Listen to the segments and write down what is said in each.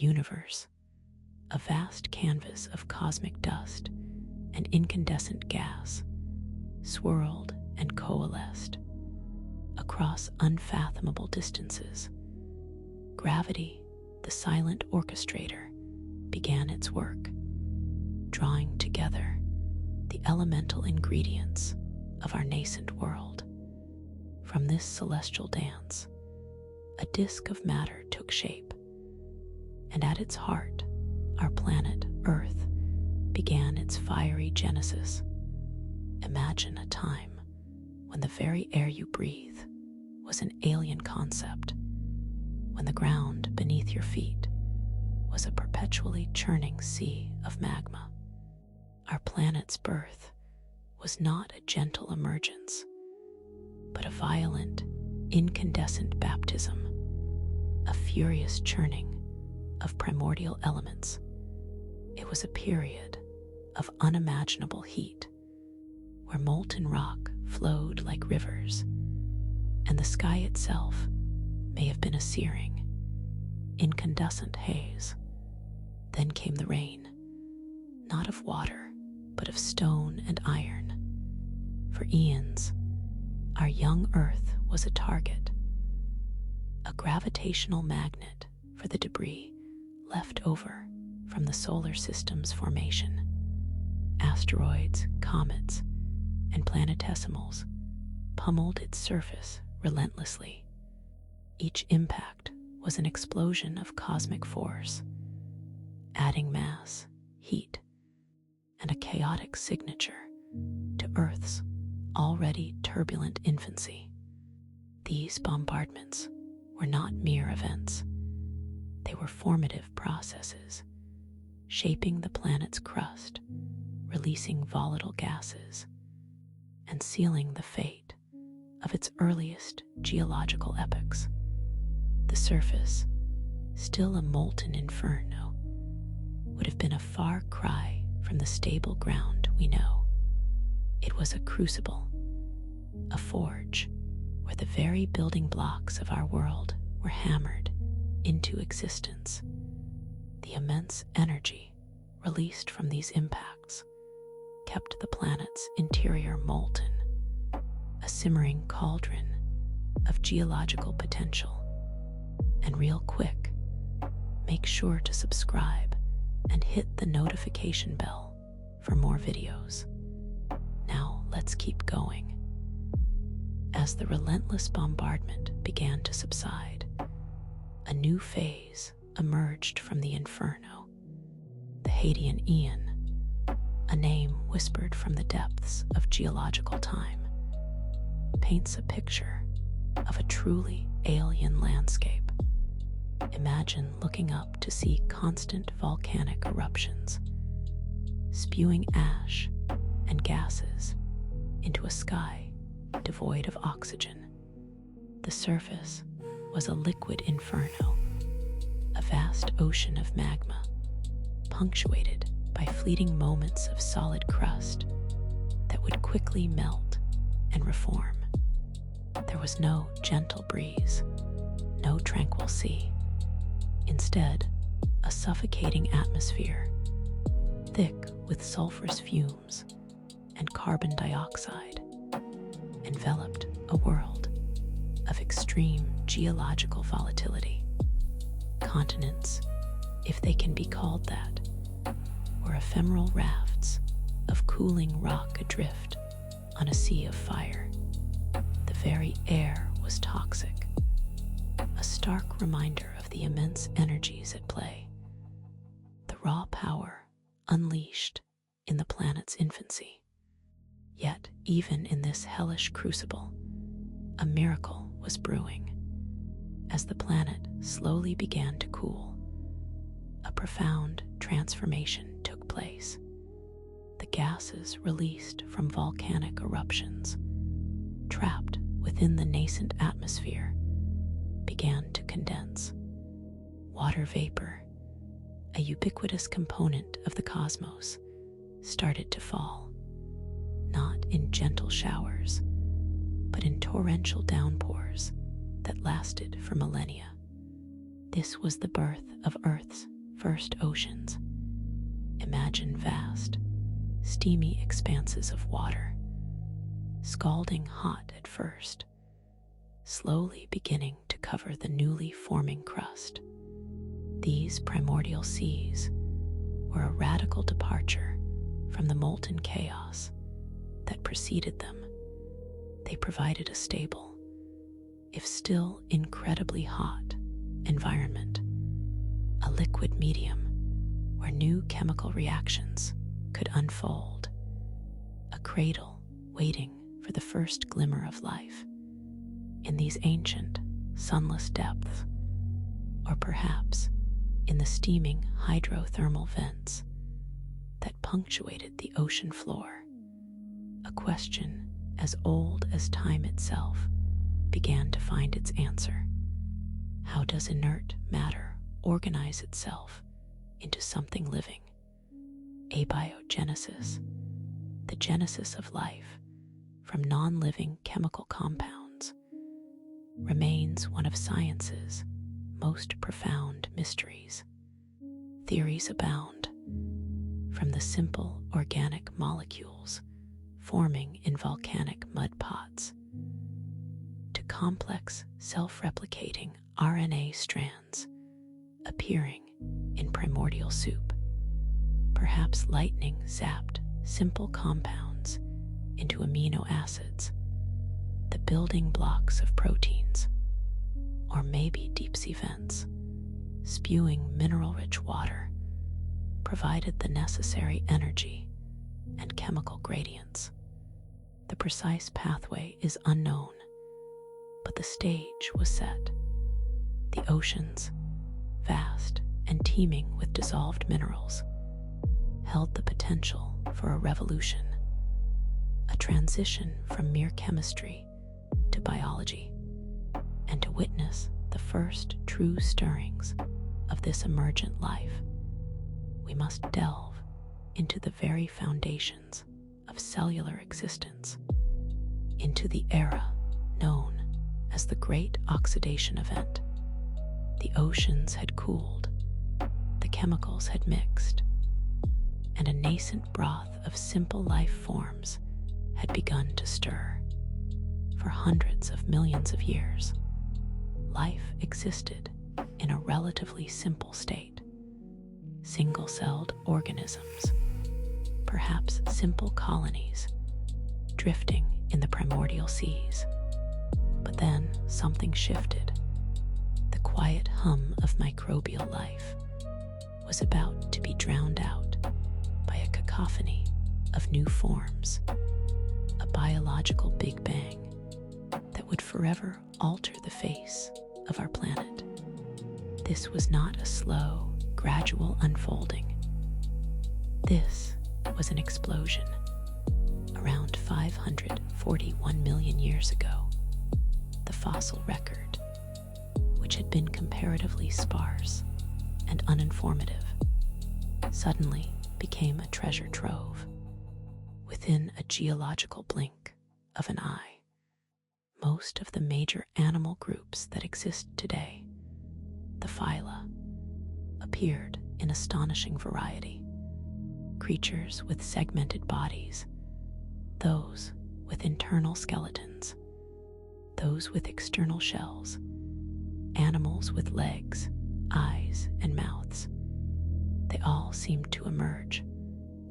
universe, a vast canvas of cosmic dust and incandescent gas, swirled and coalesced across unfathomable distances. Gravity, the silent orchestrator, began its work, drawing together the elemental ingredients of our nascent world. From this celestial dance, a disk of matter took shape, and at its heart, our planet Earth began its fiery genesis. Imagine a time when the very air you breathe was an alien concept, when the ground beneath your feet was a perpetually churning sea of magma. Our planet's birth was not a gentle emergence, but a violent, incandescent baptism, a furious churning of primordial elements. It was a period of unimaginable heat, where molten rock flowed like rivers, and the sky itself may have been a searing, incandescent haze. Then came the rain, not of water, but of stone and iron. For eons, our young Earth was a target, a gravitational magnet for the debris left over from the solar system's formation. Asteroids, comets, and planetesimals pummeled its surface relentlessly. Each impact was an explosion of cosmic force, adding mass, heat, and a chaotic signature to Earth's already turbulent infancy. These bombardments were not mere events. They were formative processes, shaping the planet's crust, releasing volatile gases, and sealing the fate of its earliest geological epochs. The surface, still a molten inferno, would have been a far cry from the stable ground we know. It was a crucible, a forge, where the very building blocks of our world were hammered into existence. The immense energy released from these impacts kept the planet's interior molten, a simmering cauldron of geological potential. And real quick, make sure to subscribe and hit the notification bell for more videos. Now let's keep going. As the relentless bombardment began to subside, a new phase emerged from the inferno. The Hadean Aeon, a name whispered from the depths of geological time, paints a picture of a truly alien landscape. Imagine looking up to see constant volcanic eruptions, spewing ash and gases into a sky devoid of oxygen. The surface was a liquid inferno, a vast ocean of magma, punctuated by fleeting moments of solid crust that would quickly melt and reform. There was no gentle breeze, no tranquil sea. Instead, a suffocating atmosphere, thick with sulfurous fumes and carbon dioxide, enveloped a world of extreme geological volatility. Continents, if they can be called that, were ephemeral rafts of cooling rock adrift on a sea of fire. The very air was toxic, a stark reminder of the immense energies at play, the raw power unleashed in the planet's infancy. Yet, even in this hellish crucible, a miracle was brewing. As the planet slowly began to cool, a profound transformation took place. The gases released from volcanic eruptions, trapped within the nascent atmosphere, began to condense. Water vapor, a ubiquitous component of the cosmos, started to fall, not in gentle showers, but in torrential downpours that lasted for millennia. This was the birth of Earth's first oceans. Imagine vast, steamy expanses of water, scalding hot at first, slowly beginning to cover the newly forming crust. These primordial seas were a radical departure from the molten chaos that preceded them. They provided a stable, if still incredibly hot, environment, a liquid medium where new chemical reactions could unfold, a cradle waiting for the first glimmer of life in these ancient, sunless depths, or perhaps in the steaming hydrothermal vents that punctuated the ocean floor. A question as old as time itself began to find its answer. How does inert matter organize itself into something living? Abiogenesis, the genesis of life from non-living chemical compounds, remains one of science's most profound mysteries. Theories abound, from the simple organic molecules forming in volcanic mud pots to complex self-replicating RNA strands appearing in primordial soup, perhaps lightning zapped simple compounds into amino acids, the building blocks of proteins, or maybe deep-sea vents spewing mineral-rich water provided the necessary energy and chemical gradients. The precise pathway is unknown, but the stage was set. The oceans, vast and teeming with dissolved minerals, held the potential for a revolution, a transition from mere chemistry to biology, and to witness the first true stirrings of this emergent life, we must delve into the very foundations of cellular existence, into the era known as the Great Oxidation Event. The oceans had cooled, the chemicals had mixed, and a nascent broth of simple life forms had begun to stir. For hundreds of millions of years, life existed in a relatively simple state. Single-celled organisms, perhaps simple colonies, drifting in the primordial seas. But then something shifted. The quiet hum of microbial life was about to be drowned out by a cacophony of new forms, a biological Big Bang that would forever alter the face of our planet. This was not a slow, gradual unfolding. This was an explosion. Around 541 million years ago, the fossil record, which had been comparatively sparse and uninformative, suddenly became a treasure trove. Within a geological blink of an eye, most of the major animal groups that exist today, the phyla, appeared in astonishing variety. Creatures with segmented bodies, those with internal skeletons, those with external shells, animals with legs, eyes, and mouths. They all seemed to emerge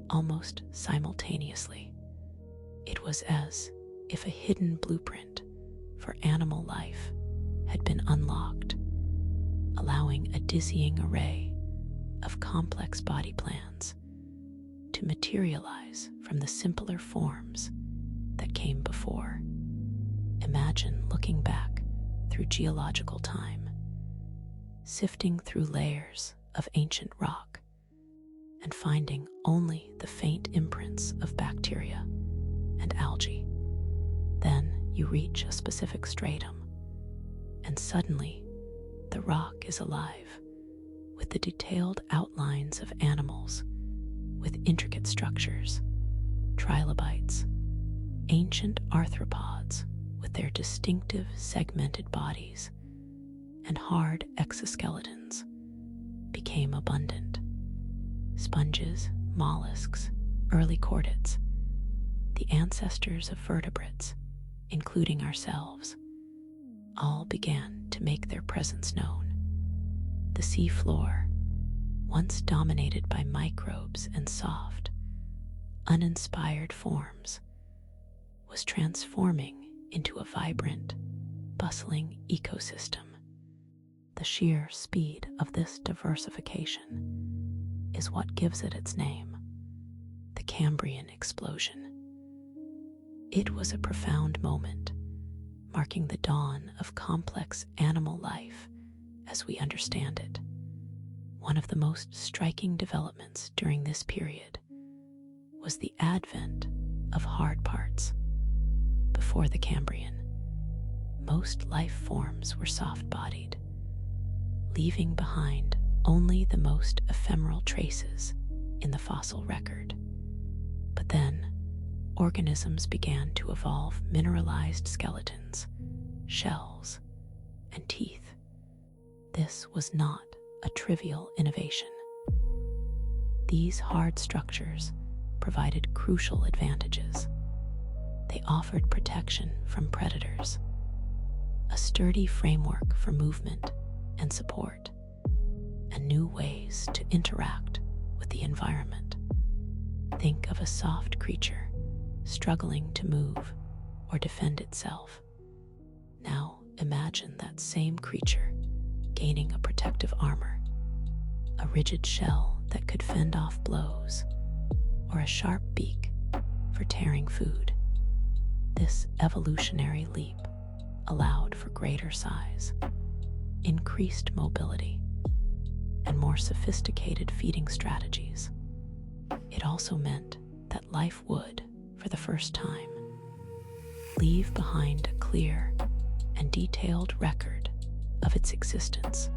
almost simultaneously. It was as if a hidden blueprint for animal life had been unlocked, allowing a dizzying array of complex body plans to materialize from the simpler forms that came before. Imagine looking back through geological time, sifting through layers of ancient rock, and finding only the faint imprints of bacteria and algae. Then you reach a specific stratum, and suddenly the rock is alive with the detailed outlines of animals with intricate structures, trilobites, ancient arthropods with their distinctive segmented bodies, and hard exoskeletons, became abundant. Sponges, mollusks, early chordates, the ancestors of vertebrates, including ourselves, all began to make their presence known. The sea floor, once dominated by microbes and soft, uninspired forms, was transforming into a vibrant, bustling ecosystem. The sheer speed of this diversification is what gives it its name, the Cambrian explosion. It was a profound moment, marking the dawn of complex animal life as we understand it. One of the most striking developments during this period was the advent of hard parts. Before the Cambrian, most life forms were soft-bodied, leaving behind only the most ephemeral traces in the fossil record. But then, organisms began to evolve mineralized skeletons, shells, and teeth. This was not a trivial innovation. These hard structures provided crucial advantages. They offered protection from predators, a sturdy framework for movement and support, and new ways to interact with the environment. Think of a soft creature struggling to move or defend itself. Now imagine that same creature gaining a protective armor, a rigid shell that could fend off blows, or a sharp beak for tearing food. This evolutionary leap allowed for greater size, increased mobility, and more sophisticated feeding strategies. It also meant that life would, for the first time, leave behind a clear and detailed record of its existence.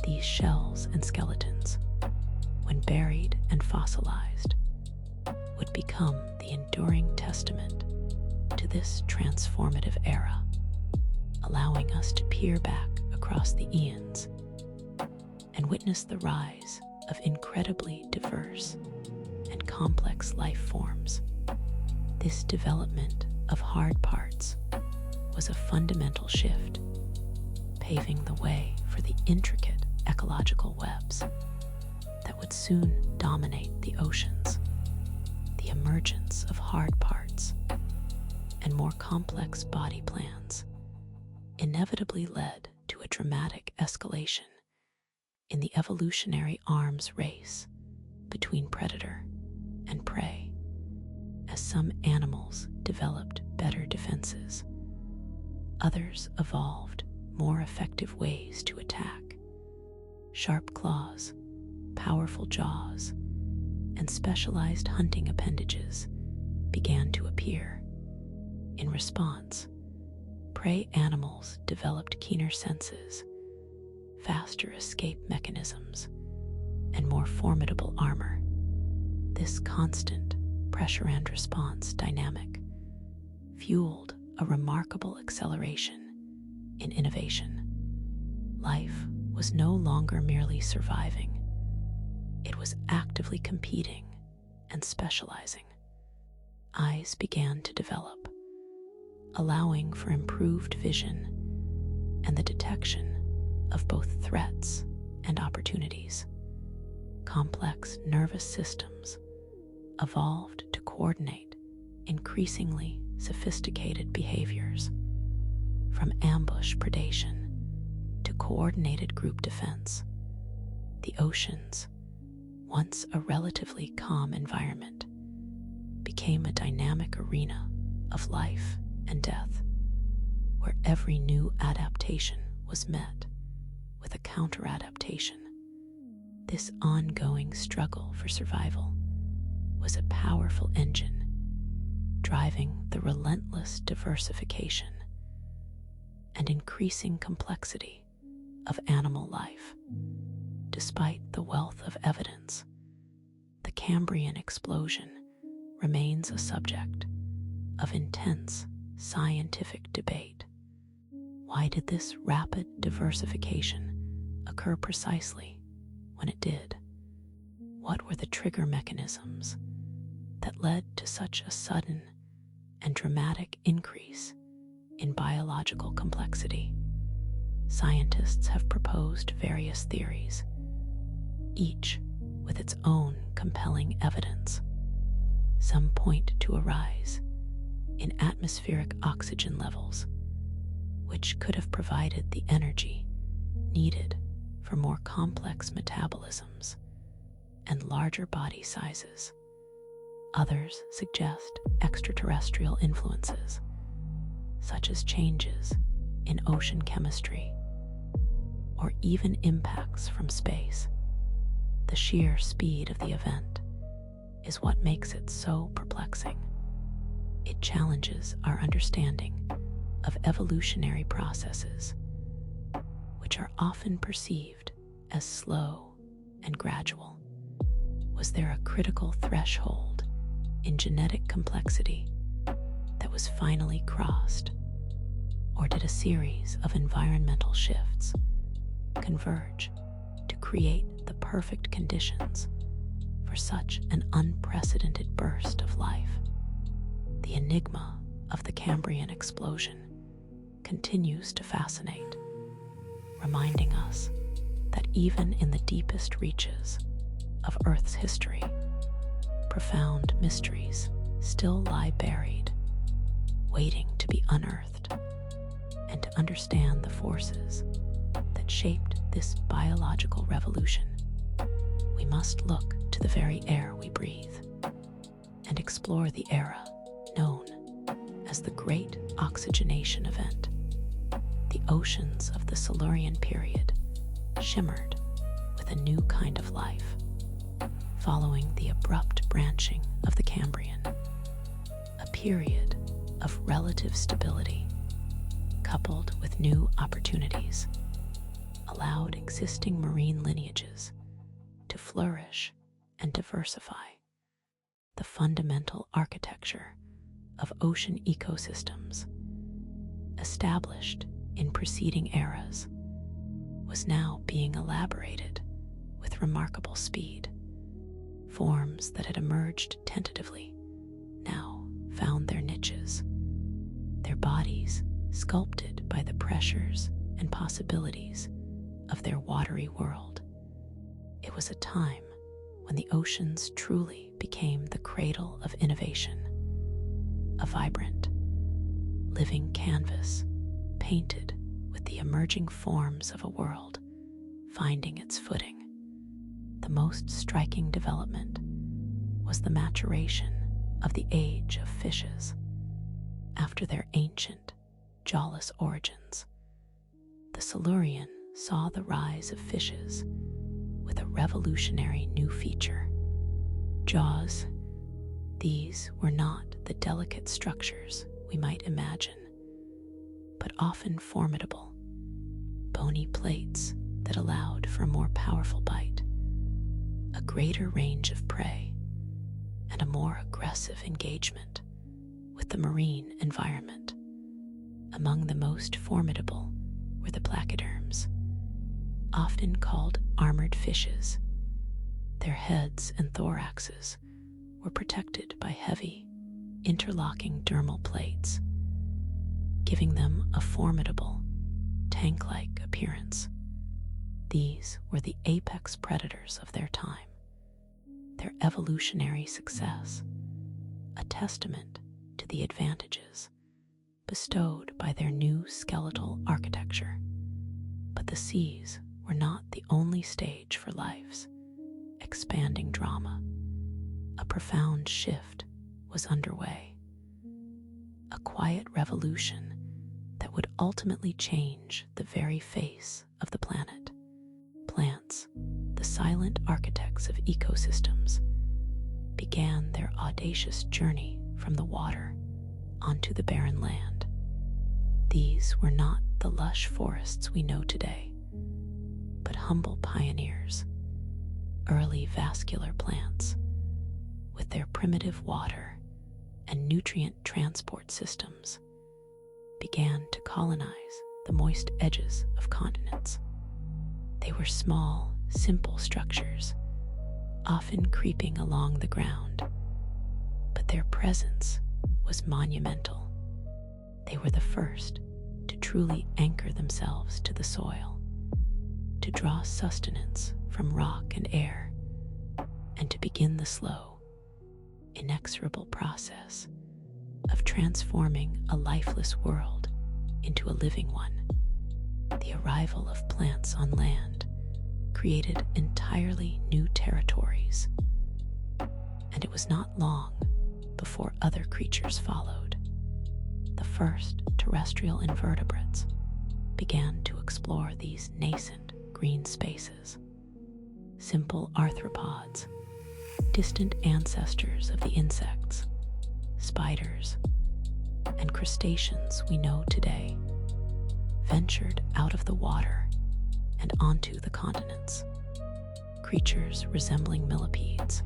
These shells and skeletons, when buried and fossilized, would become the enduring testament to this transformative era, allowing us to peer back across the eons and witness the rise of incredibly diverse and complex life forms. This development of hard parts was a fundamental shift, paving the way for the intricate ecological webs that would soon dominate the oceans. The emergence of hard parts and more complex body plans inevitably led to a dramatic escalation in the evolutionary arms race between predator and prey. As some animals developed better defenses, others evolved more effective ways to attack. Sharp claws, powerful jaws, and specialized hunting appendages began to appear. In response, prey animals developed keener senses, faster escape mechanisms, and more formidable armor. This constant pressure and response dynamic fueled a remarkable acceleration in innovation. Life was no longer merely surviving. It was actively competing and specializing. Eyes began to develop, allowing for improved vision and the detection of both threats and opportunities. Complex nervous systems evolved to coordinate increasingly sophisticated behaviors, from ambush predation to coordinated group defense. The oceans, once a relatively calm environment, became a dynamic arena of life and death, where every new adaptation was met with a counter-adaptation. This ongoing struggle for survival was a powerful engine driving the relentless diversification and increasing complexity of animal life. Despite the wealth of evidence, the Cambrian explosion remains a subject of intense scientific debate. Why did this rapid diversification occur precisely? when it did? What were the trigger mechanisms that led to such a sudden and dramatic increase in biological complexity? Scientists have proposed various theories, each with its own compelling evidence. Some point to a rise in atmospheric oxygen levels, which could have provided the energy needed for more complex metabolisms and larger body sizes. Others suggest extraterrestrial influences, such as changes in ocean chemistry or even impacts from space. The sheer speed of the event is what makes it so perplexing. It challenges our understanding of evolutionary processes, which are often perceived as slow and gradual. Was there a critical threshold in genetic complexity that was finally crossed, or did a series of environmental shifts converge to create the perfect conditions for such an unprecedented burst of life? The enigma of the Cambrian explosion continues to fascinate, reminding us that even in the deepest reaches of Earth's history, profound mysteries still lie buried, waiting to be unearthed. And to understand the forces that shaped this biological revolution, we must look to the very air we breathe and explore the era known as the Great Oxygenation Event. The oceans of the Silurian period shimmered with a new kind of life, following the abrupt branching of the Cambrian. A period of relative stability, coupled with new opportunities, allowed existing marine lineages to flourish and diversify. The fundamental architecture of ocean ecosystems, established in preceding eras, was now being elaborated with remarkable speed. Forms that had emerged tentatively now found their niches, their bodies sculpted by the pressures and possibilities of their watery world. It was a time when the oceans truly became the cradle of innovation, a vibrant, living canvas painted with the emerging forms of a world finding its footing. The most striking development was the maturation of the age of fishes. After their ancient, jawless origins, the Silurian saw the rise of fishes with a revolutionary new feature: jaws. These were not the delicate structures we might imagine, but often formidable, bony plates that allowed for a more powerful bite, a greater range of prey, and a more aggressive engagement with the marine environment. Among the most formidable were the placoderms, often called armored fishes. Their heads and thoraxes were protected by heavy, interlocking dermal plates, giving them a formidable, tank-like appearance. These were the apex predators of their time, their evolutionary success a testament to the advantages bestowed by their new skeletal architecture. But the seas were not the only stage for life's expanding drama. A profound shift was underway, a quiet revolution that would ultimately change the very face of the planet. Plants, the silent architects of ecosystems, began their audacious journey from the water onto the barren land. These were not the lush forests we know today, but humble pioneers, early vascular plants, with their primitive water and nutrient transport systems, began to colonize the moist edges of continents. They were small simple structures, often creeping along the ground, but their presence was monumental. They were the first to truly anchor themselves to the soil, to draw sustenance from rock and air, and to begin the slow, inexorable process of transforming a lifeless world into a living one. The arrival of plants on land created entirely new territories, and it was not long before other creatures followed. The first terrestrial invertebrates began to explore these nascent green spaces. Simple arthropods, distant ancestors of the insects, spiders, and crustaceans we know today, ventured out of the water and onto the continents. Creatures resembling millipedes,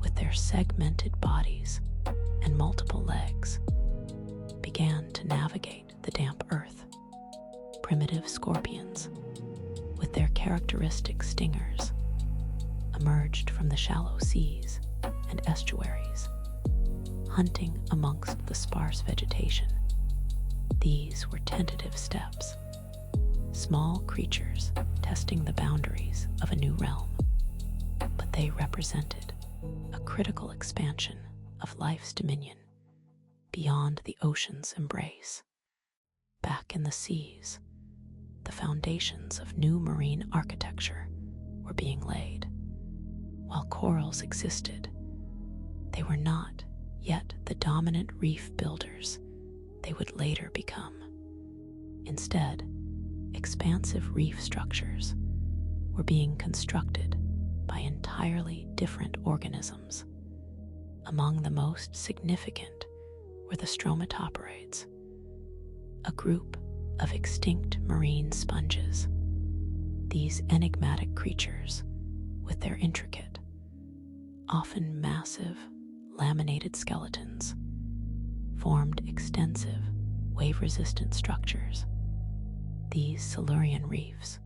with their segmented bodies and multiple legs, began to navigate the damp earth. Primitive scorpions, with their characteristic stingers, emerged from the shallow seas and estuaries, hunting amongst the sparse vegetation. These were tentative steps, small creatures testing the boundaries of a new realm, but they represented a critical expansion of life's dominion beyond the ocean's embrace. Back in the seas, the foundations of new marine architecture were being laid. While corals existed, they were not yet the dominant reef builders they would later become. Instead, expansive reef structures were being constructed by entirely different organisms. Among the most significant were the stromatoporids, a group of extinct marine sponges. These enigmatic creatures, with their intricate, often massive, laminated skeletons, formed extensive, wave-resistant structures. These Silurian reefs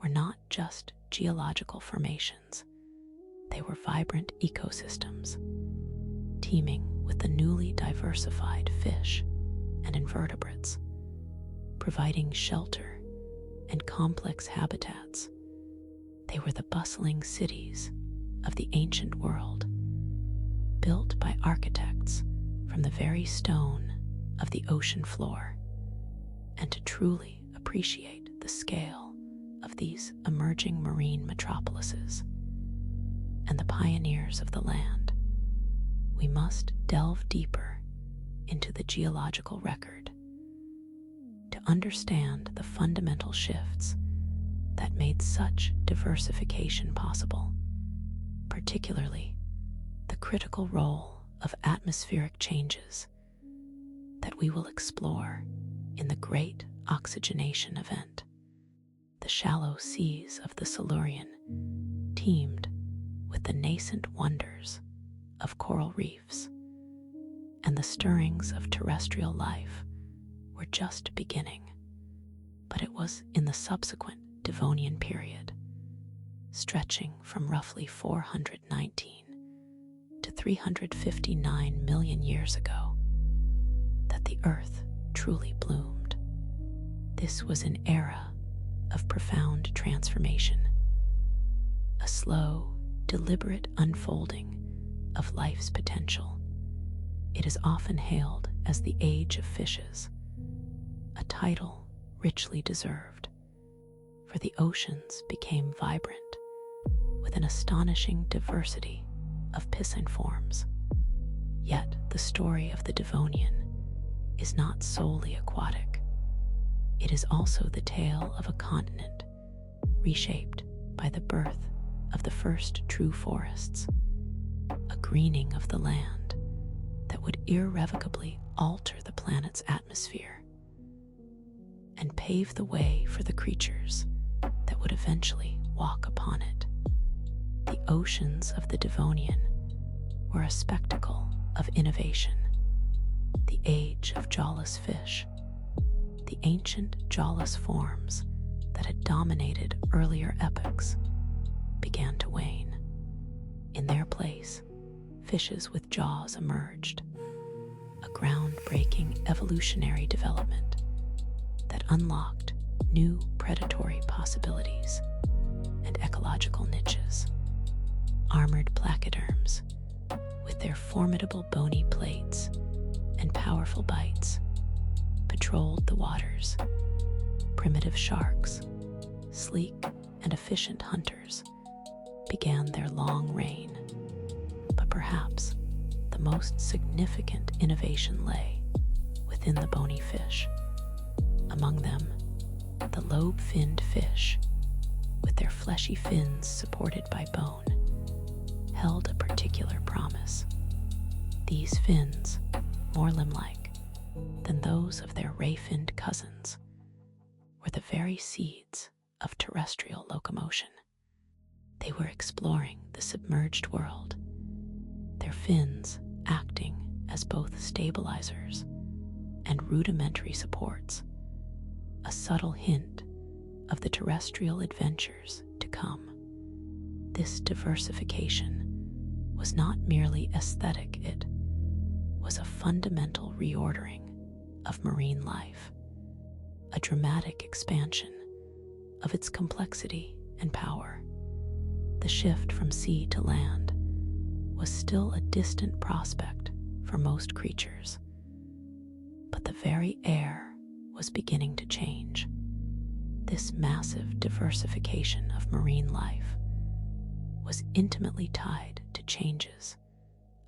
were not just geological formations, they were vibrant ecosystems, teeming with the newly diversified fish and invertebrates, providing shelter and complex habitats. They were the bustling cities of the ancient world, built by architects from the very stone of the ocean floor. And to truly appreciate the scale of these emerging marine metropolises and the pioneers of the land, we must delve deeper into the geological record to understand the fundamental shifts that made such diversification possible, particularly the critical role of atmospheric changes that we will explore in the Great Oxygenation Event. The shallow seas of the Silurian teemed with the nascent wonders of coral reefs, and the stirrings of terrestrial life were just beginning. But it was in the subsequent Devonian period, stretching from roughly 419 to 359 million years ago, that the Earth truly bloomed. This was an era of profound transformation, a slow, deliberate unfolding of life's potential. It is often hailed as the Age of Fishes, a title richly deserved, for the oceans became vibrant with an astonishing diversity of piscine forms. Yet the story of the Devonian is not solely aquatic. It is also the tale of a continent reshaped by the birth of the first true forests, a greening of the land that would irrevocably alter the planet's atmosphere and pave the way for the creatures that would eventually walk upon it. The oceans of the Devonian were a spectacle of innovation, the age of jawless fish, the ancient jawless forms that had dominated earlier epochs began to wane. In their place, fishes with jaws emerged, a groundbreaking evolutionary development that unlocked new predatory possibilities and ecological niches. Armored placoderms, with their formidable bony plates and powerful bites, patrolled the waters. Primitive sharks, sleek and efficient hunters, began their long reign. But perhaps the most significant innovation lay within the bony fish. Among them, the lobe-finned fish, with their fleshy fins supported by bone, held a particular promise. These fins, more limb-like than those of their ray-finned cousins, were the very seeds of terrestrial locomotion. They were exploring the submerged world, their fins acting as both stabilizers and rudimentary supports, a subtle hint of the terrestrial adventures to come. This diversification was not merely aesthetic, it was a fundamental reordering of marine life, a dramatic expansion of its complexity and power. The shift from sea to land was still a distant prospect for most creatures, but the very air was beginning to change. This massive diversification of marine life was intimately tied to changes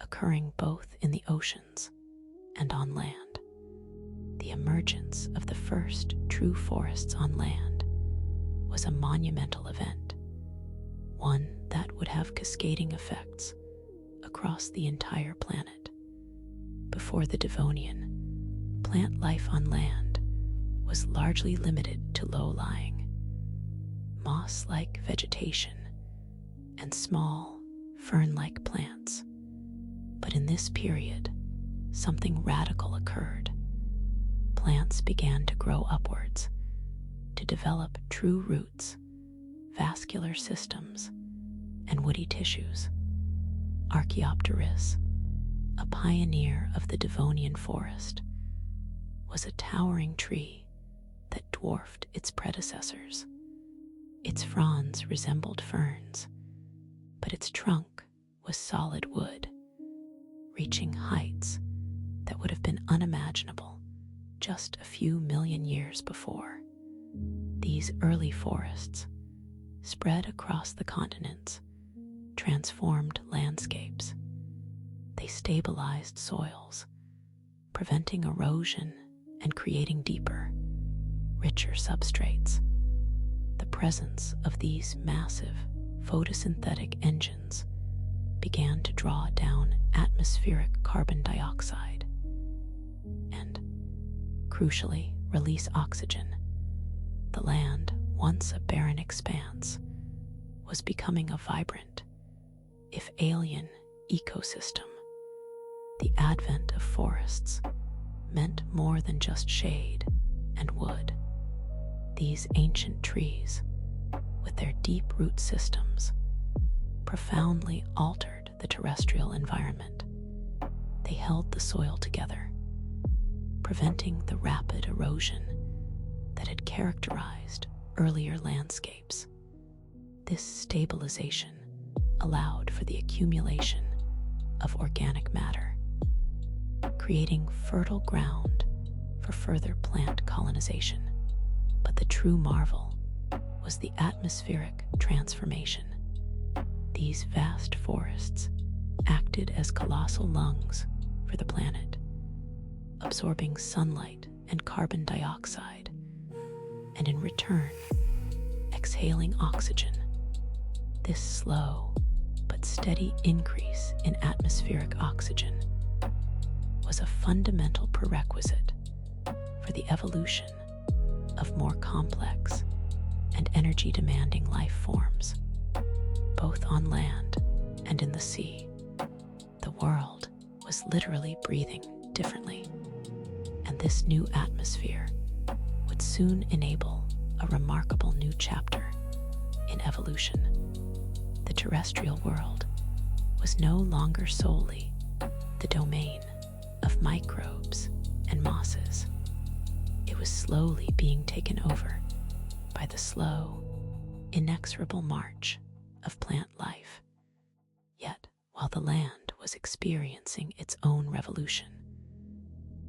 occurring both in the oceans and on land. The emergence of the first true forests on land was a monumental event, one that would have cascading effects across the entire planet. Before the Devonian, plant life on land was largely limited to low-lying, moss-like vegetation and small, fern-like plants. But in this period, something radical occurred. Plants began to grow upwards, to develop true roots, vascular systems, and woody tissues. Archaeopteris, a pioneer of the Devonian forest, was a towering tree that dwarfed its predecessors. Its fronds resembled ferns, but its trunk was solid wood, reaching heights that would have been unimaginable just a few million years before. These early forests, spread across the continents, transformed landscapes. They stabilized soils, preventing erosion and creating deeper, richer substrates. The presence of these massive photosynthetic engines began to draw down atmospheric carbon dioxide and, crucially, release oxygen. The land, once a barren expanse, was becoming a vibrant, if alien, ecosystem. The advent of forests meant more than just shade and wood. These ancient trees, with their deep root systems, profoundly altered the terrestrial environment. They held the soil together, preventing the rapid erosion that had characterized earlier landscapes. This stabilization allowed for the accumulation of organic matter, creating fertile ground for further plant colonization. But the true marvel was the atmospheric transformation. These vast forests acted as colossal lungs for the planet, absorbing sunlight and carbon dioxide, and in return, exhaling oxygen. This slow but steady increase in atmospheric oxygen was a fundamental prerequisite for the evolution of more complex and energy-demanding life forms, both on land and in the sea. The world was literally breathing differently, and this new atmosphere would soon enable a remarkable new chapter in evolution. The terrestrial world was no longer solely the domain of microbes and mosses. It was slowly being taken over by the slow, inexorable march of plant life. Yet, while the land was experiencing its own revolution,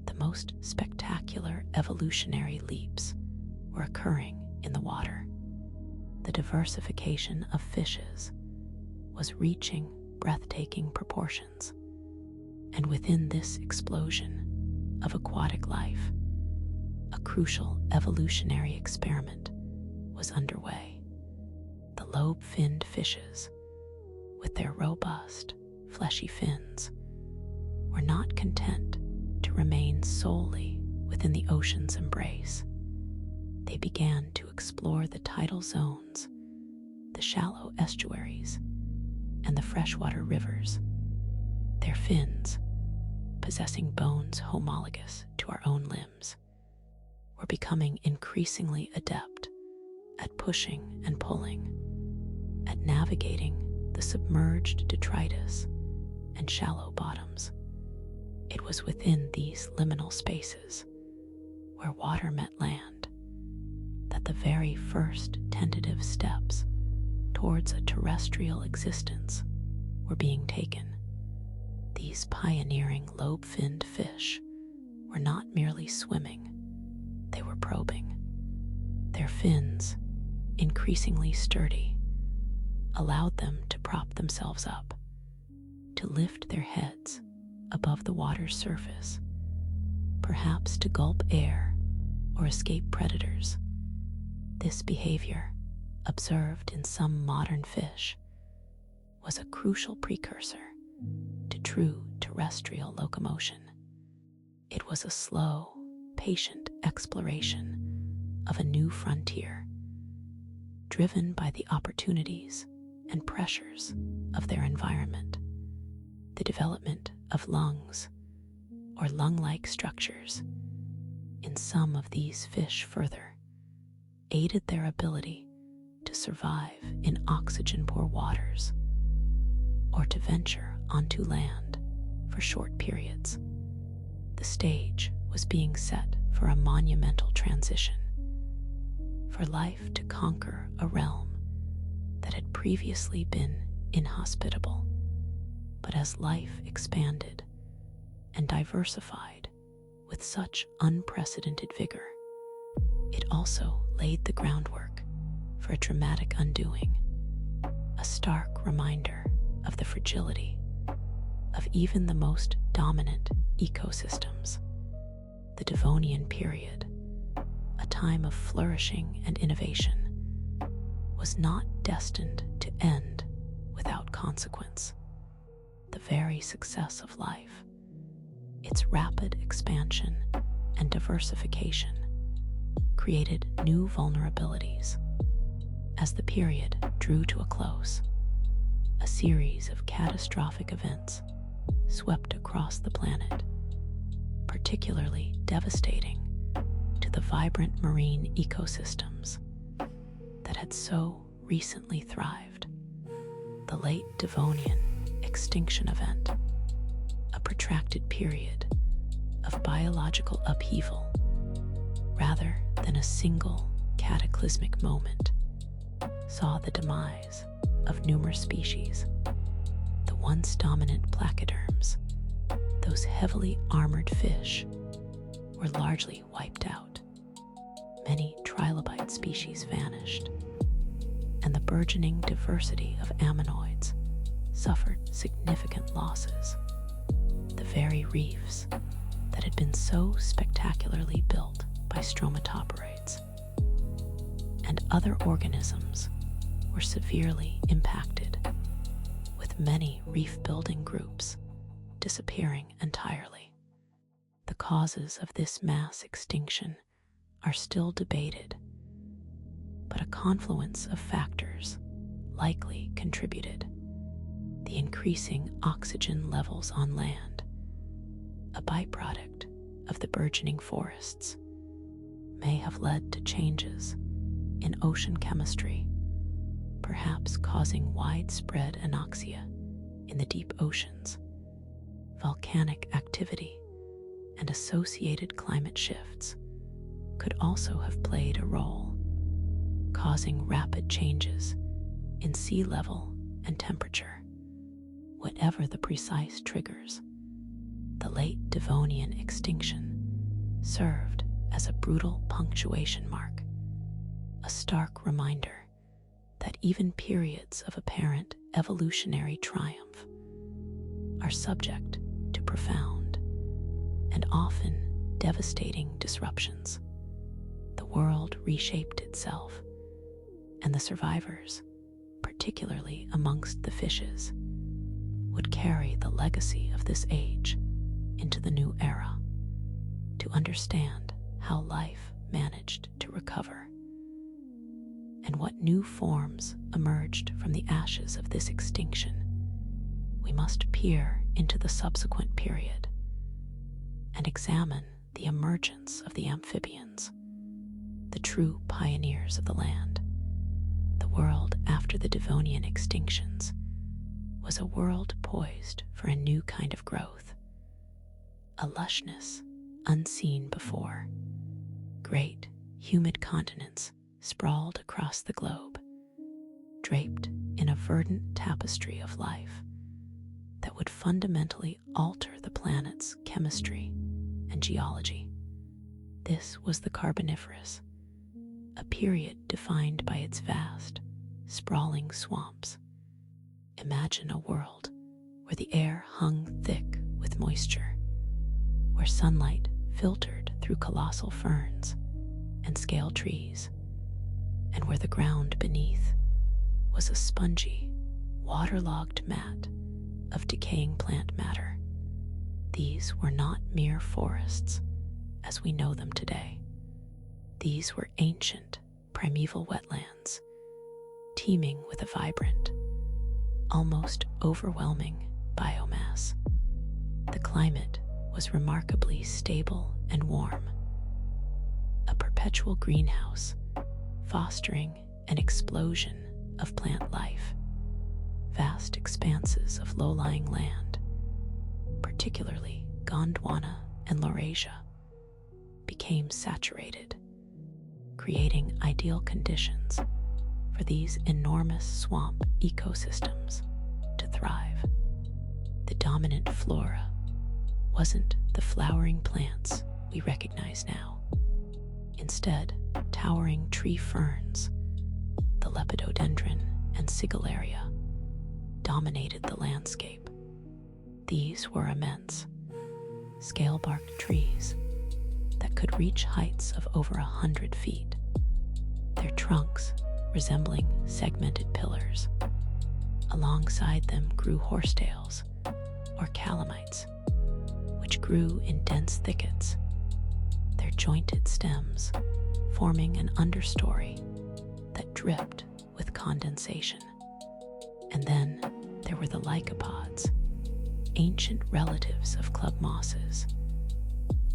the most spectacular evolutionary leaps were occurring in the water. The diversification of fishes was reaching breathtaking proportions, and within this explosion of aquatic life, a crucial evolutionary experiment was underway. The lobe-finned fishes, with their robust, fleshy fins, were not content to remain solely within the ocean's embrace. They began to explore the tidal zones, the shallow estuaries, and the freshwater rivers. Their fins, possessing bones homologous to our own limbs, were becoming increasingly adept at pushing and pulling, at navigating the submerged detritus and shallow bottoms. It was within these liminal spaces, where water met land, that the very first tentative steps towards a terrestrial existence were being taken. These pioneering lobe-finned fish were not merely swimming, they were probing. Their fins, increasingly sturdy, allowed them to prop themselves up, to lift their heads above the water's surface, perhaps to gulp air or escape predators. This behavior, observed in some modern fish, was a crucial precursor to true terrestrial locomotion. It was a slow, patient exploration of a new frontier, driven by the opportunities and pressures of their environment. The development of lungs, or lung-like structures, in some of these fish further aided their ability to survive in oxygen-poor waters or to venture onto land for short periods. The stage was being set for a monumental transition, for life to conquer a realm that had previously been inhospitable. But as life expanded and diversified with such unprecedented vigor, it also laid the groundwork for a dramatic undoing, a stark reminder of the fragility of even the most dominant ecosystems. The Devonian period, a time of flourishing and innovation, was not destined to end without consequence. The very success of life, its rapid expansion and diversification, created new vulnerabilities. As the period drew to a close, a series of catastrophic events swept across the planet, particularly devastating to the vibrant marine ecosystems that had so recently thrived. The late Devonian extinction event, a protracted period of biological upheaval rather than a single cataclysmic moment, saw the demise of numerous species. The once dominant placoderms, those heavily armored fish, were largely wiped out. Many trilobite species vanished, and the burgeoning diversity of ammonoids suffered significant losses. The very reefs that had been so spectacularly built by stromatoporids and other organisms were severely impacted, with many reef-building groups disappearing entirely. The causes of this mass extinction are still debated, but a confluence of factors likely contributed. The increasing oxygen levels on land, a byproduct of the burgeoning forests, may have led to changes in ocean chemistry perhaps causing widespread anoxia in the deep oceans. Volcanic activity and associated climate shifts could also have played a role, causing rapid changes in sea level and temperature. Whatever the precise triggers, the late Devonian extinction served as a brutal punctuation mark, a stark reminder that even periods of apparent evolutionary triumph are subject to profound and often devastating disruptions. The world reshaped itself, and the survivors, particularly amongst the fishes, would carry the legacy of this age into the new era. To understand how life managed to recover and what new forms emerged from the ashes of this extinction, we must peer into the subsequent period and examine the emergence of the amphibians, the true pioneers of the land. The world after the Devonian extinctions was a world poised for a new kind of growth, a lushness unseen before. Great, humid continents sprawled across the globe, draped in a verdant tapestry of life that would fundamentally alter the planet's chemistry and geology. This was the Carboniferous, a period defined by its vast, sprawling swamps. Imagine a world where the air hung thick with moisture, where sunlight filtered through colossal ferns and scale trees, and where the ground beneath was a spongy, waterlogged mat of decaying plant matter. These were not mere forests as we know them today. These were ancient, primeval wetlands, teeming with a vibrant, almost overwhelming biomass. The climate was remarkably stable and warm, a perpetual greenhouse fostering an explosion of plant life. Vast expanses of low-lying land, particularly Gondwana and Laurasia, became saturated, creating ideal conditions for these enormous swamp ecosystems to thrive. The dominant flora wasn't the flowering plants we recognize now. Instead, towering tree ferns, the lepidodendron and sigillaria, dominated the landscape. These were immense, scale-barked trees that could reach heights of over 100 feet, their trunks resembling segmented pillars. Alongside them grew horsetails, or calamites, which grew in dense thickets, their jointed stems forming an understory that dripped with condensation. And then there were the lycopods, ancient relatives of club mosses,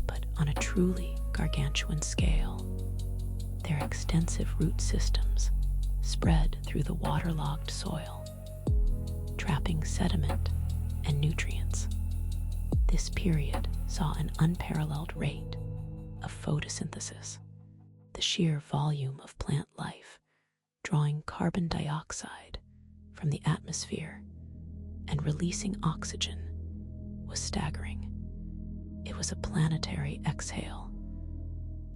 but on a truly gargantuan scale. Their extensive root systems spread through the waterlogged soil, trapping sediment and nutrients. This period saw an unparalleled rate of photosynthesis, the sheer volume of plant life drawing carbon dioxide from the atmosphere and releasing oxygen was staggering. It was a planetary exhale,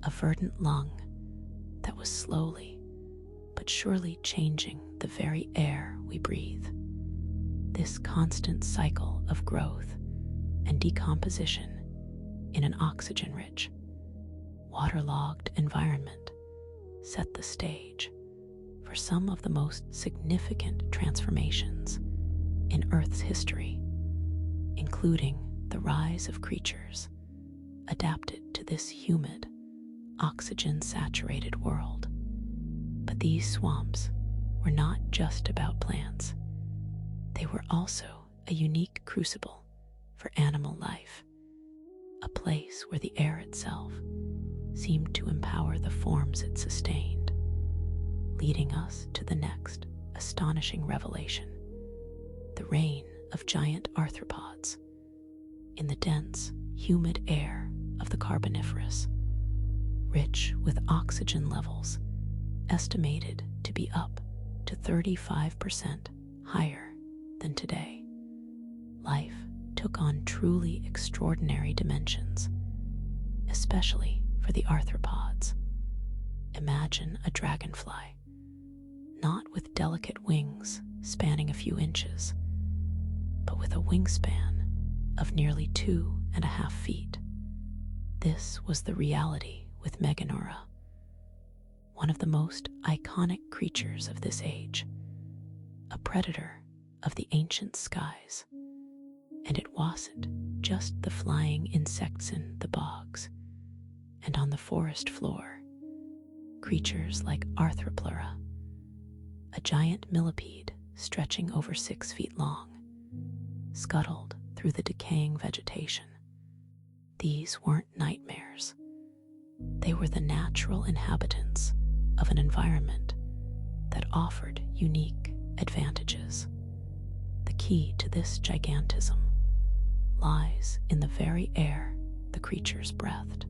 a verdant lung that was slowly but surely changing the very air we breathe. This constant cycle of growth and decomposition in an oxygen-rich, waterlogged environment set the stage for some of the most significant transformations in Earth's history, including the rise of creatures adapted to this humid, oxygen-saturated world. But these swamps were not just about plants. They were also a unique crucible for animal life, a place where the air itself seemed to empower the forms it sustained, leading us to the next astonishing revelation: the reign of giant arthropods in the dense, humid air of the Carboniferous, rich with oxygen levels estimated to be up to 35% higher than today. Life took on truly extraordinary dimensions, especially for the arthropods. Imagine a dragonfly, not with delicate wings spanning a few inches, but with a wingspan of nearly 2.5 feet. This was the reality with Meganeura, one of the most iconic creatures of this age, a predator of the ancient skies. And it wasn't just the flying insects in the bogs and on the forest floor. Creatures like Arthropleura, a giant millipede stretching over 6 feet long, scuttled through the decaying vegetation. These weren't nightmares. They were the natural inhabitants of an environment that offered unique advantages. The key to this gigantism lies in the very air the creatures breathed.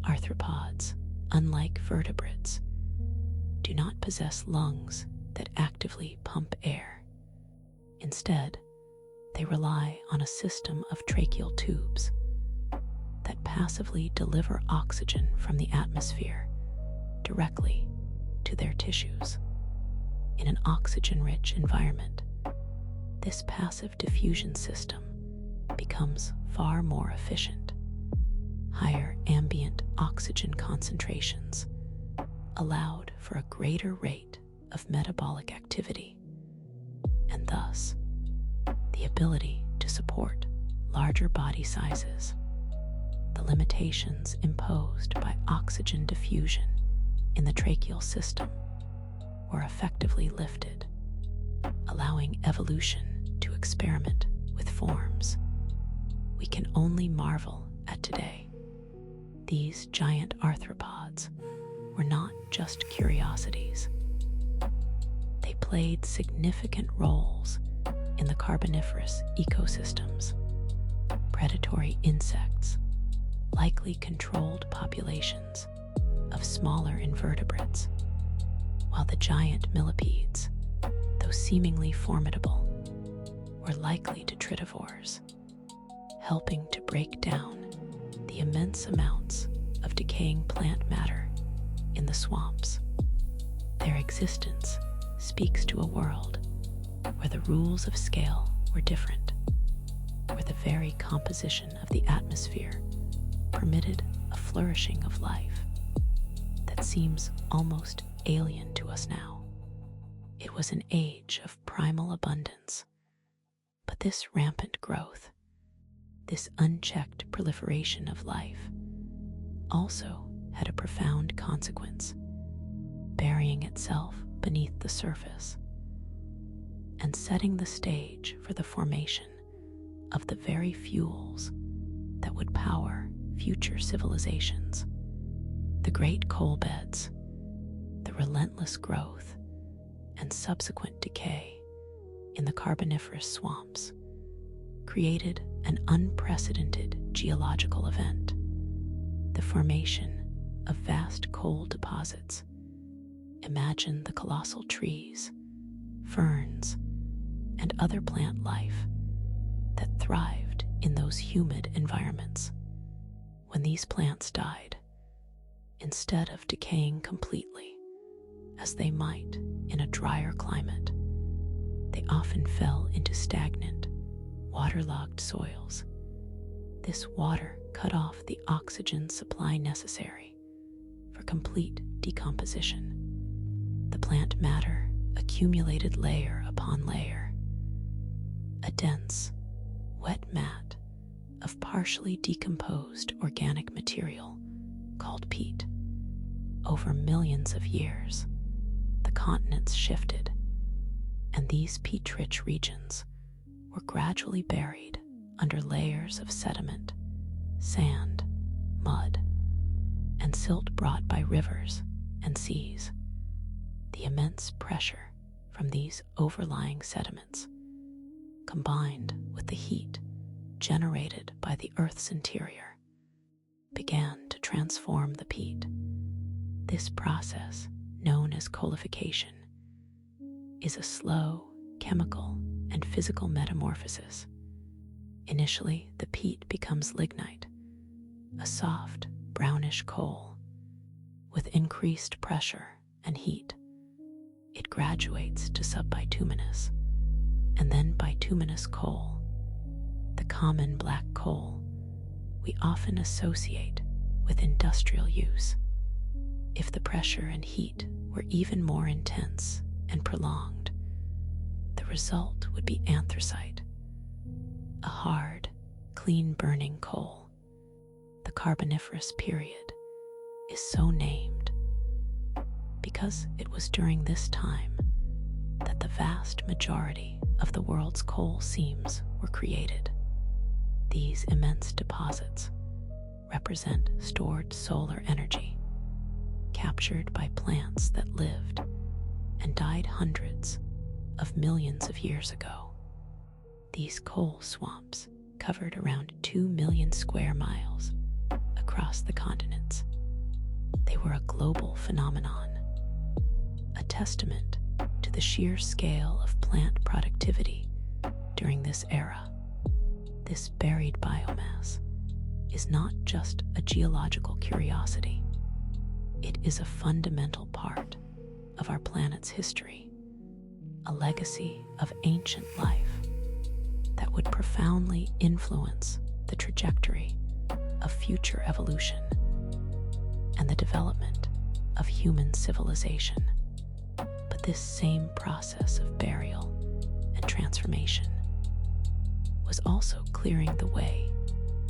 Arthropods, unlike vertebrates, do not possess lungs that actively pump air. Instead, they rely on a system of tracheal tubes that passively deliver oxygen from the atmosphere directly to their tissues. In an oxygen-rich environment, this passive diffusion system becomes far more efficient. Higher ambient oxygen concentrations allowed for a greater rate of metabolic activity, and thus the ability to support larger body sizes. The limitations imposed by oxygen diffusion in the tracheal system were effectively lifted, allowing evolution to experiment with forms we can only marvel at today. These giant arthropods were not just curiosities. They played significant roles in the Carboniferous ecosystems. Predatory insects likely controlled populations of smaller invertebrates, while the giant millipedes, though seemingly formidable, were likely detritivores, helping to break down the immense amounts of decaying plant matter in the swamps. Their existence speaks to a world where the rules of scale were different, where the very composition of the atmosphere permitted a flourishing of life that seems almost alien to us now. It was an age of primal abundance, but this rampant growth, this unchecked proliferation of life, also had a profound consequence, burying itself beneath the surface and setting the stage for the formation of the very fuels that would power future civilizations. The great coal beds, the relentless growth, and subsequent decay in the Carboniferous swamps created an unprecedented geological event, the formation of vast coal deposits. Imagine the colossal trees, ferns, and other plant life that thrived in those humid environments. When these plants died, instead of decaying completely, as they might in a drier climate, they often fell into stagnant, waterlogged soils. This water cut off the oxygen supply necessary for complete decomposition. The plant matter accumulated layer upon layer, a dense, wet mat of partially decomposed organic material called peat. Over millions of years, the continents shifted, and these peat-rich regions were gradually buried under layers of sediment, sand, mud, and silt brought by rivers and seas. The immense pressure from these overlying sediments, combined with the heat generated by the Earth's interior, began to transform the peat. This process, known as coalification, is a slow chemical and physical metamorphosis. Initially, the peat becomes lignite, a soft, brownish coal. With increased pressure and heat, it graduates to subbituminous, and then bituminous coal, the common black coal we often associate with industrial use. If the pressure and heat were even more intense and prolonged, the result would be anthracite, a hard, clean-burning coal. The Carboniferous period is so named because it was during this time that the vast majority of the world's coal seams were created. These immense deposits represent stored solar energy captured by plants that lived and died hundreds of millions of years ago. These coal swamps covered around 2 million square miles across the continents. They were a global phenomenon, a testament to the sheer scale of plant productivity during this era. This buried biomass is not just a geological curiosity. It is a fundamental part of our planet's history, a legacy of ancient life that would profoundly influence the trajectory of future evolution and the development of human civilization. But this same process of burial and transformation was also clearing the way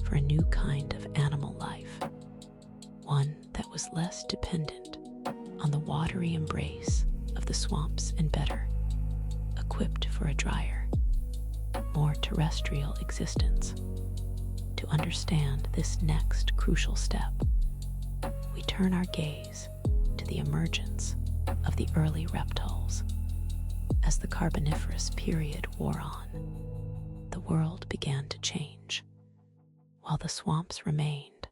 for a new kind of animal life, one that was less dependent on the watery embrace of the swamps and better equipped for a drier, more terrestrial existence. To understand this next crucial step, we turn our gaze to the emergence of the early reptiles. As the Carboniferous period wore on, the world began to change. While the swamps remained,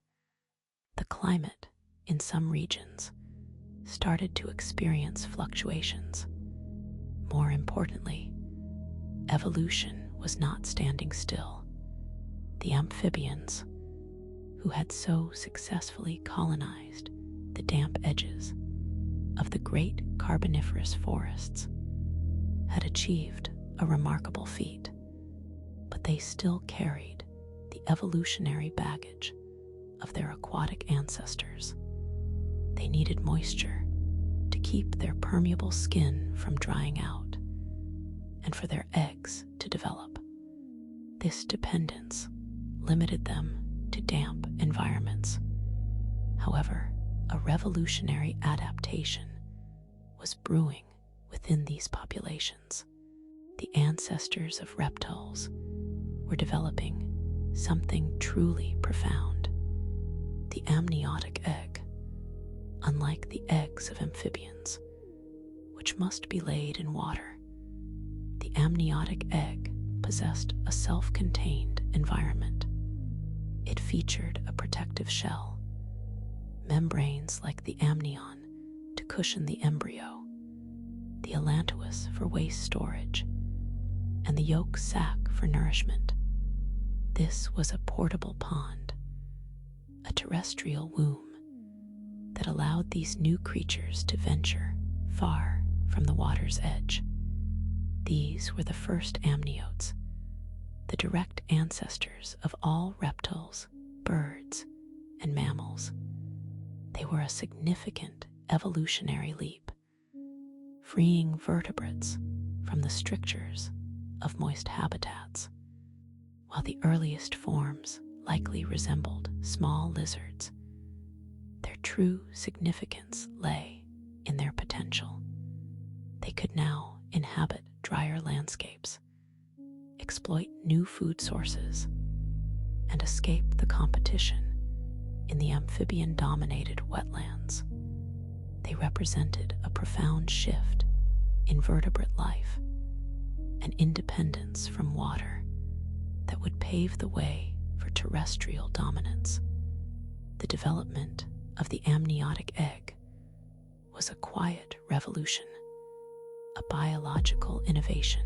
the climate in some regions started to experience fluctuations. More importantly, evolution was not standing still. The amphibians, who had so successfully colonized the damp edges of the great Carboniferous forests, had achieved a remarkable feat, but they still carried the evolutionary baggage of their aquatic ancestors. They needed moisture to keep their permeable skin from drying out and for their eggs to develop. This dependence limited them to damp environments. However, a revolutionary adaptation was brewing within these populations. The ancestors of reptiles were developing something truly profound. The amniotic egg, unlike the eggs of amphibians, which must be laid in water, the amniotic egg possessed a self-contained environment. It featured a protective shell, membranes like the amnion to cushion the embryo, the allantois for waste storage, and the yolk sac for nourishment. This was a portable pond, a terrestrial womb that allowed these new creatures to venture far from the water's edge. These were the first amniotes, the direct ancestors of all reptiles, birds, and mammals. They were a significant evolutionary leap, freeing vertebrates from the strictures of moist habitats. While the earliest forms likely resembled small lizards, their true significance lay in their potential. They could now inhabit drier landscapes, exploit new food sources, and escape the competition in the amphibian-dominated wetlands. They represented a profound shift invertebrate life, and independence from water that would pave the way for terrestrial dominance. The development of the amniotic egg was a quiet revolution, a biological innovation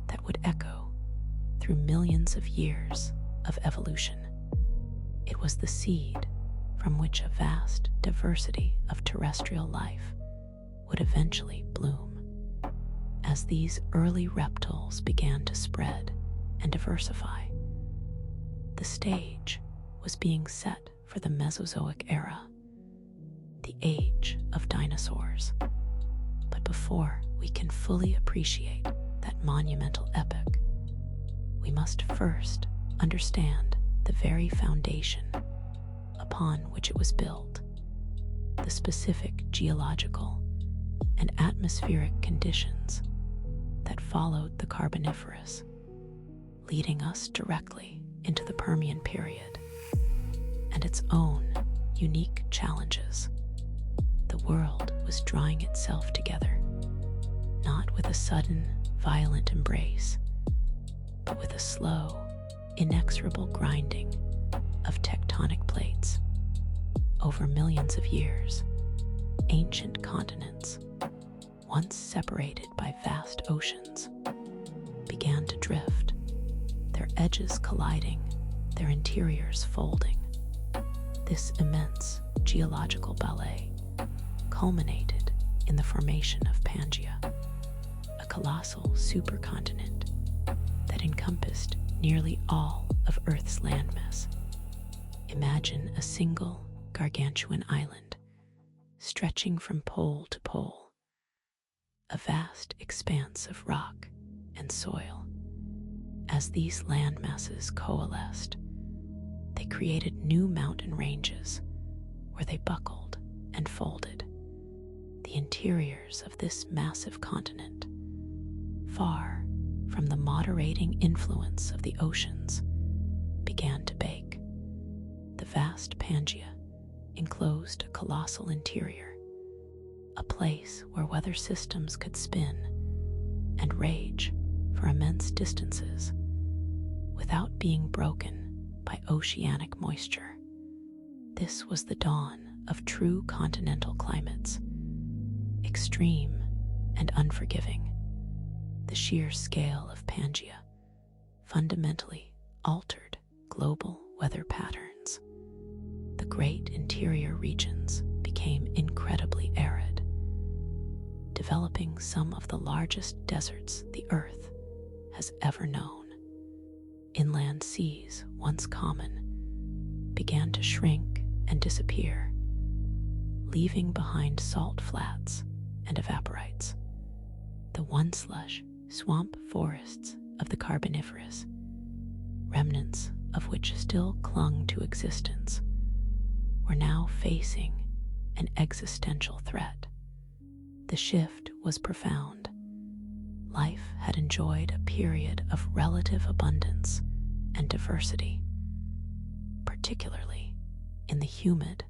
that would echo through millions of years of evolution. It was the seed from which a vast diversity of terrestrial life would eventually bloom. As these early reptiles began to spread and diversify, the stage was being set for the Mesozoic era, the age of dinosaurs. But before we can fully appreciate that monumental epoch, we must first understand the very foundation upon which it was built, the specific geological and atmospheric conditions that followed the Carboniferous, leading us directly into the Permian period and its own unique challenges. The world was drawing itself together, not with a sudden, violent embrace, but with a slow, inexorable grinding of tectonic plates. Over millions of years, ancient continents, once separated by vast oceans, began to drift, their edges colliding, their interiors folding. This immense geological ballet culminated in the formation of Pangaea, a colossal supercontinent that encompassed nearly all of Earth's landmass. Imagine a single gargantuan island stretching from pole to pole, a vast expanse of rock and soil. As these landmasses coalesced, they created new mountain ranges where they buckled and folded. The interiors of this massive continent, far from the moderating influence of the oceans, began to bake. The vast Pangaea enclosed a colossal interior, a place where weather systems could spin and rage for immense distances without being broken by oceanic moisture. This was the dawn of true continental climates, extreme and unforgiving. The sheer scale of Pangaea fundamentally altered global weather patterns. The great interior regions became incredibly arid, developing some of the largest deserts the Earth has ever known. Inland seas, once common, began to shrink and disappear, leaving behind salt flats and evaporites. The once lush swamp forests of the Carboniferous, remnants of which still clung to existence, were now facing an existential threat. The shift was profound. Life had enjoyed a period of relative abundance and diversity, particularly in the humid,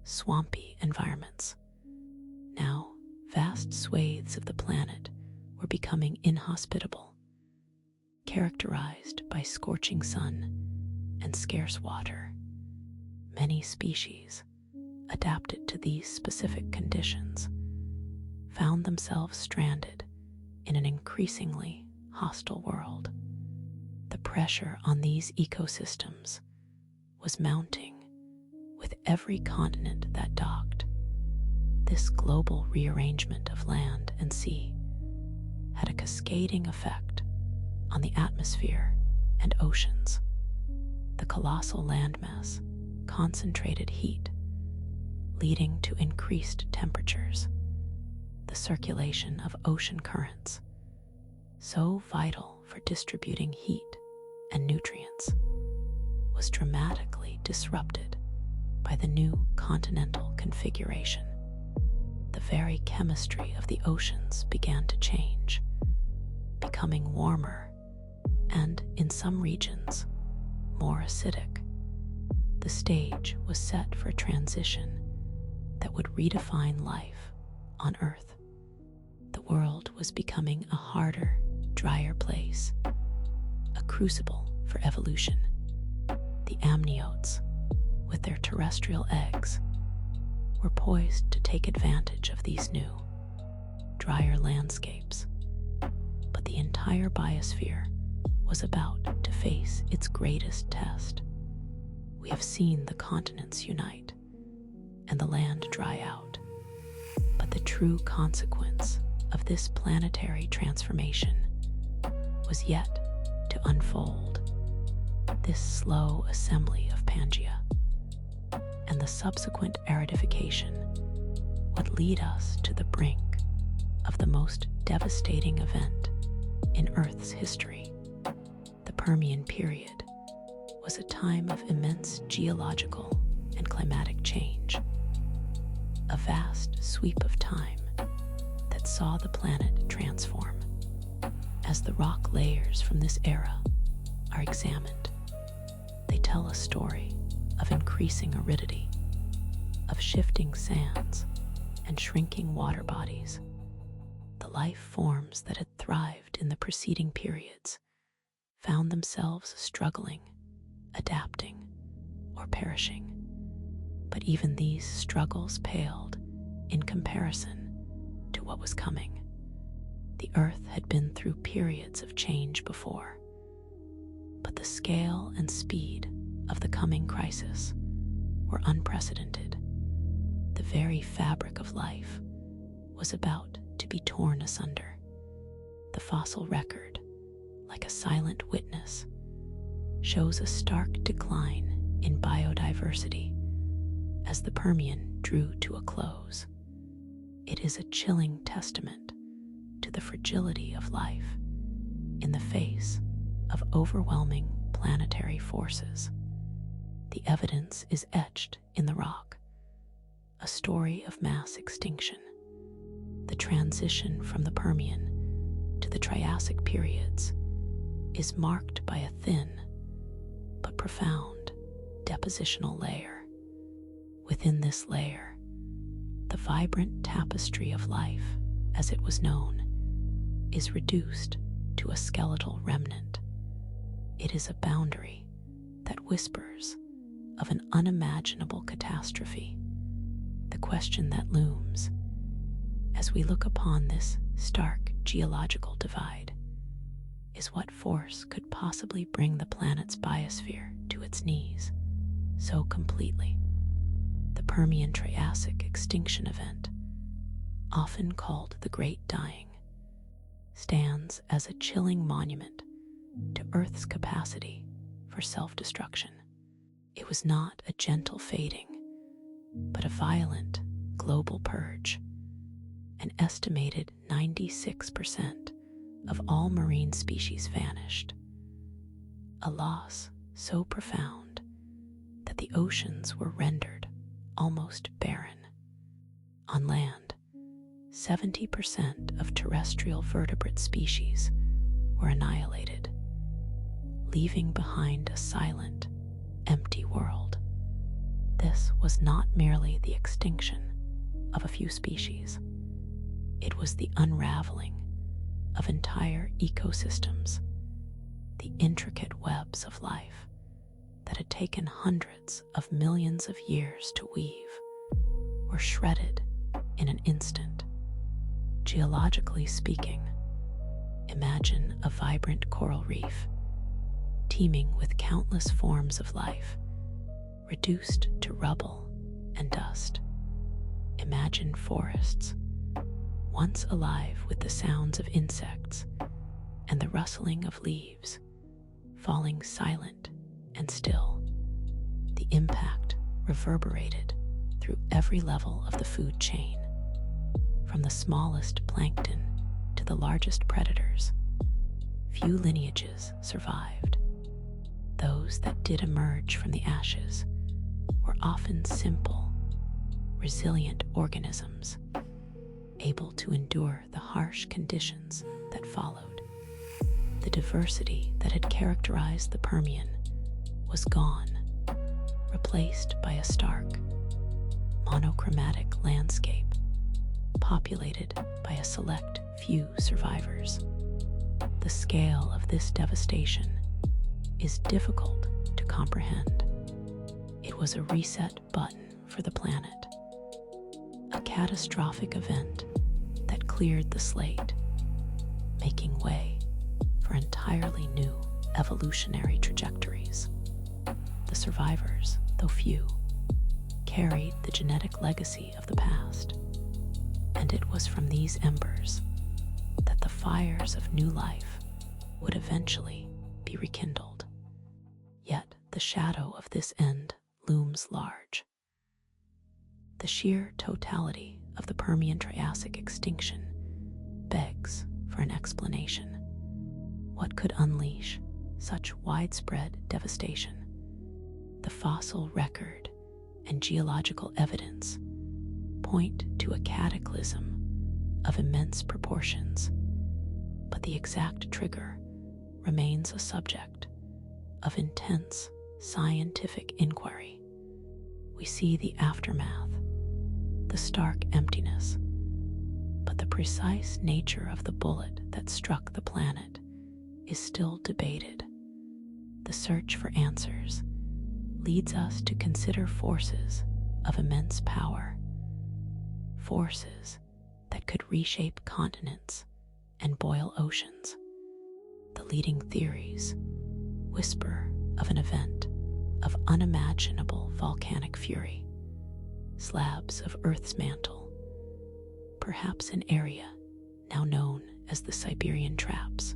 swampy environments. Now, vast swathes of the planet were becoming inhospitable, characterized by scorching sun and scarce water. Many species, adapted to these specific conditions, found themselves stranded in an increasingly hostile world. The pressure on these ecosystems was mounting with every continent that docked. This global rearrangement of land and sea had a cascading effect on the atmosphere and oceans. The colossal landmass concentrated heat, leading to increased temperatures. The circulation of ocean currents, so vital for distributing heat and nutrients, was dramatically disrupted by the new continental configuration. The very chemistry of the oceans began to change, becoming warmer and, in some regions, more acidic. The stage was set for transition that would redefine life on Earth. The world was becoming a harder, drier place, a crucible for evolution. The amniotes, with their terrestrial eggs, were poised to take advantage of these new, drier landscapes. But the entire biosphere was about to face its greatest test. We have seen the continents unite and the land dry out. But the true consequence of this planetary transformation was yet to unfold. This slow assembly of Pangaea and the subsequent aridification would lead us to the brink of the most devastating event in Earth's history. The Permian period was a time of immense geological and climatic change, a vast sweep of time that saw the planet transform. As the rock layers from this era are examined, they tell a story of increasing aridity, of shifting sands and shrinking water bodies. The life forms that had thrived in the preceding periods found themselves struggling, adapting, or perishing. But even these struggles paled in comparison to what was coming. The Earth had been through periods of change before, but the scale and speed of the coming crisis were unprecedented. The very fabric of life was about to be torn asunder. The fossil record, like a silent witness, shows a stark decline in biodiversity as the Permian drew to a close. It is a chilling testament to the fragility of life in the face of overwhelming planetary forces. The evidence is etched in the rock, a story of mass extinction. The transition from the Permian to the Triassic periods is marked by a thin but profound depositional layer. Within this layer, the vibrant tapestry of life, as it was known, is reduced to a skeletal remnant. It is a boundary that whispers of an unimaginable catastrophe. The question that looms as we look upon this stark geological divide is what force could possibly bring the planet's biosphere to its knees so completely. The Permian-Triassic extinction event, often called the Great Dying, stands as a chilling monument to Earth's capacity for self-destruction. It was not a gentle fading, but a violent global purge. An estimated 96% of all marine species vanished, a loss so profound that the oceans were rendered almost barren. On land, 70% of terrestrial vertebrate species were annihilated, leaving behind a silent, empty world. This was not merely the extinction of a few species. It was the unraveling of entire ecosystems. The intricate webs of life that had taken hundreds of millions of years to weave were shredded in an instant. Geologically speaking, imagine a vibrant coral reef teeming with countless forms of life, reduced to rubble and dust. Imagine forests, once alive with the sounds of insects and the rustling of leaves, falling silent and still. The impact reverberated through every level of the food chain, from the smallest plankton to the largest predators. Few lineages survived. Those that did emerge from the ashes were often simple, resilient organisms, able to endure the harsh conditions that followed. The diversity that had characterized the Permian was gone, replaced by a stark, monochromatic landscape populated by a select few survivors. The scale of this devastation is difficult to comprehend. It was a reset button for the planet, a catastrophic event that cleared the slate, making way for entirely new evolutionary trajectories. The survivors, though few, carried the genetic legacy of the past, and it was from these embers that the fires of new life would eventually be rekindled. Yet the shadow of this end looms large. The sheer totality of the Permian-Triassic extinction begs for an explanation. What could unleash such widespread devastation? The fossil record and geological evidence point to a cataclysm of immense proportions, but the exact trigger remains a subject of intense scientific inquiry. We see the aftermath, the stark emptiness, but the precise nature of the bullet that struck the planet is still debated. The search for answers leads us to consider forces of immense power, forces that could reshape continents and boil oceans. The leading theories whisper of an event of unimaginable volcanic fury. Slabs of Earth's mantle, perhaps an area now known as the Siberian Traps,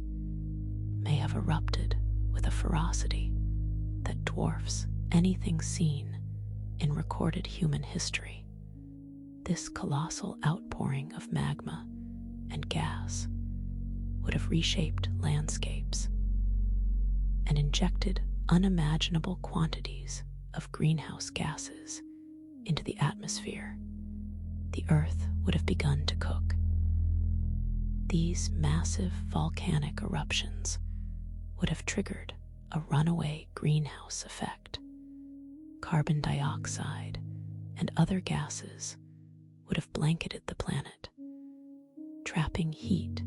may have erupted with a ferocity that dwarfs anything seen in recorded human history. This colossal outpouring of magma and gas would have reshaped landscapes and injected unimaginable quantities of greenhouse gases into the atmosphere. The Earth would have begun to cook. These massive volcanic eruptions would have triggered a runaway greenhouse effect. Carbon dioxide and other gases would have blanketed the planet, trapping heat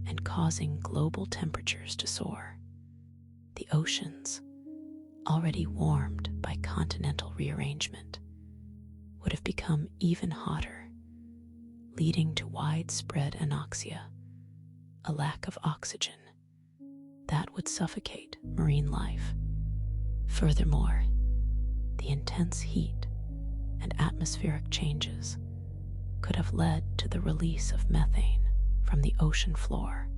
and causing global temperatures to soar. The oceans, already warmed by continental rearrangement, would have become even hotter, leading to widespread anoxia, a lack of oxygen that would suffocate marine life. Furthermore, the intense heat and atmospheric changes could have led to the release of methane from the ocean floor,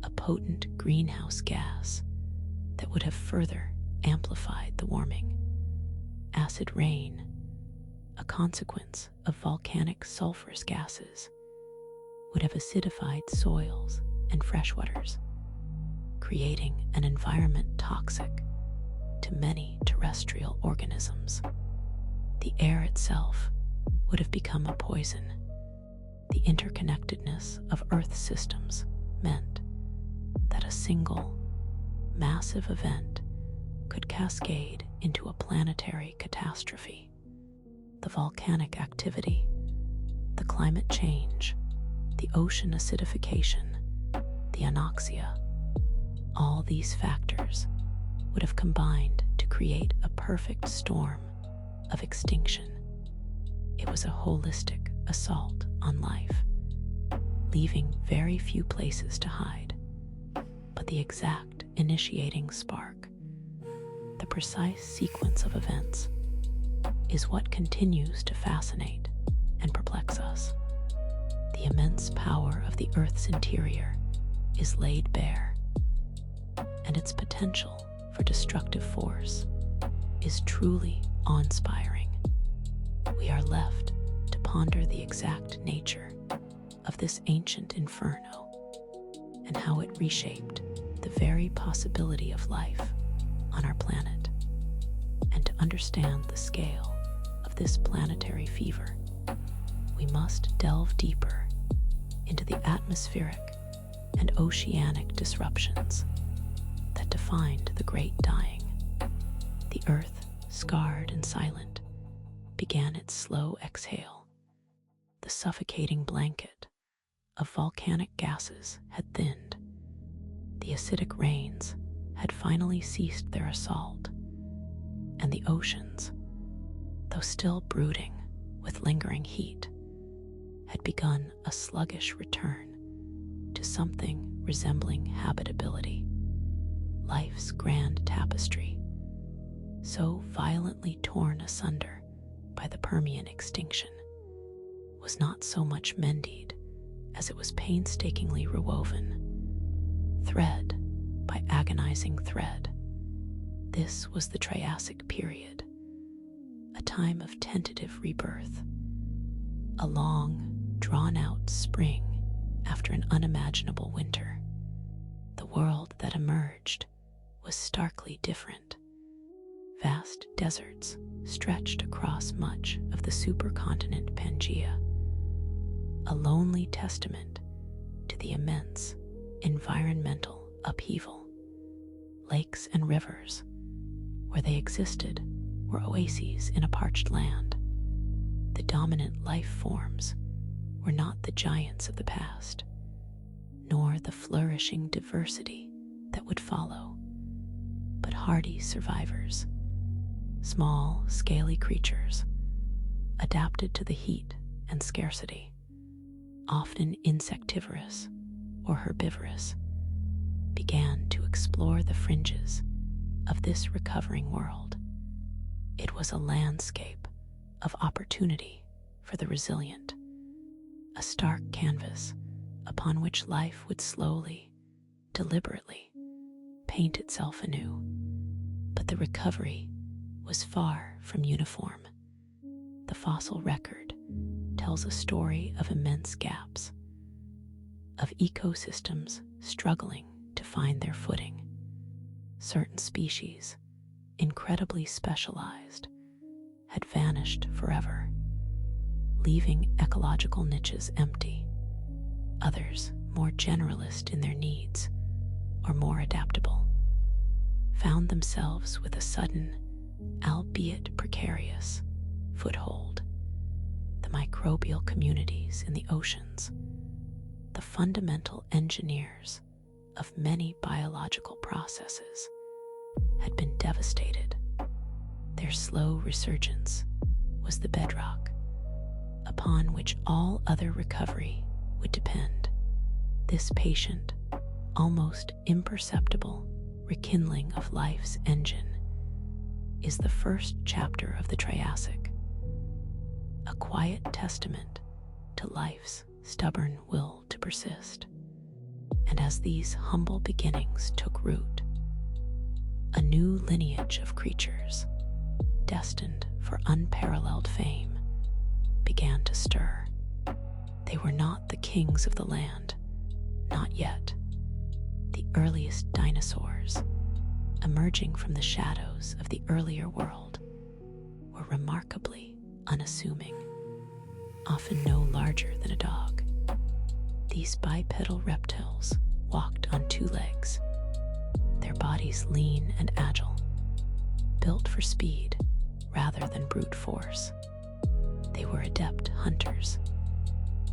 a potent greenhouse gas that would have further amplified the warming. Acid rain, a consequence of volcanic sulfurous gases, would have acidified soils and freshwaters, creating an environment toxic to many terrestrial organisms. The air itself would have become a poison. The interconnectedness of Earth's systems meant that a single, massive event could cascade into a planetary catastrophe. The volcanic activity, the climate change, the ocean acidification, the anoxia, all these factors would have combined to create a perfect storm of extinction. It was a holistic assault on life, leaving very few places to hide. But the exact initiating spark, the precise sequence of events, is what continues to fascinate and perplex us. The immense power of the Earth's interior is laid bare, and its potential for destructive force is truly awe-inspiring. We are left to ponder the exact nature of this ancient inferno and how it reshaped the very possibility of life on our planet. And to understand the scale of this planetary fever, we must delve deeper into the atmospheric and oceanic disruptions that defined the Great Dying. The Earth, scarred and silent, began its slow exhale, the suffocating blanket of volcanic gases had thinned. The acidic rains had finally ceased their assault, and the oceans, though still brooding with lingering heat, had begun a sluggish return to something resembling habitability. Life's grand tapestry, so violently torn asunder by the Permian extinction, was not so much mended as it was painstakingly rewoven, thread by agonizing thread. This was the Triassic period, a time of tentative rebirth, a long, drawn-out spring after an unimaginable winter. The world that emerged was starkly different. Vast deserts stretched across much of the supercontinent Pangaea, a lonely testament to the immense environmental upheaval. Lakes and rivers, where they existed, were oases in a parched land. The dominant life forms were not the giants of the past, nor the flourishing diversity that would follow, but hardy survivors, small, scaly creatures, adapted to the heat and scarcity, often insectivorous or herbivorous, began to explore the fringes of this recovering world. It was a landscape of opportunity for the resilient, a stark canvas upon which life would slowly, deliberately paint itself anew. But the recovery was far from uniform. The fossil record tells a story of immense gaps, of ecosystems struggling to find their footing. Certain species, incredibly specialized, had vanished forever, leaving ecological niches empty. Others, more generalist in their needs or more adaptable, found themselves with a sudden, albeit precarious, foothold. The microbial communities in the oceans, the fundamental engineers of many biological processes, had been devastated. Their slow resurgence was the bedrock upon which all other recovery would depend. This patient, almost imperceptible rekindling of life's engine is the first chapter of the Triassic, a quiet testament to life's stubborn will to persist. And as these humble beginnings took root, a new lineage of creatures, destined for unparalleled fame, began to stir. They were not the kings of the land, not yet. The earliest dinosaurs, emerging from the shadows of the earlier world, were remarkably unassuming, often no larger than a dog. These bipedal reptiles walked on two legs, their bodies lean and agile, built for speed rather than brute force. They were adept hunters,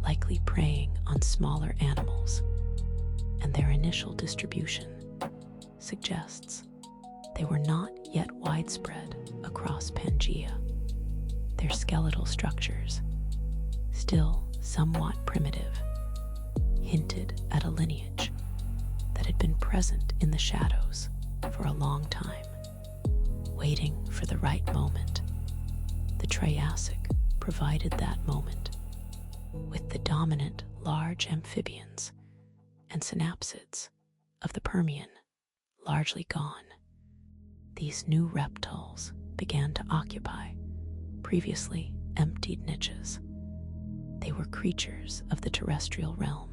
likely preying on smaller animals, and their initial distribution suggests they were not yet widespread across Pangaea. Their skeletal structures, still somewhat primitive, hinted at a lineage that had been present in the shadows for a long time, waiting for the right moment. The Triassic provided that moment, with the dominant large amphibians and synapsids of the Permian largely gone. These new reptiles began to occupy previously emptied niches. They were creatures of the terrestrial realm,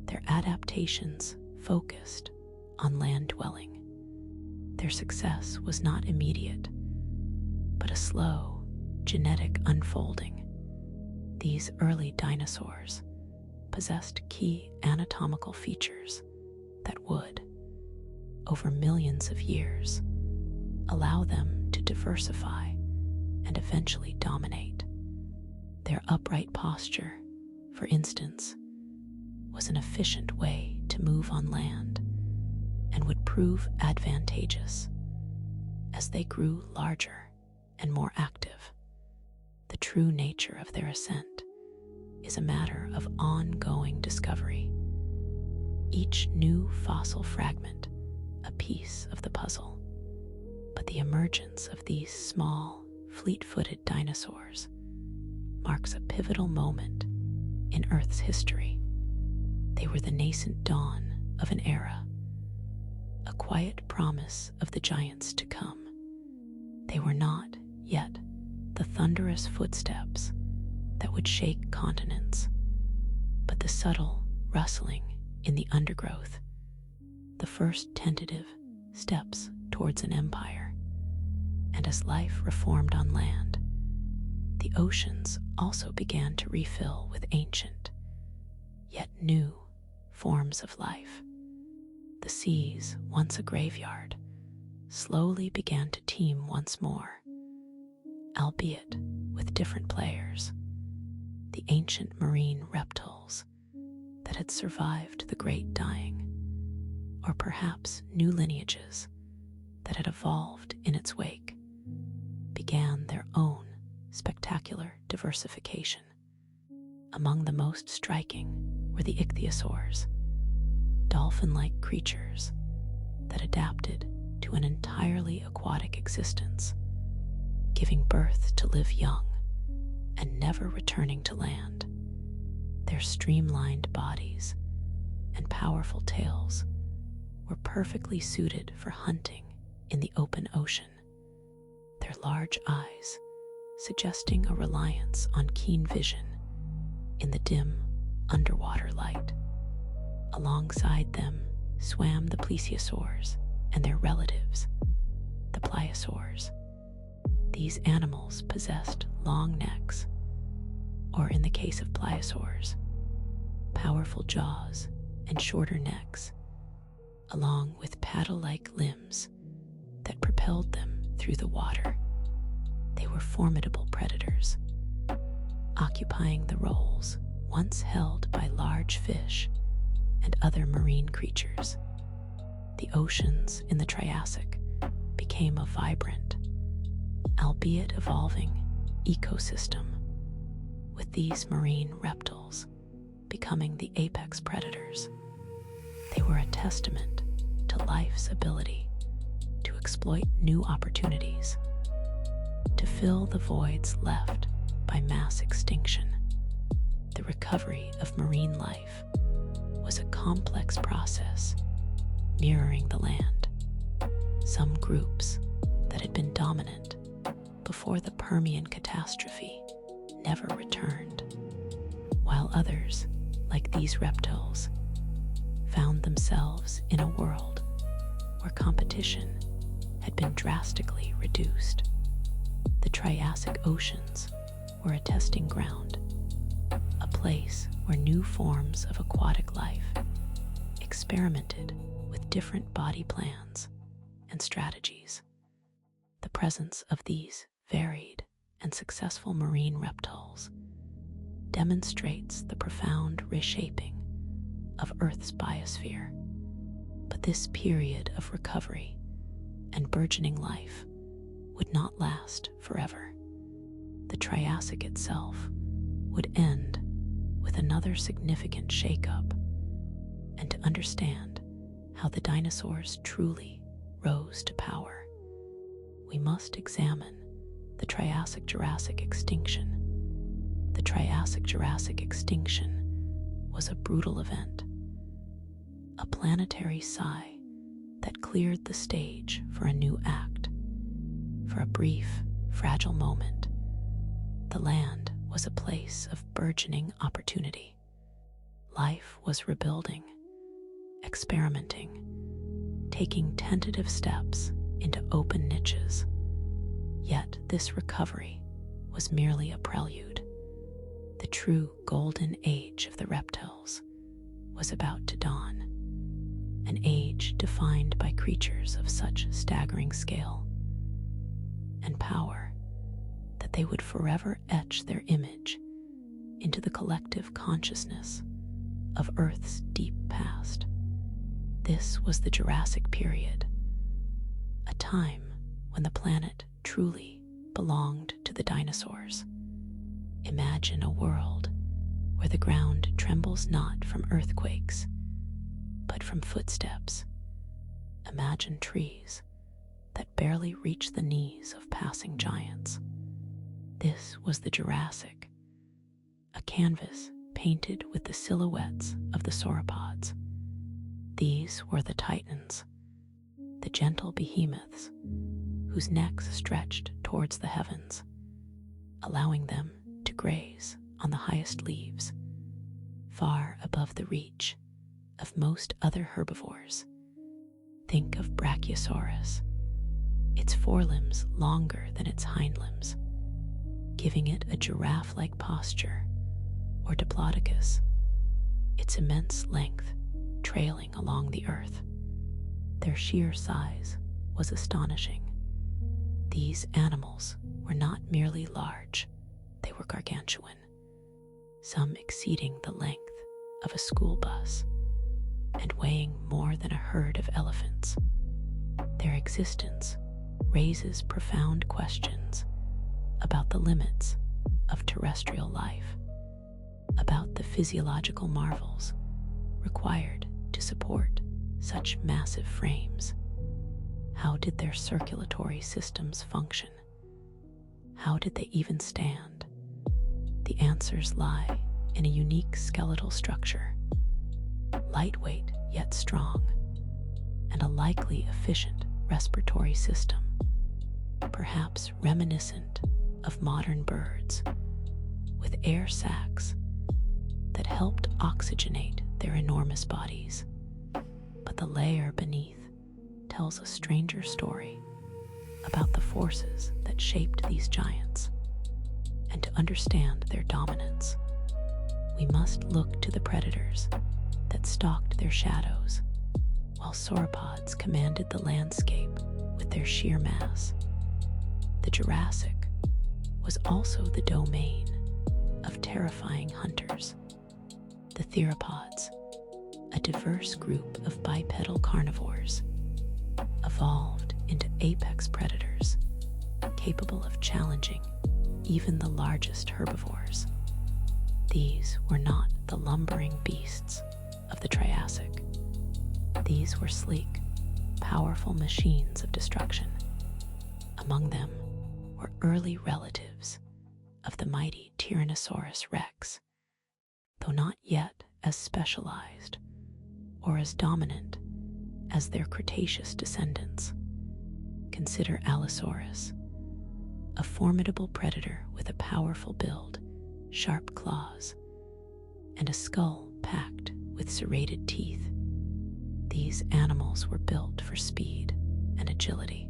their adaptations focused on land dwelling. Their success was not immediate, but a slow, genetic unfolding. These early dinosaurs possessed key anatomical features that would, over millions of years, allow them to diversify and eventually dominate. Their upright posture, for instance, was an efficient way to move on land and would prove advantageous as they grew larger and more active. The true nature of their ascent is a matter of ongoing discovery, each new fossil fragment a piece of the puzzle. But the emergence of these small, fleet-footed dinosaurs marks a pivotal moment in Earth's history. They were the nascent dawn of an era, a quiet promise of the giants to come. They were not yet the thunderous footsteps that would shake continents, but the subtle rustling in the undergrowth, the first tentative steps towards an empire. And as life reformed on land, the oceans also began to refill with ancient, yet new, forms of life. The seas, once a graveyard, slowly began to teem once more, albeit with different players. The ancient marine reptiles that had survived the great dying, or perhaps new lineages that had evolved in its wake, began their own spectacular diversification. Among the most striking were the ichthyosaurs, dolphin-like creatures that adapted to an entirely aquatic existence, giving birth to live young and never returning to land. Their streamlined bodies and powerful tails were perfectly suited for hunting in the open ocean, their large eyes suggesting a reliance on keen vision in the dim underwater light. Alongside them swam the plesiosaurs and their relatives, the pliosaurs. These animals possessed long necks, or in the case of pliosaurs, powerful jaws and shorter necks, along with paddle-like limbs that propelled them through the water. They were formidable predators, occupying the roles once held by large fish and other marine creatures. The oceans in the Triassic became a vibrant, albeit evolving, ecosystem, with these marine reptiles becoming the apex predators. They were a testament to life's ability to exploit new opportunities, to fill the voids left by mass extinction. The recovery of marine life was a complex process mirroring the land. Some groups that had been dominant before the Permian catastrophe never returned, while others, like these reptiles, found themselves in a world where competition had been drastically reduced. The Triassic oceans were a testing ground, a place where new forms of aquatic life experimented with different body plans and strategies. The presence of these varied and successful marine reptiles demonstrates the profound reshaping of Earth's biosphere. But this period of recovery and burgeoning life would not last forever. The Triassic itself would end with another significant shakeup, and to understand how the dinosaurs truly rose to power, we must examine the Triassic-Jurassic extinction. The Triassic-Jurassic extinction was a brutal event, a planetary sigh that cleared the stage for a new act. For a brief, fragile moment, the land was a place of burgeoning opportunity. Life was rebuilding, experimenting, taking tentative steps into open niches. Yet this recovery was merely a prelude. The true golden age of the reptiles was about to dawn, an age defined by creatures of such staggering scale and power that they would forever etch their image into the collective consciousness of Earth's deep past. This was the Jurassic period, a time when the planet truly belonged to the dinosaurs. Imagine a world where the ground trembles not from earthquakes, but from footsteps. Imagine trees that barely reach the knees of passing giants. This was the Jurassic, a canvas painted with the silhouettes of the sauropods. These were the titans, the gentle behemoths whose necks stretched towards the heavens, allowing them to graze on the highest leaves, far above the reach of most other herbivores. Think of Brachiosaurus, its forelimbs longer than its hind limbs, giving it a giraffe-like posture, or Diplodocus, its immense length trailing along the earth. Their sheer size was astonishing. These animals were not merely large, they were gargantuan, some exceeding the length of a school bus and weighing more than a herd of elephants. Their existence raises profound questions about the limits of terrestrial life, about the physiological marvels required to support such massive frames. How did their circulatory systems function? How did they even stand? The answers lie in a unique skeletal structure, lightweight yet strong, and a likely efficient respiratory system, perhaps reminiscent of modern birds, with air sacs that helped oxygenate their enormous bodies. But the layer beneath tells a stranger story about the forces that shaped these giants. And to understand their dominance, we must look to the predators that stalked their shadows, while sauropods commanded the landscape with their sheer mass. The Jurassic was also the domain of terrifying hunters. The theropods, a diverse group of bipedal carnivores, evolved into apex predators capable of challenging even the largest herbivores. These were not the lumbering beasts of the Triassic. These were sleek, powerful machines of destruction. Among them were early relatives of the mighty Tyrannosaurus rex, though not yet as specialized or as dominant as their Cretaceous descendants. Consider Allosaurus, a formidable predator with a powerful build, sharp claws, and a skull packed with serrated teeth. These animals were built for speed and agility,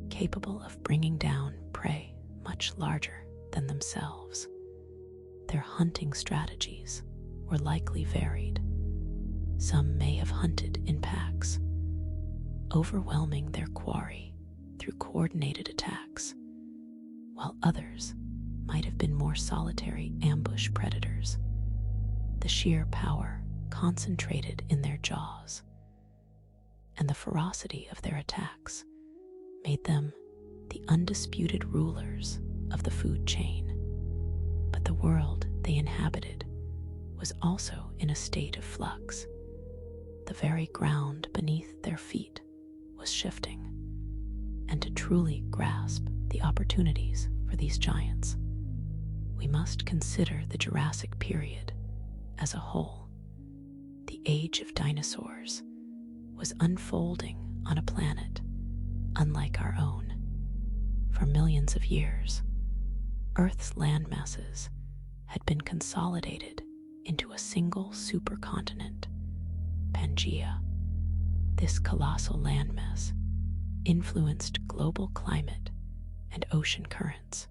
capable of bringing down prey much larger than themselves. Their hunting strategies were likely varied. Some may have hunted in packs, overwhelming their quarry through coordinated attacks, while others might have been more solitary ambush predators. The sheer power concentrated in their jaws, and the ferocity of their attacks made them the undisputed rulers of the food chain. But the world they inhabited was also in a state of flux. The very ground beneath their feet was shifting, and to truly grasp the opportunities for these giants, we must consider the Jurassic period as a whole. The age of dinosaurs was unfolding on a planet unlike our own. For millions of years, Earth's landmasses had been consolidated into a single supercontinent, Pangaea. This colossal landmass influenced global climate and ocean currents,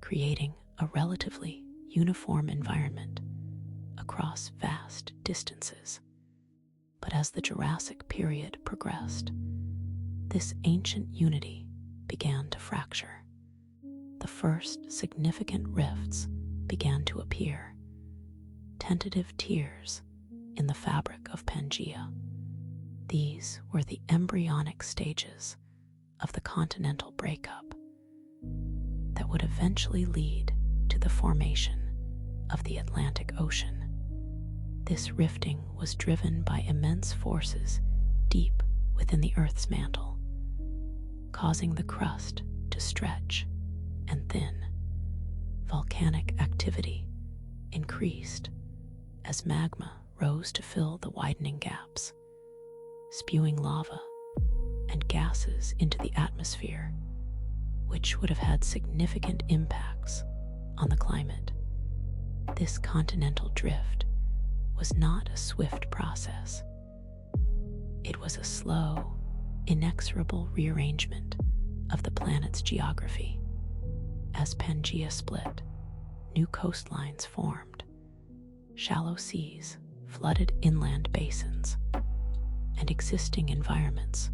creating a relatively uniform environment across vast distances. But as the Jurassic period progressed, this ancient unity began to fracture. The first significant rifts began to appear. tentative tears in the fabric of Pangaea. These were the embryonic stages of the continental breakup that would eventually lead to the formation of the Atlantic Ocean. This rifting was driven by immense forces deep within the Earth's mantle, causing the crust to stretch and thin. Volcanic activity increased as magma rose to fill the widening gaps, spewing lava and gases into the atmosphere, which would have had significant impacts on the climate. This continental drift was not a swift process. It was a slow, inexorable rearrangement of the planet's geography. As Pangaea split, new coastlines formed, shallow seas flooded inland basins, and existing environments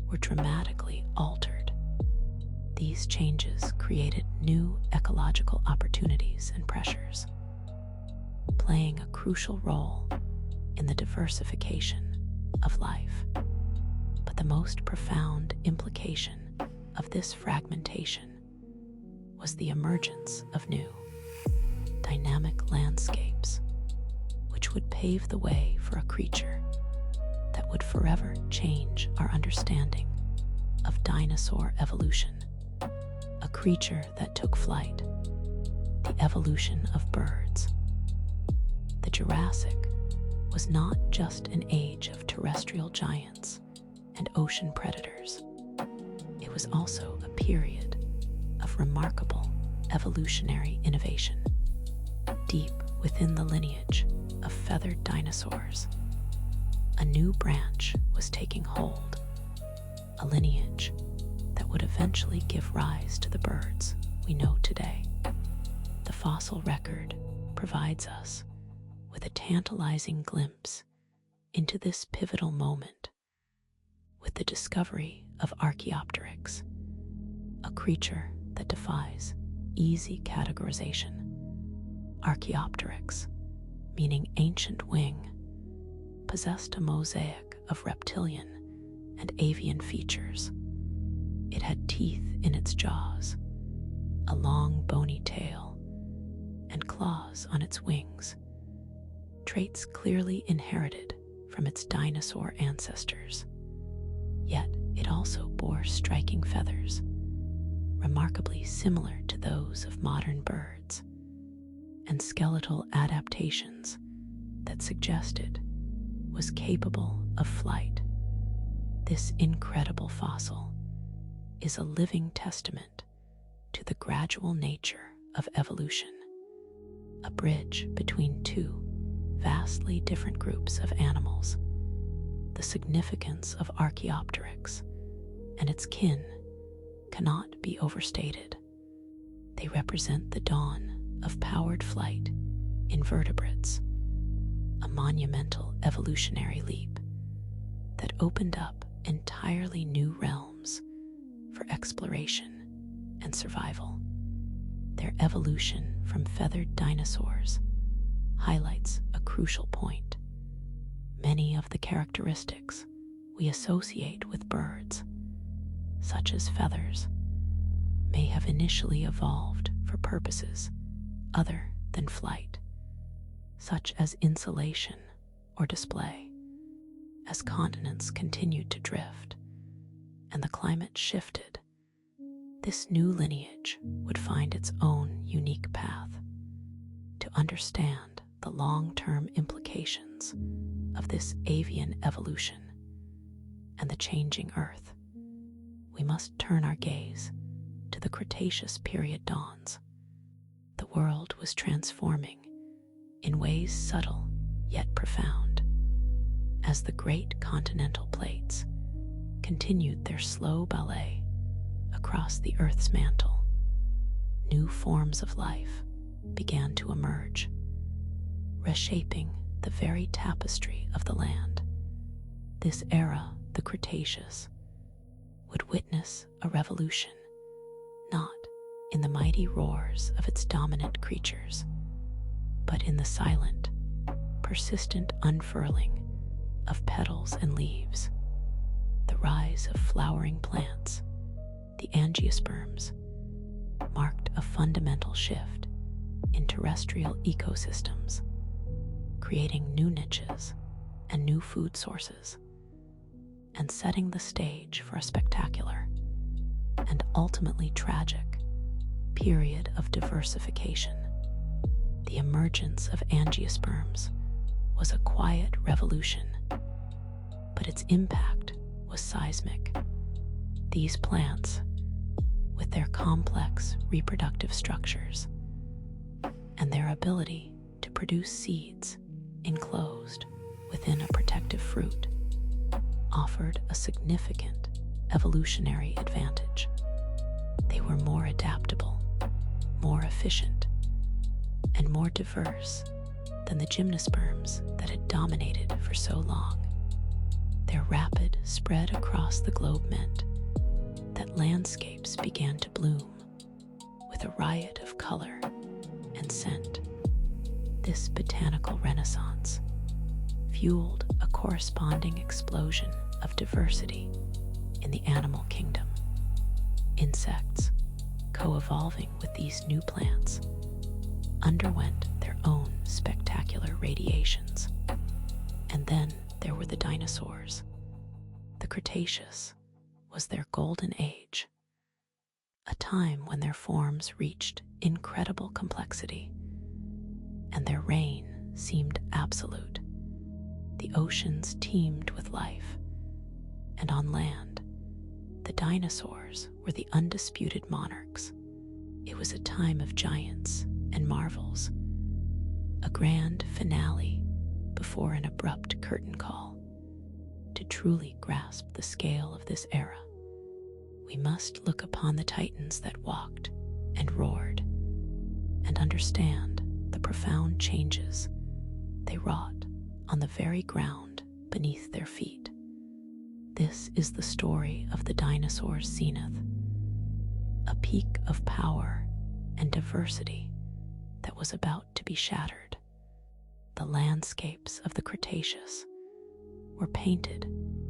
were dramatically altered. These changes created new ecological opportunities and pressures, playing a crucial role in the diversification of life. But the most profound implication of this fragmentation was the emergence of new, dynamic landscapes, which would pave the way for a creature that would forever change our understanding of dinosaur evolution. A creature that took flight, the evolution of birds. The Jurassic was not just an age of terrestrial giants and ocean predators. It was also a period of remarkable evolutionary innovation. Deep within the lineage of feathered dinosaurs, a new branch was taking hold, a lineage that would eventually give rise to the birds we know today. The fossil record provides us with a tantalizing glimpse into this pivotal moment with the discovery of Archaeopteryx, a creature that defies easy categorization. Archaeopteryx, meaning ancient wing, possessed a mosaic of reptilian and avian features. It had teeth in its jaws, a long bony tail, and claws on its wings, traits clearly inherited from its dinosaur ancestors. Yet it also bore striking feathers, remarkably similar to those of modern birds, and skeletal adaptations that suggested was capable of flight. This incredible fossil is a living testament to the gradual nature of evolution, a bridge between two vastly different groups of animals. The significance of Archaeopteryx and its kin cannot be overstated. They represent the dawn of powered flight in vertebrates, a monumental evolutionary leap that opened up entirely new realms for exploration and survival. Their evolution from feathered dinosaurs highlights a crucial point. Many of the characteristics we associate with birds, such as feathers, may have initially evolved for purposes other than flight, such as insulation or display. As continents continued to drift and the climate shifted, this new lineage would find its own unique path. To understand the long-term implications of this avian evolution and the changing Earth, we must turn our gaze to the Cretaceous period dawns. The world was transforming in ways subtle yet profound as the great continental plates continued their slow ballet across the Earth's mantle. New forms of life began to emerge, reshaping the very tapestry of the land. This era, the Cretaceous, would witness a revolution, not in the mighty roars of its dominant creatures, but in the silent, persistent unfurling of petals and leaves, the rise of flowering plants, the angiosperms, marked a fundamental shift in terrestrial ecosystems, creating new niches and new food sources, and setting the stage for a spectacular and ultimately tragic period of diversification. The emergence of angiosperms was a quiet revolution, but its impact was seismic. These plants, with their complex reproductive structures and their ability to produce seeds enclosed within a protective fruit, offered a significant evolutionary advantage. They were more adaptable, more efficient, and more diverse than the gymnosperms that had dominated for so long. Their rapid spread across the globe meant that landscapes began to bloom with a riot of color and scent. This botanical renaissance fueled a corresponding explosion of diversity in the animal kingdom. Insects, co-evolving with these new plants, underwent their own spectacular radiations. And then there were the dinosaurs. The Cretaceous was their golden age, a time when their forms reached incredible complexity and their reign seemed absolute. The oceans teemed with life, and on land, the dinosaurs were the undisputed monarchs. It was a time of giants and marvels, a grand finale before an abrupt curtain call. To truly grasp the scale of this era, we must look upon the titans that walked and roared, and understand the profound changes they wrought on the very ground beneath their feet. This is the story of the dinosaurs' zenith, a peak of power and diversity that was about to be shattered. The landscapes of the Cretaceous were painted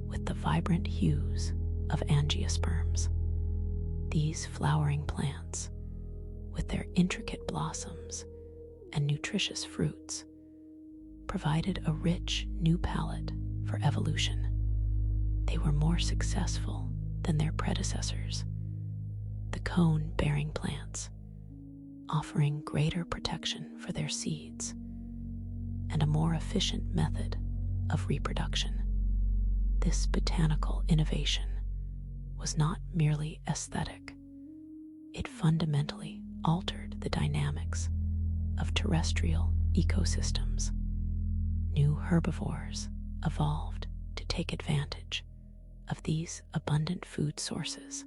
with the vibrant hues of angiosperms. These flowering plants, with their intricate blossoms and nutritious fruits, provided a rich new palette for evolution. They were more successful than their predecessors, the cone-bearing plants, offering greater protection for their seeds and a more efficient method of reproduction. This botanical innovation was not merely aesthetic. It fundamentally altered the dynamics of terrestrial ecosystems. New herbivores evolved to take advantage of these abundant food sources,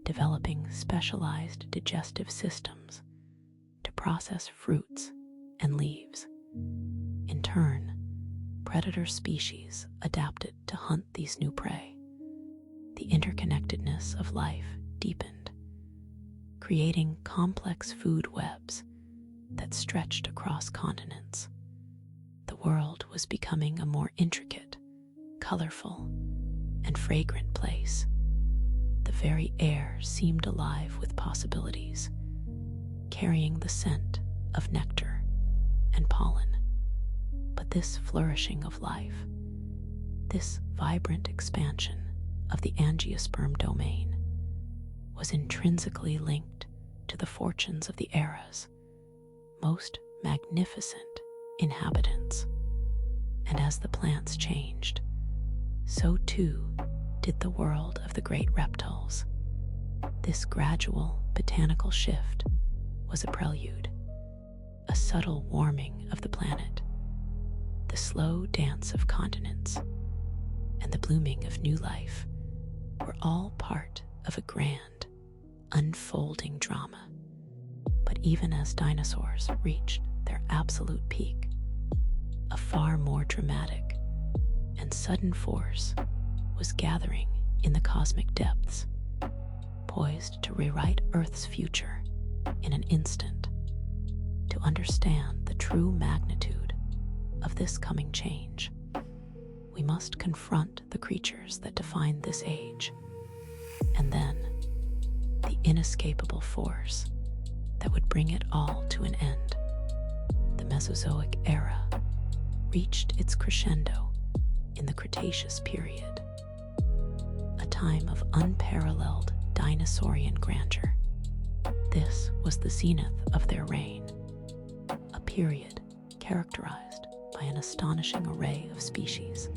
developing specialized digestive systems to process fruits and leaves. In turn, predator species adapted to hunt these new prey. The interconnectedness of life deepened, creating complex food webs that stretched across continents. The world was becoming a more intricate, colorful, and fragrant place. The very air seemed alive with possibilities, carrying the scent of nectar and pollen. But this flourishing of life, this vibrant expansion of the angiosperm domain, was intrinsically linked to the fortunes of the era's most magnificent inhabitants. And as the plants changed, so too did the world of the great reptiles. This gradual botanical shift was a prelude, a subtle warming of the planet. The slow dance of continents and the blooming of new life were all part of a grand, unfolding drama. But even as dinosaurs reached their absolute peak, a far more dramatic and sudden force was gathering in the cosmic depths, poised to rewrite Earth's future in an instant. To understand the true magnitude of this coming change. We must confront the creatures that define this age, and then the inescapable force that would bring it all to an end. The Mesozoic era reached its crescendo in the Cretaceous period, a time of unparalleled dinosaurian grandeur. This was the zenith of their reign, a period characterized by an astonishing array of species,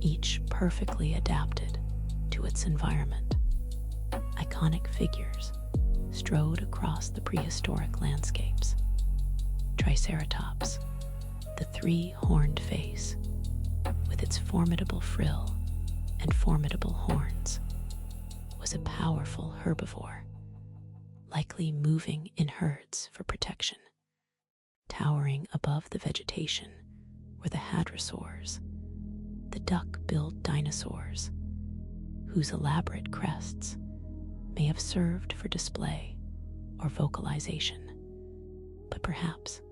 each perfectly adapted to its environment. Iconic figures strode across the prehistoric landscapes. Triceratops, the three-horned face, with its formidable frill and formidable horns, was a powerful herbivore, likely moving in herds for protection. Towering above the vegetation were the hadrosaurs, the duck-billed dinosaurs, whose elaborate crests may have served for display or vocalization. But perhaps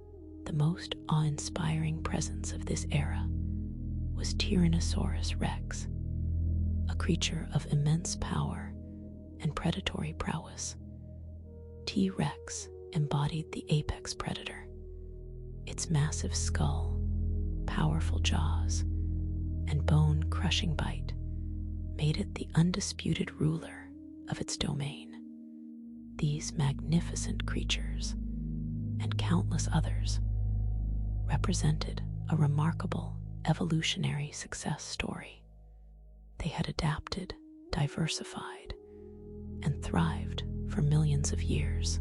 the most awe-inspiring presence of this era was Tyrannosaurus rex, a creature of immense power and predatory prowess. T-Rex embodied the apex predator. Its massive skull, powerful jaws, and bone-crushing bite made it the undisputed ruler of its domain. These magnificent creatures, and countless others, represented a remarkable evolutionary success story. They had adapted, diversified, and thrived for millions of years,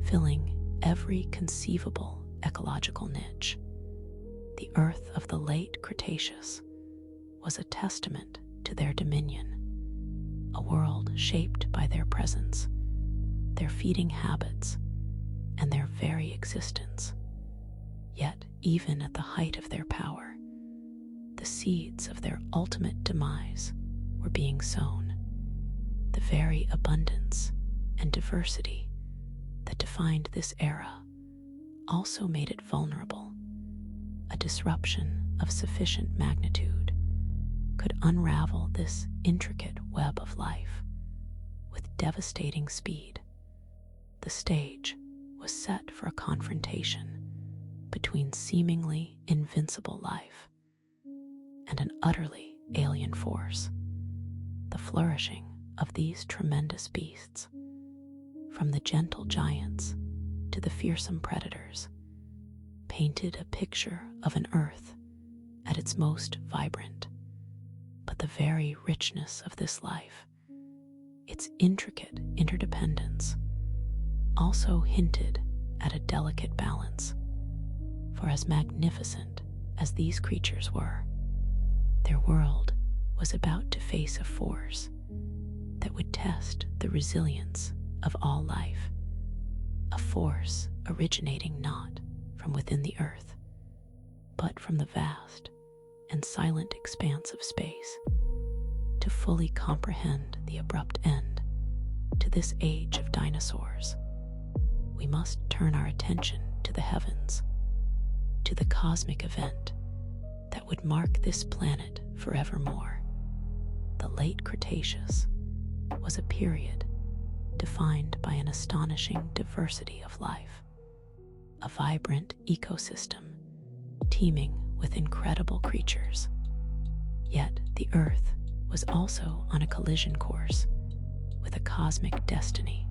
filling every conceivable ecological niche. The Earth of the late Cretaceous was a testament to their dominion, a world shaped by their presence, their feeding habits, and their very existence. Yet, even at the height of their power, the seeds of their ultimate demise were being sown. The very abundance and diversity that defined this era also made it vulnerable. A disruption of sufficient magnitude could unravel this intricate web of life with devastating speed. The stage was set for a confrontation between seemingly invincible life and an utterly alien force. The flourishing of these tremendous beasts, from the gentle giants to the fearsome predators, painted a picture of an Earth at its most vibrant. But the very richness of this life, its intricate interdependence, also hinted at a delicate balance. For as magnificent as these creatures were, their world was about to face a force that would test the resilience of all life, a force originating not from within the earth, but from the vast and silent expanse of space. To fully comprehend the abrupt end to this age of dinosaurs, we must turn our attention to the heavens, to the cosmic event that would mark this planet forevermore. The late Cretaceous was a period defined by an astonishing diversity of life, a vibrant ecosystem teeming with incredible creatures. Yet the Earth was also on a collision course with a cosmic destiny.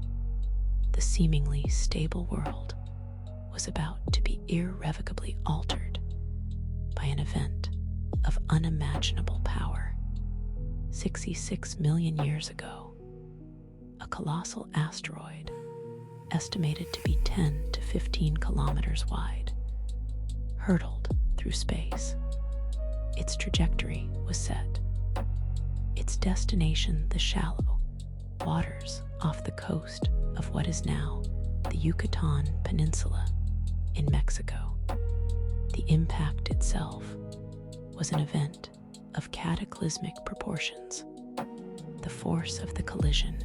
The seemingly stable world was about to be irrevocably altered by an event of unimaginable power. 66 million years ago, a colossal asteroid, estimated to be 10 to 15 kilometers wide, hurtled through space. Its trajectory was set. Its destination the shallow waters off the coast of what is now the Yucatan Peninsula in Mexico. The impact itself was an event of cataclysmic proportions. The force of the collision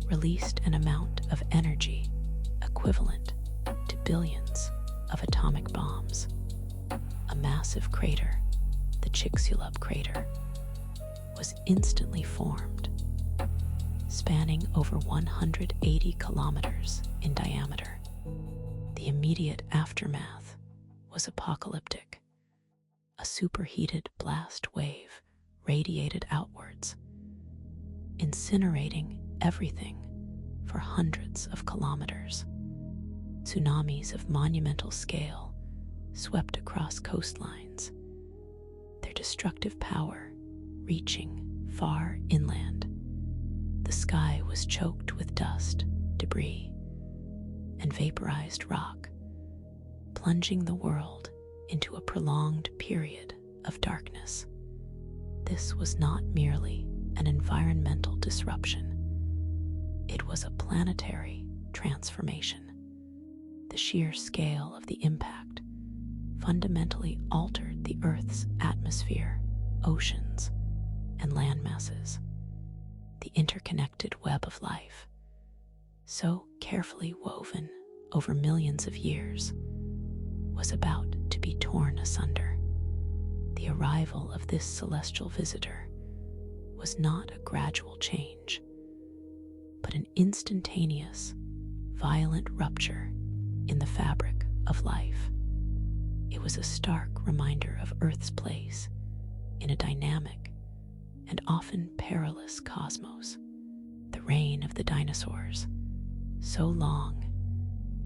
released an amount of energy equivalent to billions of atomic bombs. a massive crater, the Chicxulub crater, was instantly formed, spanning over 180 kilometers in diameter. The immediate aftermath was apocalyptic. A superheated blast wave radiated outwards, incinerating everything for hundreds of kilometers. Tsunamis of monumental scale swept across coastlines, their destructive power reaching far inland. The sky was choked with dust, debris, and vaporized rock, plunging the world into a prolonged period of darkness. This was not merely an environmental disruption. It was a planetary transformation. The sheer scale of the impact fundamentally altered the Earth's atmosphere, oceans, and land masses. The interconnected web of life, so carefully woven over millions of years, was about to be torn asunder. The arrival of this celestial visitor was not a gradual change, but an instantaneous, violent rupture in the fabric of life. It was a stark reminder of Earth's place in a dynamic and often perilous cosmos. The reign of the dinosaurs, so long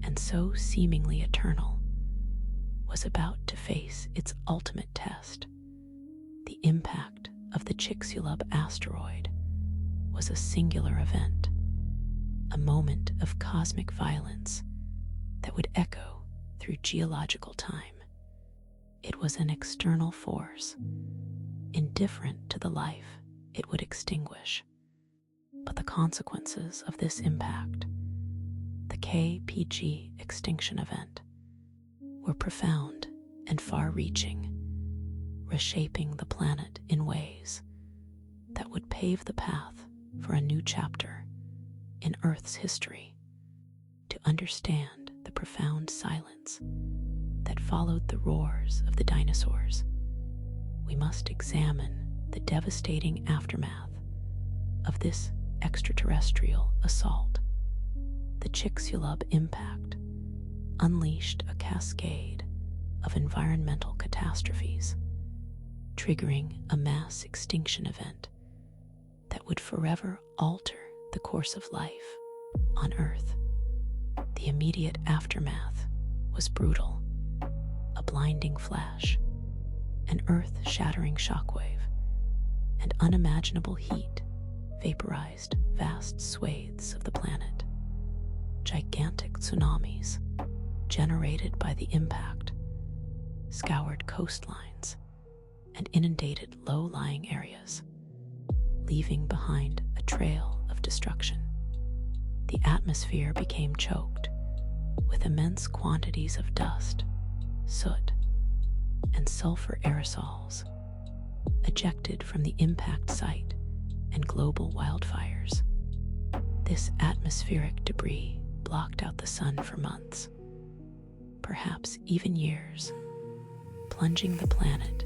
and so seemingly eternal, was about to face its ultimate test. The impact of the Chicxulub asteroid was a singular event, a moment of cosmic violence that would echo through geological time. It was an external force, indifferent to the life it would extinguish. But the consequences of this impact, the KPG extinction event, were profound and far-reaching, reshaping the planet in ways that would pave the path for a new chapter in Earth's history. To understand the profound silence that followed the roars of the dinosaurs, we must examine the devastating aftermath of this extraterrestrial assault. The Chicxulub impact unleashed a cascade of environmental catastrophes, triggering a mass extinction event that would forever alter the course of life on Earth. The immediate aftermath was brutal: a blinding flash, an earth-shattering shockwave, and unimaginable heat vaporized vast swathes of the planet. Gigantic tsunamis, generated by the impact, scoured coastlines and inundated low-lying areas, leaving behind a trail of destruction. The atmosphere became choked with immense quantities of dust, soot, and sulfur aerosols ejected from the impact site and global wildfires. This atmospheric debris blocked out the sun for months, perhaps even years, plunging the planet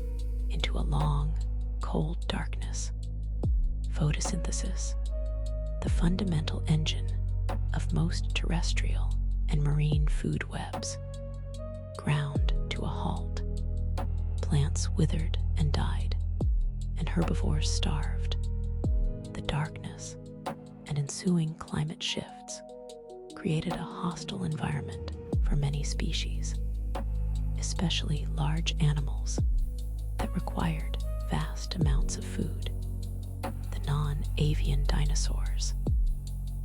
into a long, cold darkness. Photosynthesis, the fundamental engine of most terrestrial and marine food webs, ground to a halt. Plants withered and died, and herbivores starved. The darkness and ensuing climate shifts created a hostile environment for many species, especially large animals that required vast amounts of food. The non-avian dinosaurs,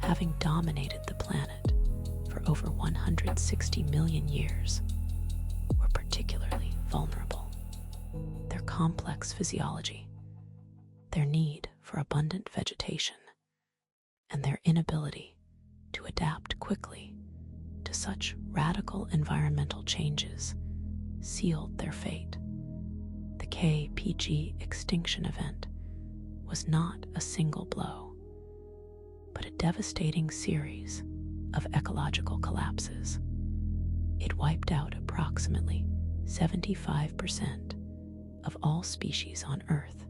having dominated the planet for over 160 million years, were particularly vulnerable. Their complex physiology, their need for abundant vegetation, and their inability to adapt quickly to such radical environmental changes sealed their fate. The KPG extinction event was not a single blow, but a devastating series of ecological collapses. It wiped out approximately 75% of all species on Earth,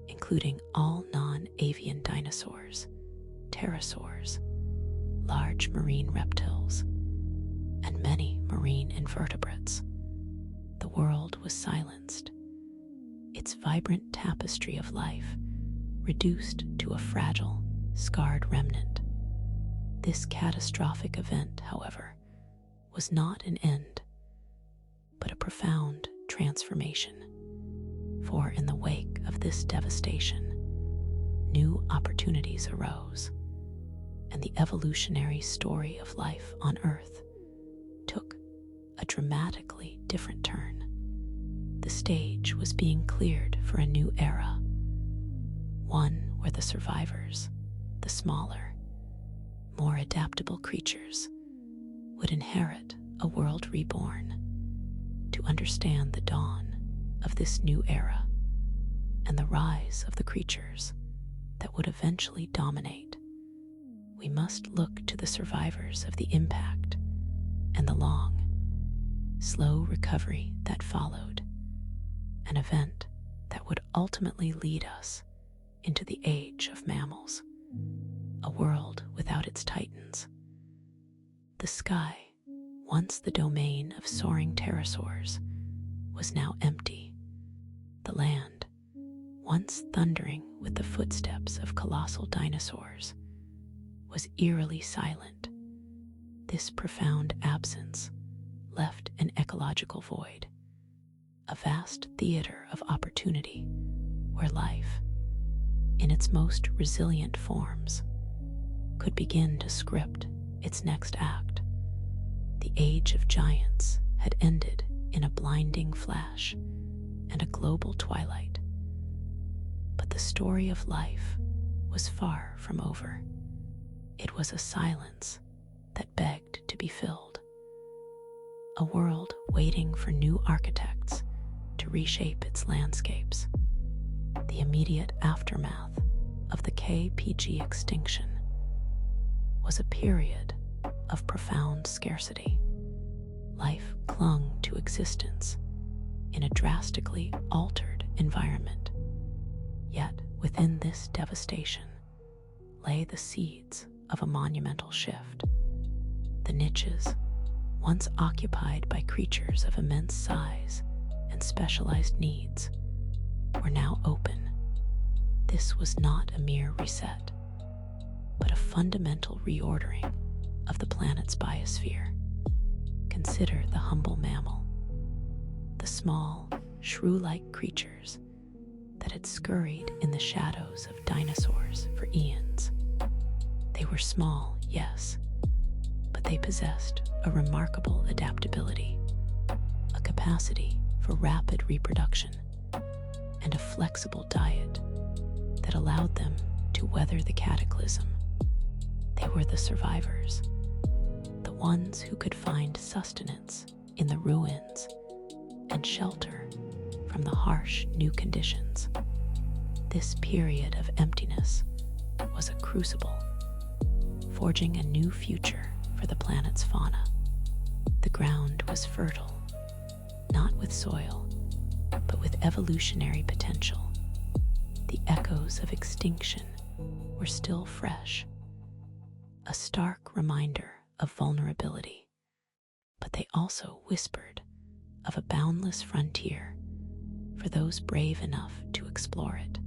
including all non-avian dinosaurs, pterosaurs, large marine reptiles, and many marine invertebrates. The world was silenced, its vibrant tapestry of life reduced to a fragile, scarred remnant. This catastrophic event, however, was not an end, but a profound transformation. For in the wake of this devastation, new opportunities arose, and the evolutionary story of life on Earth took a dramatically different turn. The stage was being cleared for a new era, one where the survivors, the smaller, more adaptable creatures, would inherit a world reborn. To understand the dawn of this new era and the rise of the creatures that would eventually dominate, we must look to the survivors of the impact and the long, slow recovery that followed, an event that would ultimately lead us into the age of mammals, a world without its titans. The sky, once the domain of soaring pterosaurs, was now empty. The land, once thundering with the footsteps of colossal dinosaurs, was eerily silent. This profound absence left an ecological void, a vast theater of opportunity where life, in its most resilient forms, could begin to script its next act. The age of giants had ended in a blinding flash and a global twilight. But the story of life was far from over. It was a silence that begged to be filled, a world waiting for new architects to reshape its landscapes. The immediate aftermath of the KPG extinction was a period of profound scarcity. Life clung to existence in a drastically altered environment. Yet within this devastation lay the seeds of a monumental shift. The niches, once occupied by creatures of immense size and specialized needs, were now open. This was not a mere reset, but a fundamental reordering of the planet's biosphere. Consider the humble mammal, the small, shrew-like creatures that had scurried in the shadows of dinosaurs for eons. They were small, yes, but they possessed a remarkable adaptability, a capacity for rapid reproduction, and a flexible diet that allowed them to weather the cataclysm. They were the survivors, the ones who could find sustenance in the ruins and shelter from the harsh new conditions. This period of emptiness was a crucible, forging a new future for the planet's fauna. The ground was fertile, not with soil, but with evolutionary potential. The echoes of extinction were still fresh, a stark reminder of vulnerability, but they also whispered of a boundless frontier for those brave enough to explore it.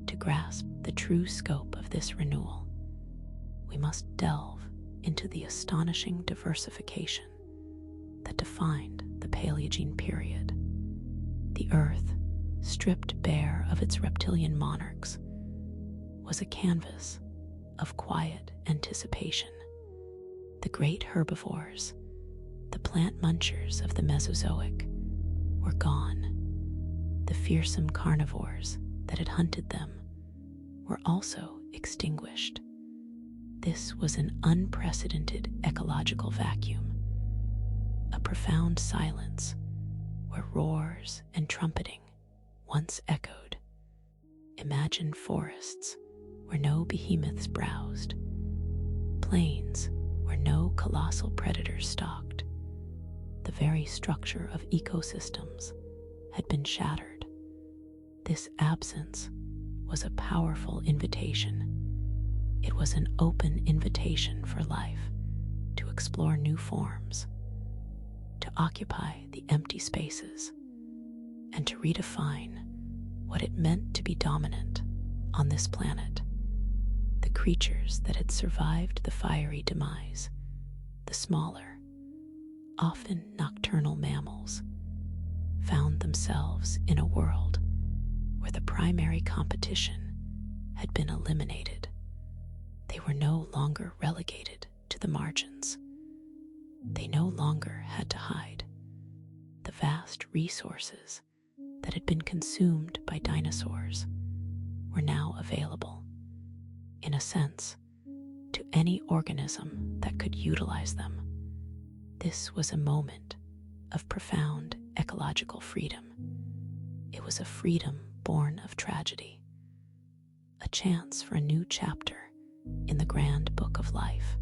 To grasp the true scope of this renewal, we must delve into the astonishing diversification that defined the Paleogene period. The Earth, stripped bare of its reptilian monarchs, was a canvas of quiet anticipation. The great herbivores, the plant munchers of the Mesozoic, were gone. The fearsome carnivores that had hunted them were also extinguished. This was an unprecedented ecological vacuum, a profound silence where roars and trumpeting once echoed. Imagine forests where no behemoths browsed, plains where no colossal predators stalked, The very structure of ecosystems had been shattered. This absence was a powerful invitation. It was an open invitation for life to explore new forms, to occupy the empty spaces, and to redefine what it meant to be dominant on this planet. The creatures that had survived the fiery demise, the smaller, often nocturnal mammals, found themselves in a world where the primary competition had been eliminated. They were no longer relegated to the margins. They no longer had to hide. The vast resources that had been consumed by dinosaurs were now available, in a sense, to any organism that could utilize them. This was a moment of profound ecological freedom. It was a freedom born of tragedy, a chance for a new chapter in the grand book of life.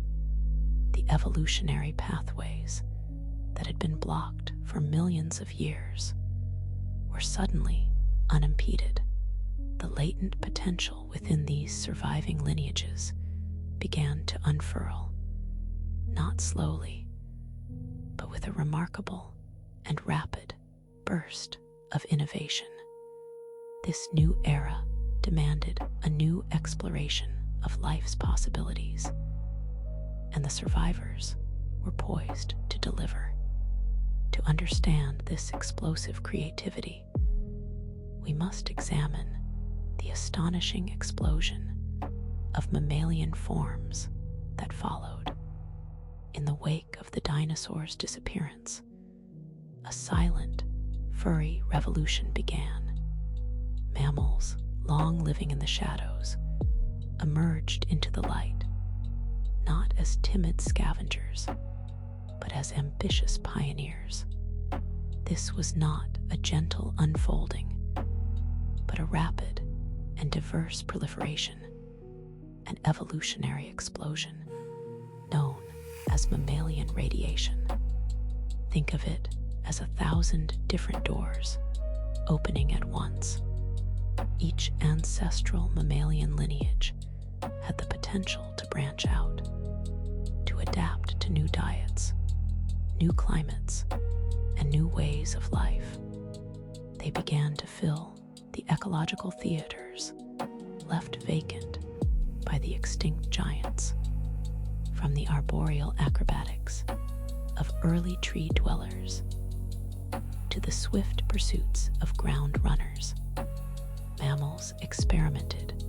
The evolutionary pathways that had been blocked for millions of years were suddenly unimpeded. The latent potential within these surviving lineages began to unfurl, not slowly, but with a remarkable and rapid burst of innovation. This new era demanded a new exploration of life's possibilities, and the survivors were poised to deliver. To understand this explosive creativity, we must examine the astonishing explosion of mammalian forms that followed. In the wake of the dinosaurs' disappearance, a silent, furry revolution began. Mammals, long living in the shadows, emerged into the light, not as timid scavengers, but as ambitious pioneers. This was not a gentle unfolding, but a rapid and diverse proliferation, an evolutionary explosion known as mammalian radiation. Think of it as 1,000 different doors opening at once. Each ancestral mammalian lineage had the potential to branch out, to adapt to new diets, new climates, and new ways of life. They began to fill the ecological theaters left vacant by the extinct giants. From the arboreal acrobatics of early tree dwellers to the swift pursuits of ground runners, mammals experimented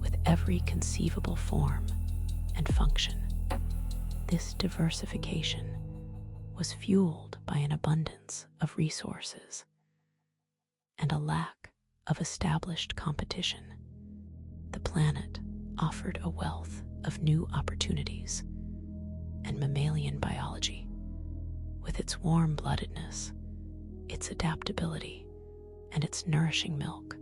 with every conceivable form and function. This diversification was fueled by an abundance of resources and a lack of established competition. The planet offered a wealth of new opportunities, and mammalian biology, with its warm-bloodedness, its adaptability, and its nourishing milk,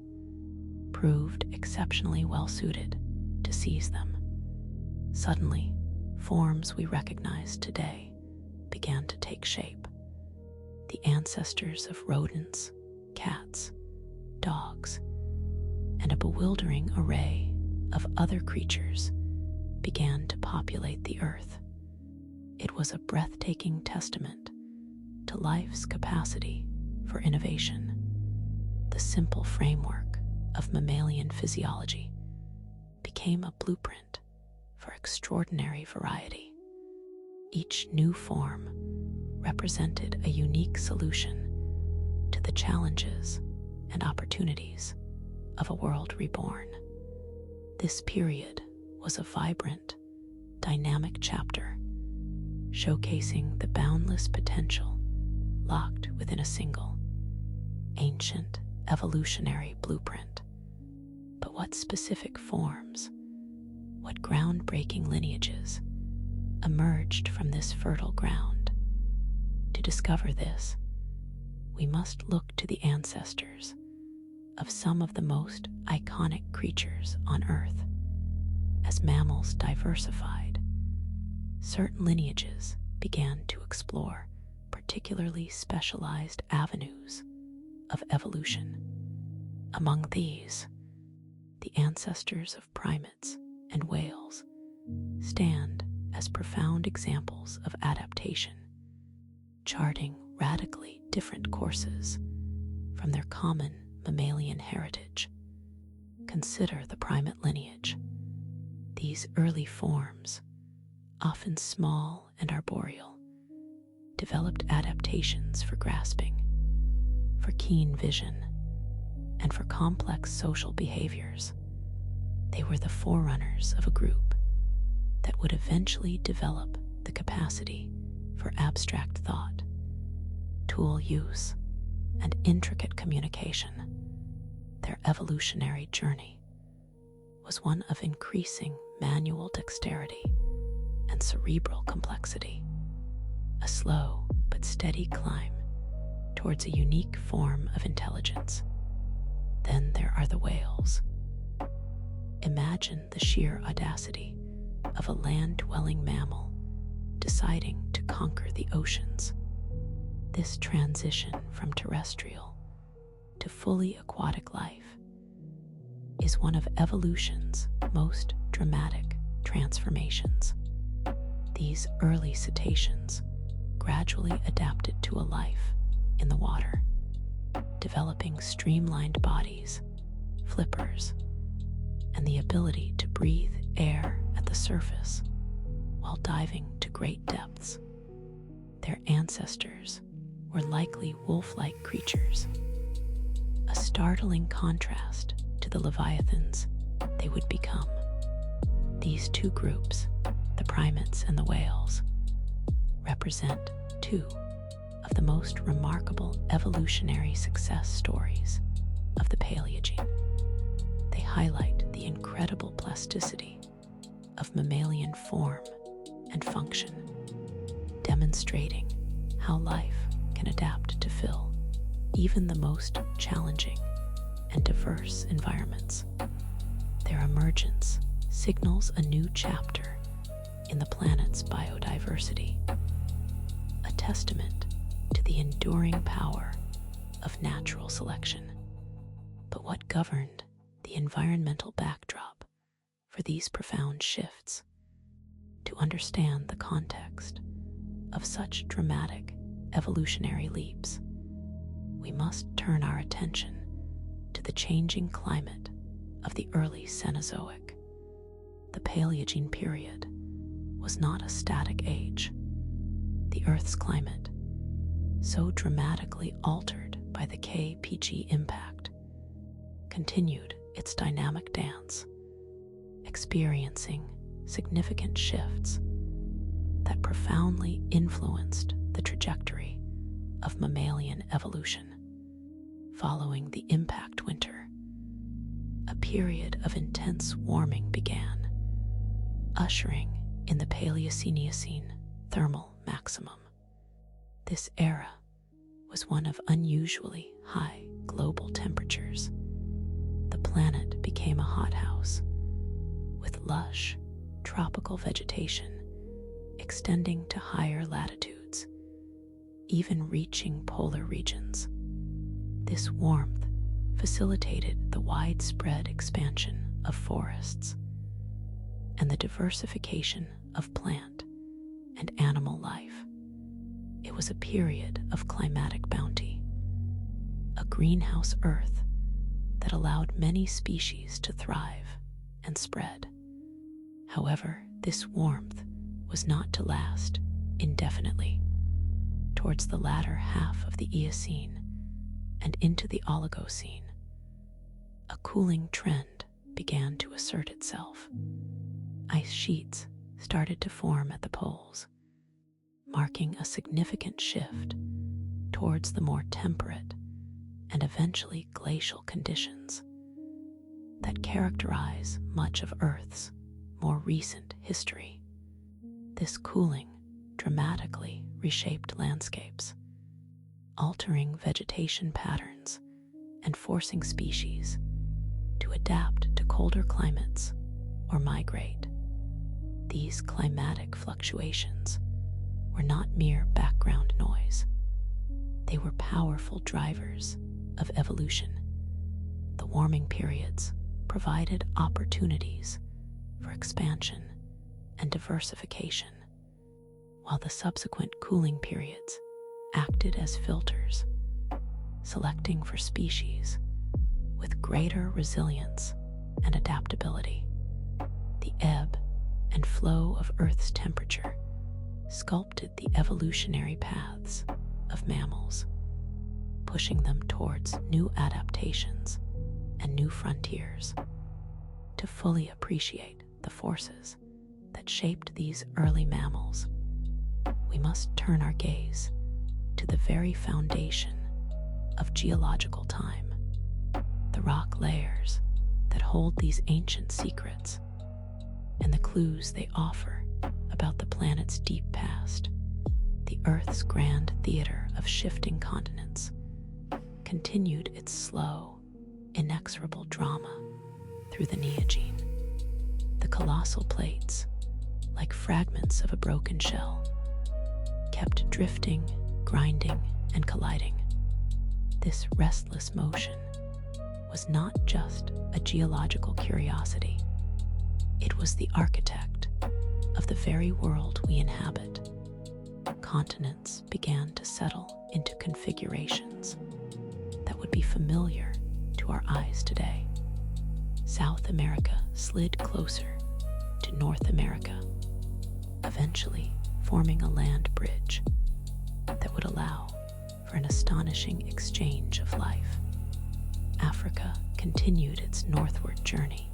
proved exceptionally well-suited to seize them. Suddenly, forms we recognize today began to take shape. The ancestors of rodents, cats, dogs, and a bewildering array of other creatures began to populate the earth. It was a breathtaking testament to life's capacity for innovation. The simple framework of mammalian physiology became a blueprint for extraordinary variety. Each new form represented a unique solution to the challenges and opportunities of a world reborn. This period was a vibrant, dynamic chapter, showcasing the boundless potential locked within a single, ancient evolutionary blueprint. But what specific forms, what groundbreaking lineages emerged from this fertile ground? To discover this, we must look to the ancestors of some of the most iconic creatures on Earth. As mammals diversified, certain lineages began to explore particular particularly specialized avenues of evolution. Among these, the ancestors of primates and whales stand as profound examples of adaptation, charting radically different courses from their common mammalian heritage. Consider the primate lineage. These early forms, often small and arboreal, developed adaptations for grasping, for keen vision, and for complex social behaviors. They were the forerunners of a group that would eventually develop the capacity for abstract thought, tool use, and intricate communication. Their evolutionary journey was one of increasing manual dexterity and cerebral complexity, a slow but steady climb towards a unique form of intelligence. Then there are the whales. Imagine the sheer audacity of a land-dwelling mammal deciding to conquer the oceans. This transition from terrestrial to fully aquatic life is one of evolution's most dramatic transformations. These early cetaceans gradually adapted to a life in the water, developing streamlined bodies, flippers, and the ability to breathe air at the surface while diving to great depths. Their ancestors were likely wolf-like creatures, a startling contrast to the leviathans they would become. These two groups, the primates and the whales, represent two of the most remarkable evolutionary success stories of the Paleogene. They highlight the incredible plasticity of mammalian form and function, demonstrating how life can adapt to fill even the most challenging and diverse environments. Their emergence signals a new chapter in the planet's biodiversity, a testament to the enduring power of natural selection. But what governed the environmental backdrop for these profound shifts? To understand the context of such dramatic evolutionary leaps, we must turn our attention to the changing climate of the early Cenozoic. The Paleogene period was not a static age. The Earth's climate, so dramatically altered by the KPG impact, continued its dynamic dance, experiencing significant shifts that profoundly influenced the trajectory of mammalian evolution. Following the impact winter, a period of intense warming began, ushering in the Paleocene thermal maximum. This era was one of unusually high global temperatures. The planet became a hothouse, with lush, tropical vegetation extending to higher latitudes, even reaching polar regions. This warmth facilitated the widespread expansion of forests and the diversification of plant and animal life. It was a period of climatic bounty, a greenhouse Earth that allowed many species to thrive and spread. However, this warmth was not to last indefinitely. Towards the latter half of the Eocene and into the Oligocene, a cooling trend began to assert itself. Ice sheets started to form at the poles, marking a significant shift towards the more temperate and eventually glacial conditions that characterize much of Earth's more recent history. This cooling dramatically reshaped landscapes, altering vegetation patterns and forcing species to adapt to colder climates or migrate. These climatic fluctuations were not mere background noise. They were powerful drivers of evolution. The warming periods provided opportunities for expansion and diversification, while the subsequent cooling periods acted as filters, selecting for species with greater resilience and adaptability. The ebb and flow of Earth's temperature sculpted the evolutionary paths of mammals, pushing them towards new adaptations and new frontiers. To fully appreciate the forces that shaped these early mammals, we must turn our gaze to the very foundation of geological time, the rock layers that hold these ancient secrets and the clues they offer about the planet's deep past. The Earth's grand theater of shifting continents continued its slow, inexorable drama through the Neogene. The colossal plates, like fragments of a broken shell, kept drifting, grinding, and colliding. This restless motion was not just a geological curiosity. It was the architect of the very world we inhabit. Continents began to settle into configurations that would be familiar to our eyes today. South America slid closer to North America, eventually forming a land bridge that would allow for an astonishing exchange of life. Africa continued its northward journey,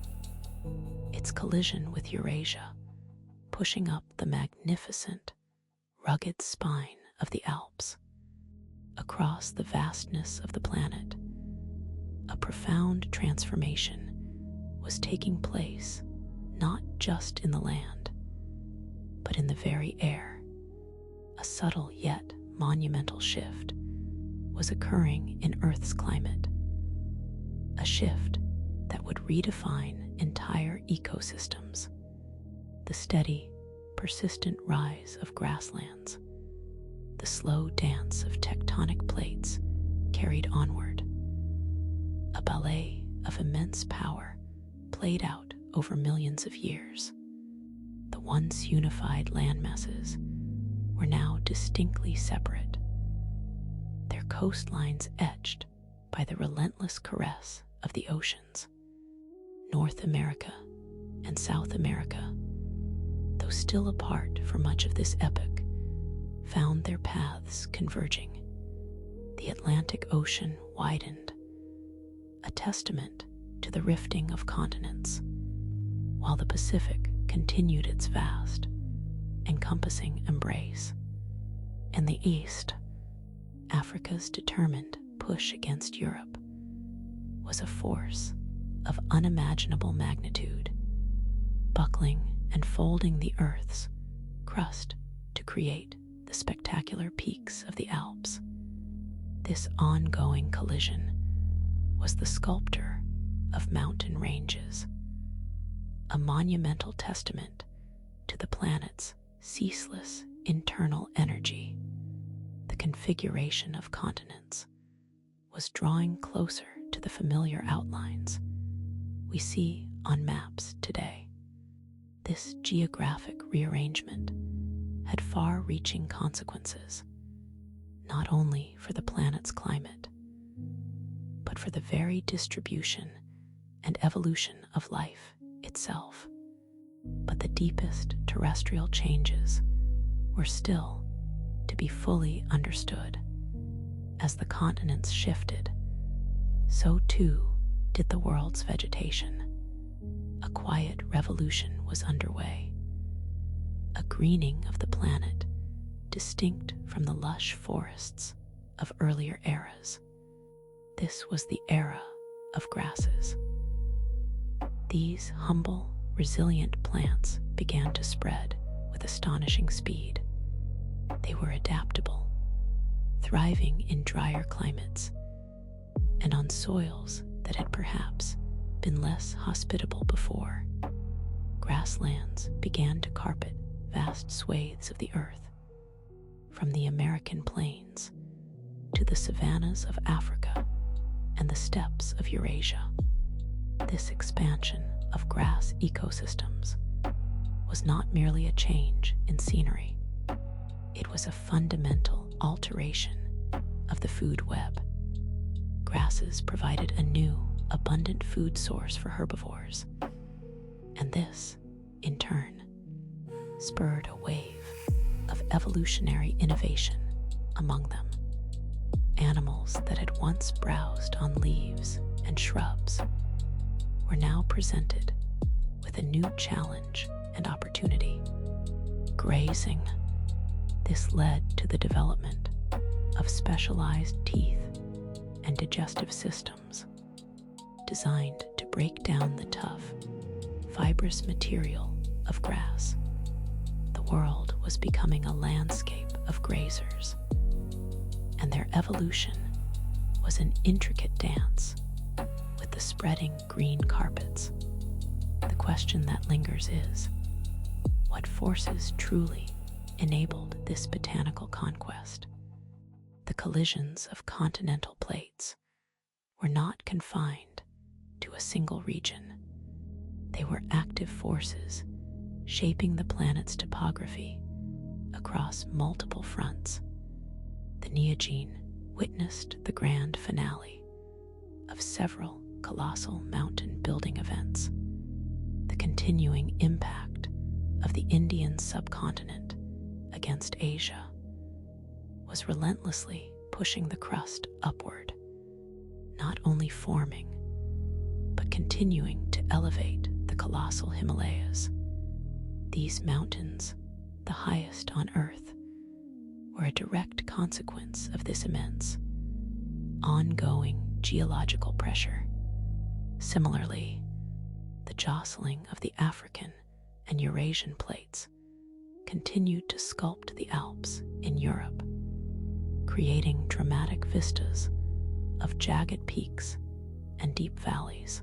its collision with Eurasia pushing up the magnificent, rugged spine of the Alps. Across the vastness of the planet, a profound transformation was taking place, not just in the land, but in the very air. A subtle yet monumental shift was occurring in Earth's climate, a shift that would redefine entire ecosystems. The steady, persistent rise of grasslands, the slow dance of tectonic plates carried onward. A ballet of immense power played out over millions of years. The once unified landmasses were now distinctly separate, their coastlines etched by the relentless caress of the oceans. North America and South America, though still apart for much of this epoch, found their paths converging. The Atlantic Ocean widened, a testament to the rifting of continents, while the Pacific continued its vast, encompassing embrace. In the east, Africa's determined push against Europe was a force of unimaginable magnitude, buckling and folding the Earth's crust to create the spectacular peaks of the Alps. This ongoing collision was the sculptor of mountain ranges, a monumental testament to the planet's ceaseless internal energy. The configuration of continents was drawing closer to the familiar outlines we see on maps today. This geographic rearrangement had far-reaching consequences, not only for the planet's climate, but for the very distribution and evolution of life itself. But the deepest terrestrial changes were still to be fully understood. As the continents shifted, so too did the world's vegetation. A quiet revolution was underway, a greening of the planet distinct from the lush forests of earlier eras. This was the era of grasses. These humble, resilient plants began to spread with astonishing speed. They were adaptable, thriving in drier climates and on soils that had perhaps been less hospitable before. Grasslands began to carpet vast swathes of the earth, from the American plains to the savannas of Africa and the steppes of Eurasia. This expansion of grass ecosystems was not merely a change in scenery. It was a fundamental alteration of the food web. Grasses provided a new, abundant food source for herbivores, and this, in turn, spurred a wave of evolutionary innovation among them. Animals that had once browsed on leaves and shrubs were now presented with a new challenge and opportunity: grazing. This led to the development of specialized teeth and digestive systems designed to break down the tough, fibrous material of grass. The world was becoming a landscape of grazers, and their evolution was an intricate dance with the spreading green carpets. The question that lingers is, what forces truly enabled this botanical conquest? The collisions of continental plates were not confined to a single region. They were active forces shaping the planet's topography across multiple fronts. The Neogene witnessed the grand finale of several colossal mountain building events. The continuing impact of the Indian subcontinent against Asia was relentlessly pushing the crust upward, not only forming, but continuing to elevate the colossal Himalayas. These mountains, the highest on Earth, were a direct consequence of this immense, ongoing geological pressure. Similarly, the jostling of the African and Eurasian plates continued to sculpt the Alps in Europe, creating dramatic vistas of jagged peaks and deep valleys.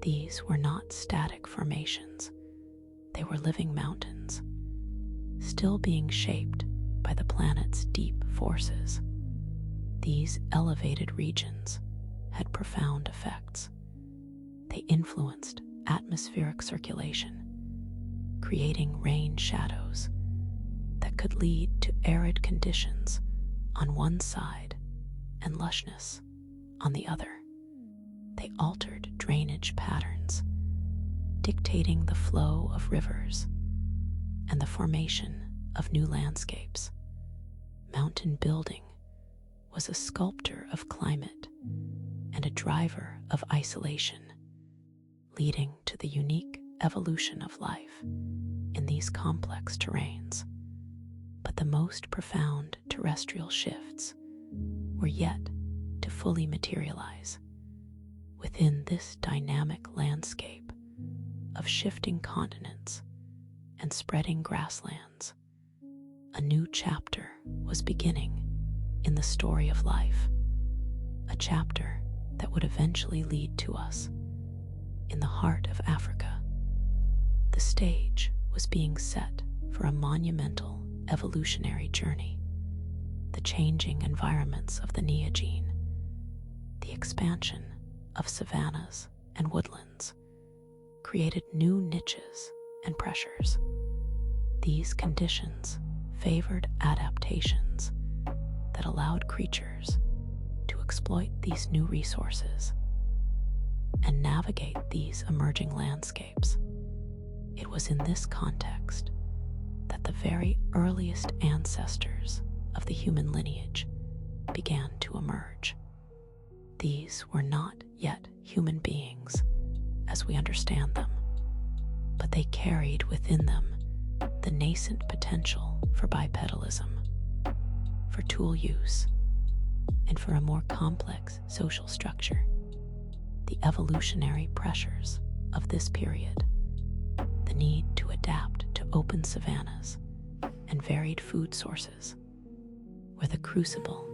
These were not static formations. They were living mountains, still being shaped by the planet's deep forces. These elevated regions had profound effects. They influenced atmospheric circulation, creating rain shadows that could lead to arid conditions on one side and lushness on the other. They altered drainage patterns, dictating the flow of rivers and the formation of new landscapes. Mountain building was a sculptor of climate and a driver of isolation, leading to the unique evolution of life in these complex terrains. But the most profound terrestrial shifts were yet to fully materialize. Within this dynamic landscape of shifting continents and spreading grasslands, a new chapter was beginning in the story of life, a chapter that would eventually lead to us in the heart of Africa. The stage was being set for a monumental evolutionary journey. The changing environments of the Neogene, the expansion of savannas and woodlands, created new niches and pressures. These conditions favored adaptations that allowed creatures to exploit these new resources and navigate these emerging landscapes. It was in this context that the very earliest ancestors of the human lineage began to emerge. These were not yet human beings as we understand them, but they carried within them the nascent potential for bipedalism, for tool use, and for a more complex social structure. The evolutionary pressures of this period, the need to adapt to open savannas and varied food sources, were the crucible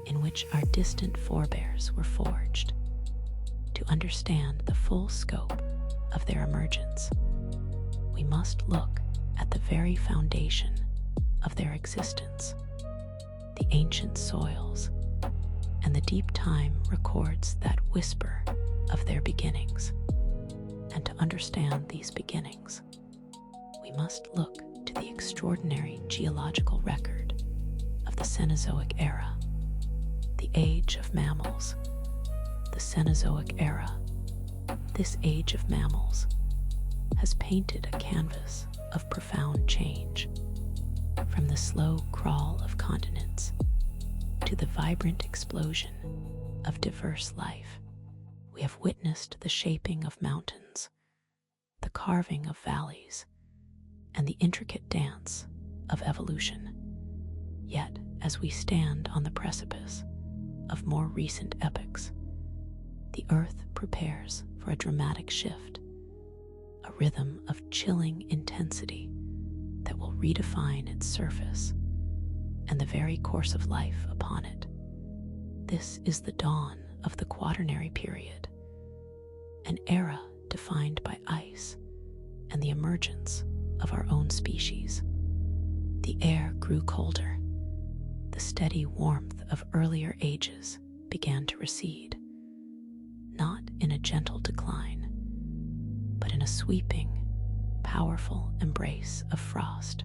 in which our distant forebears were forged. To understand the full scope of their emergence, we must look at the very foundation of their existence, the ancient soils, and the deep time records that whisper of their beginnings. And to understand these beginnings, we must look to the extraordinary geological record of the Cenozoic era, the age of mammals. The Cenozoic era, this age of mammals, has painted a canvas of profound change. From the slow crawl of continents to the vibrant explosion of diverse life, we have witnessed the shaping of mountains, the carving of valleys, and the intricate dance of evolution. Yet, as we stand on the precipice of more recent epochs, the Earth prepares for a dramatic shift, a rhythm of chilling intensity that will redefine its surface and the very course of life upon it. This is the dawn of the Quaternary period, an era defined by ice and the emergence of our own species. The air grew colder. The steady warmth of earlier ages began to recede, not in a gentle decline, but in a sweeping, powerful embrace of frost.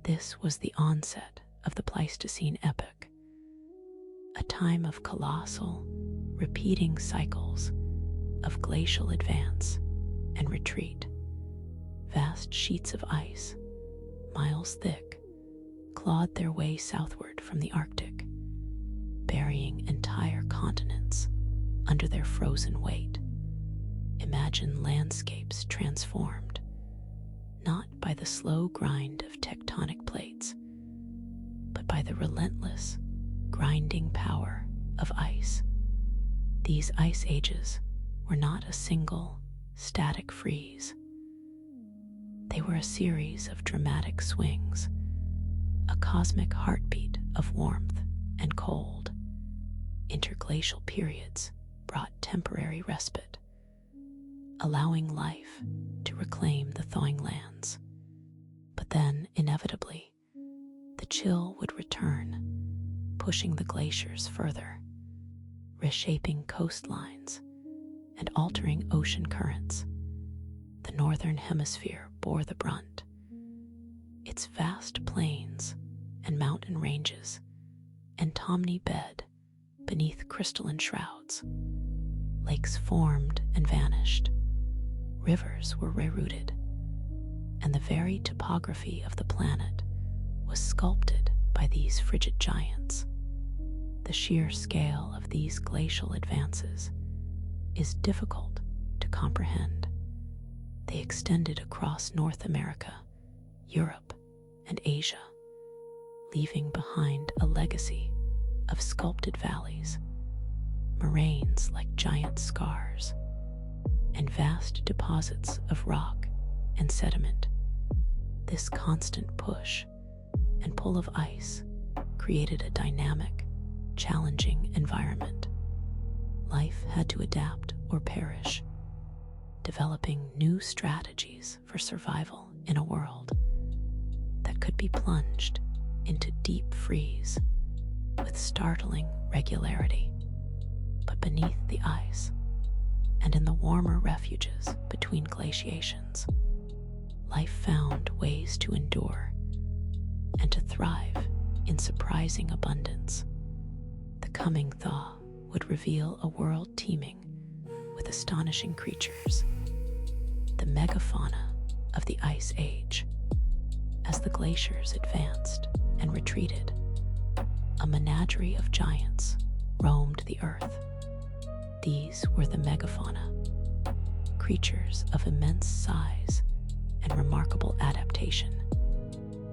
This was the onset of the Pleistocene epoch, a time of colossal, repeating cycles of glacial advance and retreat. Vast sheets of ice, miles thick, clawed their way southward from the Arctic, burying entire continents under their frozen weight. Imagine landscapes transformed, not by the slow grind of tectonic plates, but by the relentless, grinding power of ice. These ice ages were not a single, static freeze. They were a series of dramatic swings, a cosmic heartbeat of warmth and cold. Interglacial periods brought temporary respite, allowing life to reclaim the thawing lands. But then, inevitably, the chill would return, pushing the glaciers further, reshaping coastlines and altering ocean currents. The northern hemisphere bore the brunt. Its vast plains and mountain ranges entomni bed beneath crystalline shrouds. Lakes formed and vanished, rivers were rerouted, and the very topography of the planet was sculpted by these frigid giants. The sheer scale of these glacial advances is difficult to comprehend. They extended across North America, Europe, and Asia, leaving behind a legacy of sculpted valleys, moraines like giant scars, and vast deposits of rock and sediment. This constant push and pull of ice created a dynamic, challenging environment. Life had to adapt or perish, developing new strategies for survival in a world that could be plunged into deep freeze with startling regularity. But beneath the ice, and in the warmer refuges between glaciations, life found ways to endure and to thrive in surprising abundance. The coming thaw would reveal a world teeming with astonishing creatures, the megafauna of the Ice Age. As the glaciers advanced and retreated, a menagerie of giants roamed the earth. These were the megafauna, creatures of immense size and remarkable adaptation,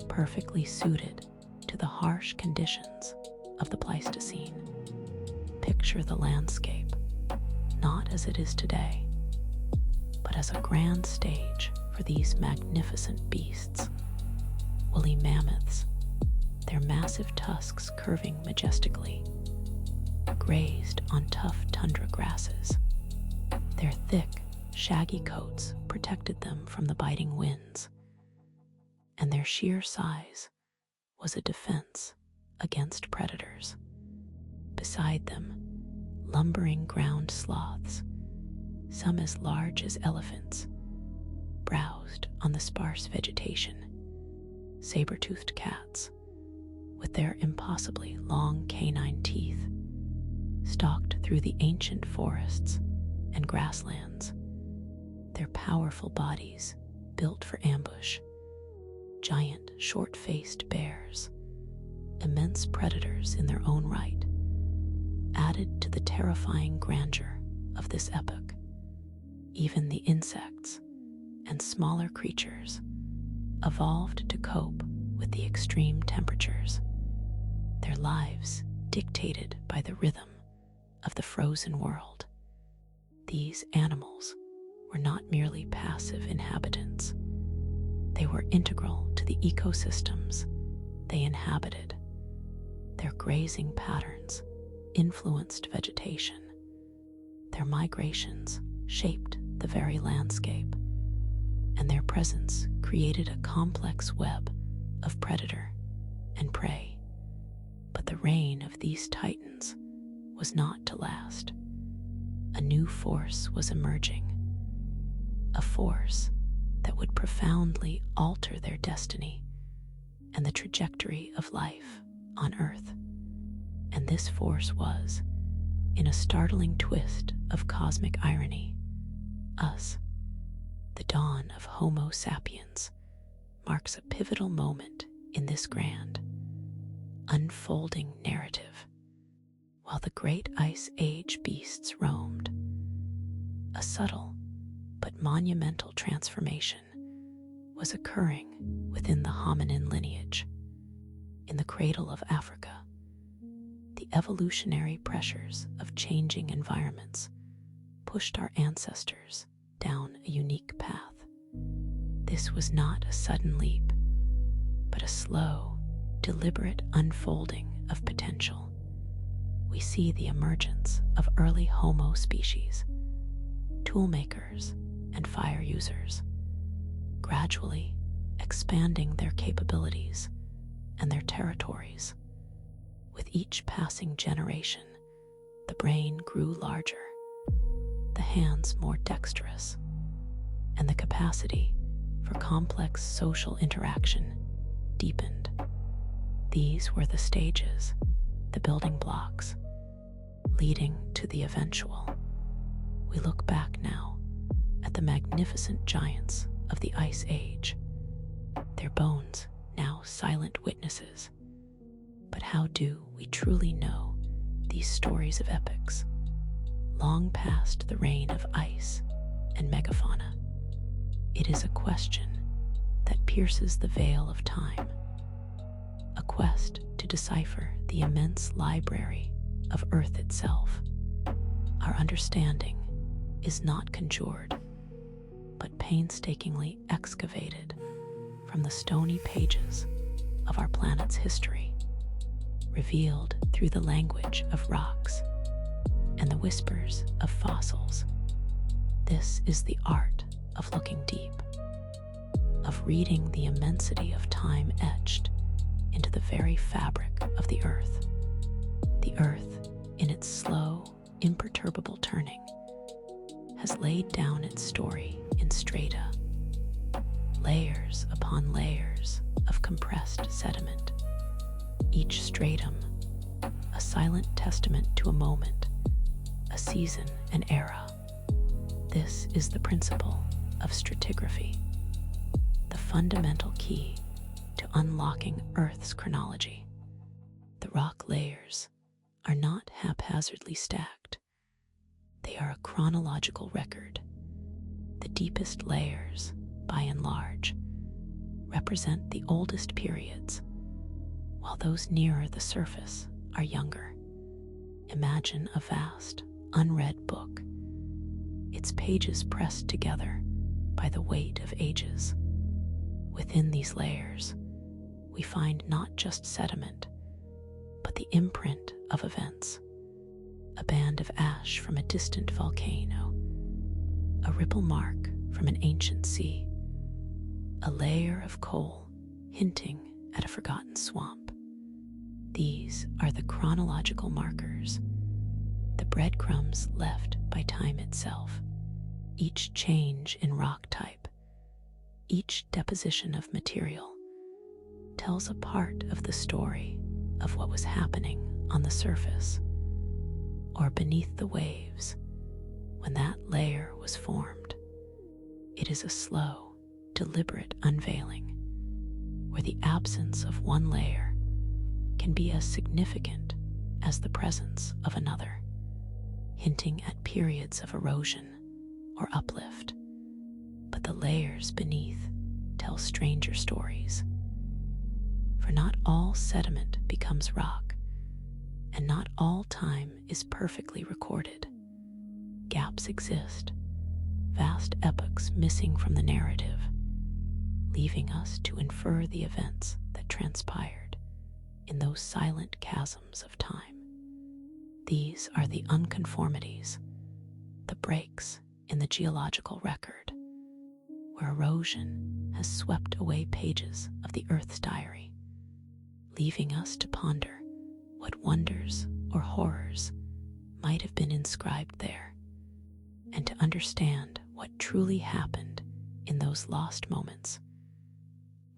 perfectly suited to the harsh conditions of the Pleistocene. Picture the landscape, not as it is today, but as a grand stage for these magnificent beasts. Woolly mammoths, their massive tusks curving majestically, grazed on tough tundra grasses. Their thick, shaggy coats protected them from the biting winds, and their sheer size was a defense against predators. Beside them, lumbering ground sloths, some as large as elephants, browsed on the sparse vegetation. Saber-toothed cats, with their impossibly long canine teeth, stalked through the ancient forests and grasslands, their powerful bodies built for ambush. Giant, short-faced bears, immense predators in their own right, added to the terrifying grandeur of this epoch. Even the insects and smaller creatures evolved to cope with the extreme temperatures, their lives dictated by the rhythm of the frozen world. These animals were not merely passive inhabitants. They were integral to the ecosystems they inhabited. Their grazing patterns influenced vegetation. Their migrations shaped the very landscape, and their presence created a complex web of predator and prey. But the reign of these titans was not to last. A new force was emerging, a force that would profoundly alter their destiny and the trajectory of life on Earth. And this force was, in a startling twist of cosmic irony, us. The dawn of Homo sapiens marks a pivotal moment in this grand, unfolding narrative. While the great Ice Age beasts roamed, a subtle but monumental transformation was occurring within the hominin lineage. In the cradle of Africa, the evolutionary pressures of changing environments pushed our ancestors down a unique path. This was not a sudden leap, but a slow, deliberate unfolding of potential. We see the emergence of early Homo species, toolmakers and fire users, gradually expanding their capabilities and their territories. With each passing generation, the brain grew larger, the hands more dexterous, and the capacity for complex social interaction deepened. These were the stages, the building blocks, leading to the eventual. We look back now at the magnificent giants of the Ice Age, their bones now silent witnesses. But how do we truly know these stories of epics, long past the reign of ice and megafauna? It is a question that pierces the veil of time, a quest to decipher the immense library of Earth itself. Our understanding is not conjured, but painstakingly excavated from the stony pages of our planet's history, revealed through the language of rocks and the whispers of fossils. This is the art of looking deep, of reading the immensity of time etched into the very fabric of the Earth. The Earth, in its slow, imperturbable turning, has laid down its story in strata, layers upon layers of compressed sediment, each stratum a silent testament to a moment, a season, an era. This is the principle of stratigraphy, the fundamental key to unlocking Earth's chronology. The rock layers are not haphazardly stacked. They are a chronological record. The deepest layers, by and large, represent the oldest periods, while those nearer the surface are younger. Imagine a vast, unread book, its pages pressed together by the weight of ages. Within these layers, we find not just sediment, but the imprint of events, a band of ash from a distant volcano, a ripple mark from an ancient sea, a layer of coal hinting at a forgotten swamp. These are the chronological markers, the breadcrumbs left by time itself. Each change in rock type, each deposition of material, tells a part of the story of what was happening on the surface or beneath the waves when that layer was formed. It is a slow, deliberate unveiling where the absence of one layer can be as significant as the presence of another, hinting at periods of erosion or uplift. But the layers beneath tell stranger stories. For not all sediment becomes rock, and not all time is perfectly recorded. Gaps exist, vast epochs missing from the narrative, leaving us to infer the events that transpired in those silent chasms of time. These are the unconformities, the breaks in the geological record, where erosion has swept away pages of the Earth's diary, leaving us to ponder what wonders or horrors might have been inscribed there, and to understand what truly happened in those lost moments.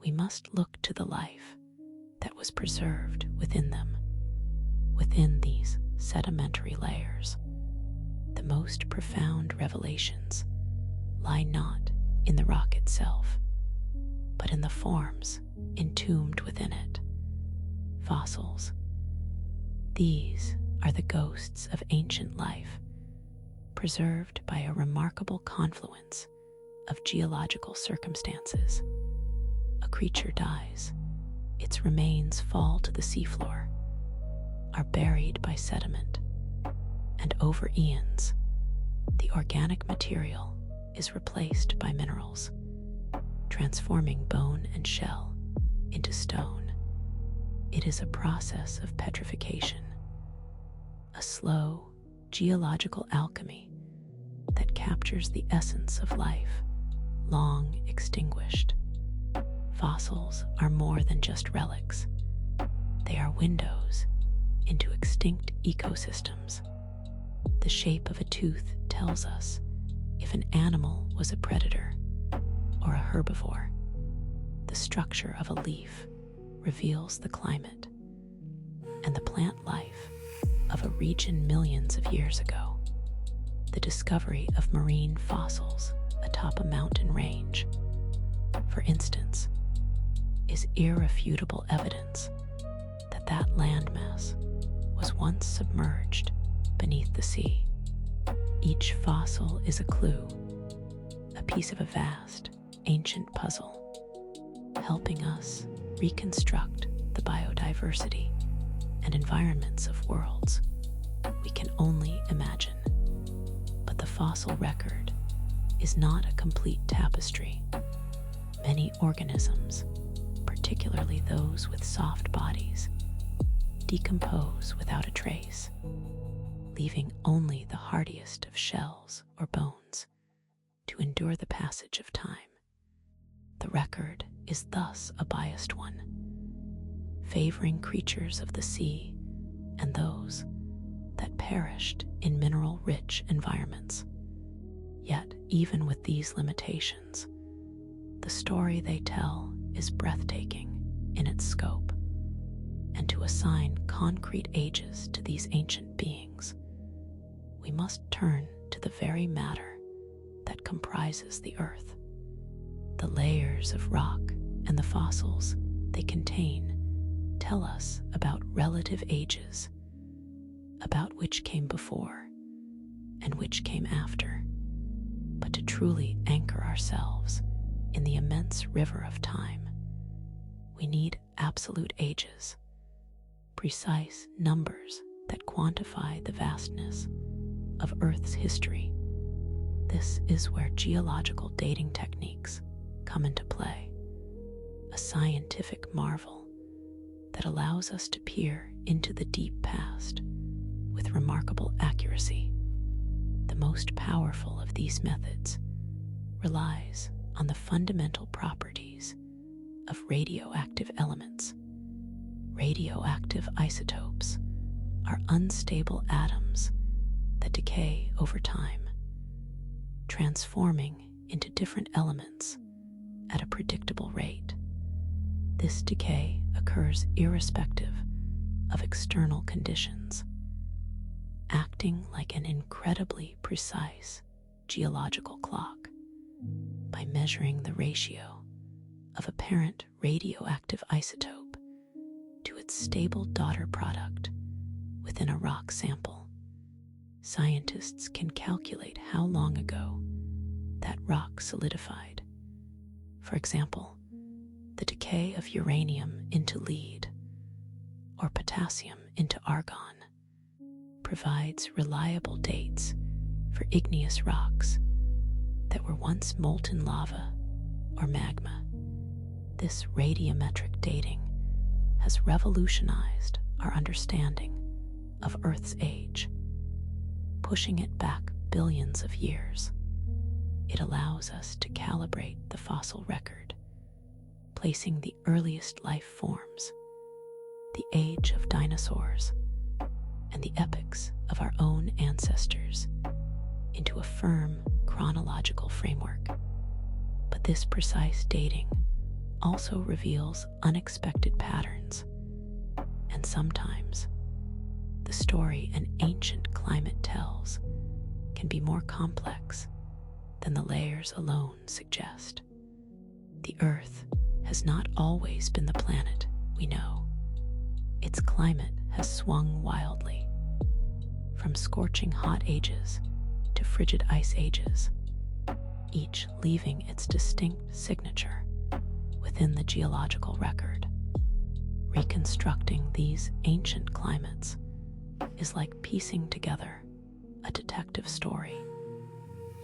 We must look to the life that was preserved within them, within these sedimentary layers. The most profound revelations lie not in the rock itself, but in the forms entombed within it. Fossils. These are the ghosts of ancient life, preserved by a remarkable confluence of geological circumstances. A creature dies, its remains fall to the seafloor, are buried by sediment, and over eons, the organic material is replaced by minerals, transforming bone and shell into stone. It is a process of petrification, a slow geological alchemy that captures the essence of life long extinguished. Fossils are more than just relics. They are windows into extinct ecosystems. The shape of a tooth tells us if an animal was a predator or a herbivore. The structure of a leaf reveals the climate and the plant life of a region millions of years ago. The discovery of marine fossils atop a mountain range, for instance, is irrefutable evidence that that landmass was once submerged beneath the sea. Each fossil is a clue, a piece of a vast, ancient puzzle, helping us reconstruct the biodiversity and environments of worlds we can only imagine. But the fossil record is not a complete tapestry. Many organisms, particularly those with soft bodies, decompose without a trace, leaving only the hardiest of shells or bones to endure the passage of time. The record is thus a biased one, favoring creatures of the sea and those that perished in mineral-rich environments. Yet, even with these limitations, the story they tell is breathtaking in its scope, and to assign concrete ages to these ancient beings, we must turn to the very matter that comprises the earth. The layers of rock and the fossils they contain tell us about relative ages, about which came before and which came after. But to truly anchor ourselves in the immense river of time, we need absolute ages, precise numbers that quantify the vastness of Earth's history. This is where geological dating techniques come into play, a scientific marvel that allows us to peer into the deep past with remarkable accuracy. The most powerful of these methods relies on the fundamental properties of radioactive elements. Radioactive isotopes are unstable atoms that decay over time, transforming into different elements at a predictable rate. This decay occurs irrespective of external conditions, acting like an incredibly precise geological clock. By measuring the ratio of a parent radioactive isotope to its stable daughter product within a rock sample, scientists can calculate how long ago that rock solidified. For example, the decay of uranium into lead or potassium into argon provides reliable dates for igneous rocks that were once molten lava or magma. This radiometric dating has revolutionized our understanding of Earth's age, pushing it back billions of years. It allows us to calibrate the fossil record, placing the earliest life forms, the age of dinosaurs, and the epochs of our own ancestors into a firm chronological framework. But this precise dating also reveals unexpected patterns, and sometimes the story an ancient climate tells can be more complex than the layers alone suggest. The Earth has not always been the planet we know. Its climate has swung wildly, from scorching hot ages to frigid ice ages, each leaving its distinct signature within the geological record. Reconstructing these ancient climates is like piecing together a detective story,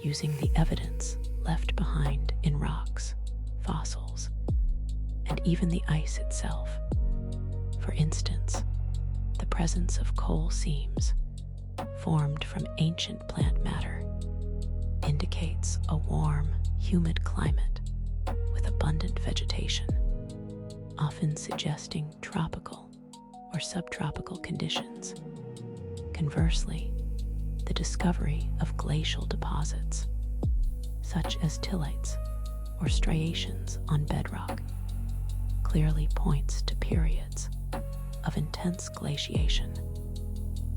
using the evidence left behind in rocks, fossils, and even the ice itself. For instance, the presence of coal seams formed from ancient plant matter indicates a warm, humid climate with abundant vegetation, often suggesting tropical or subtropical conditions. Conversely, the discovery of glacial deposits, such as tillites or striations on bedrock, clearly points to periods of intense glaciation.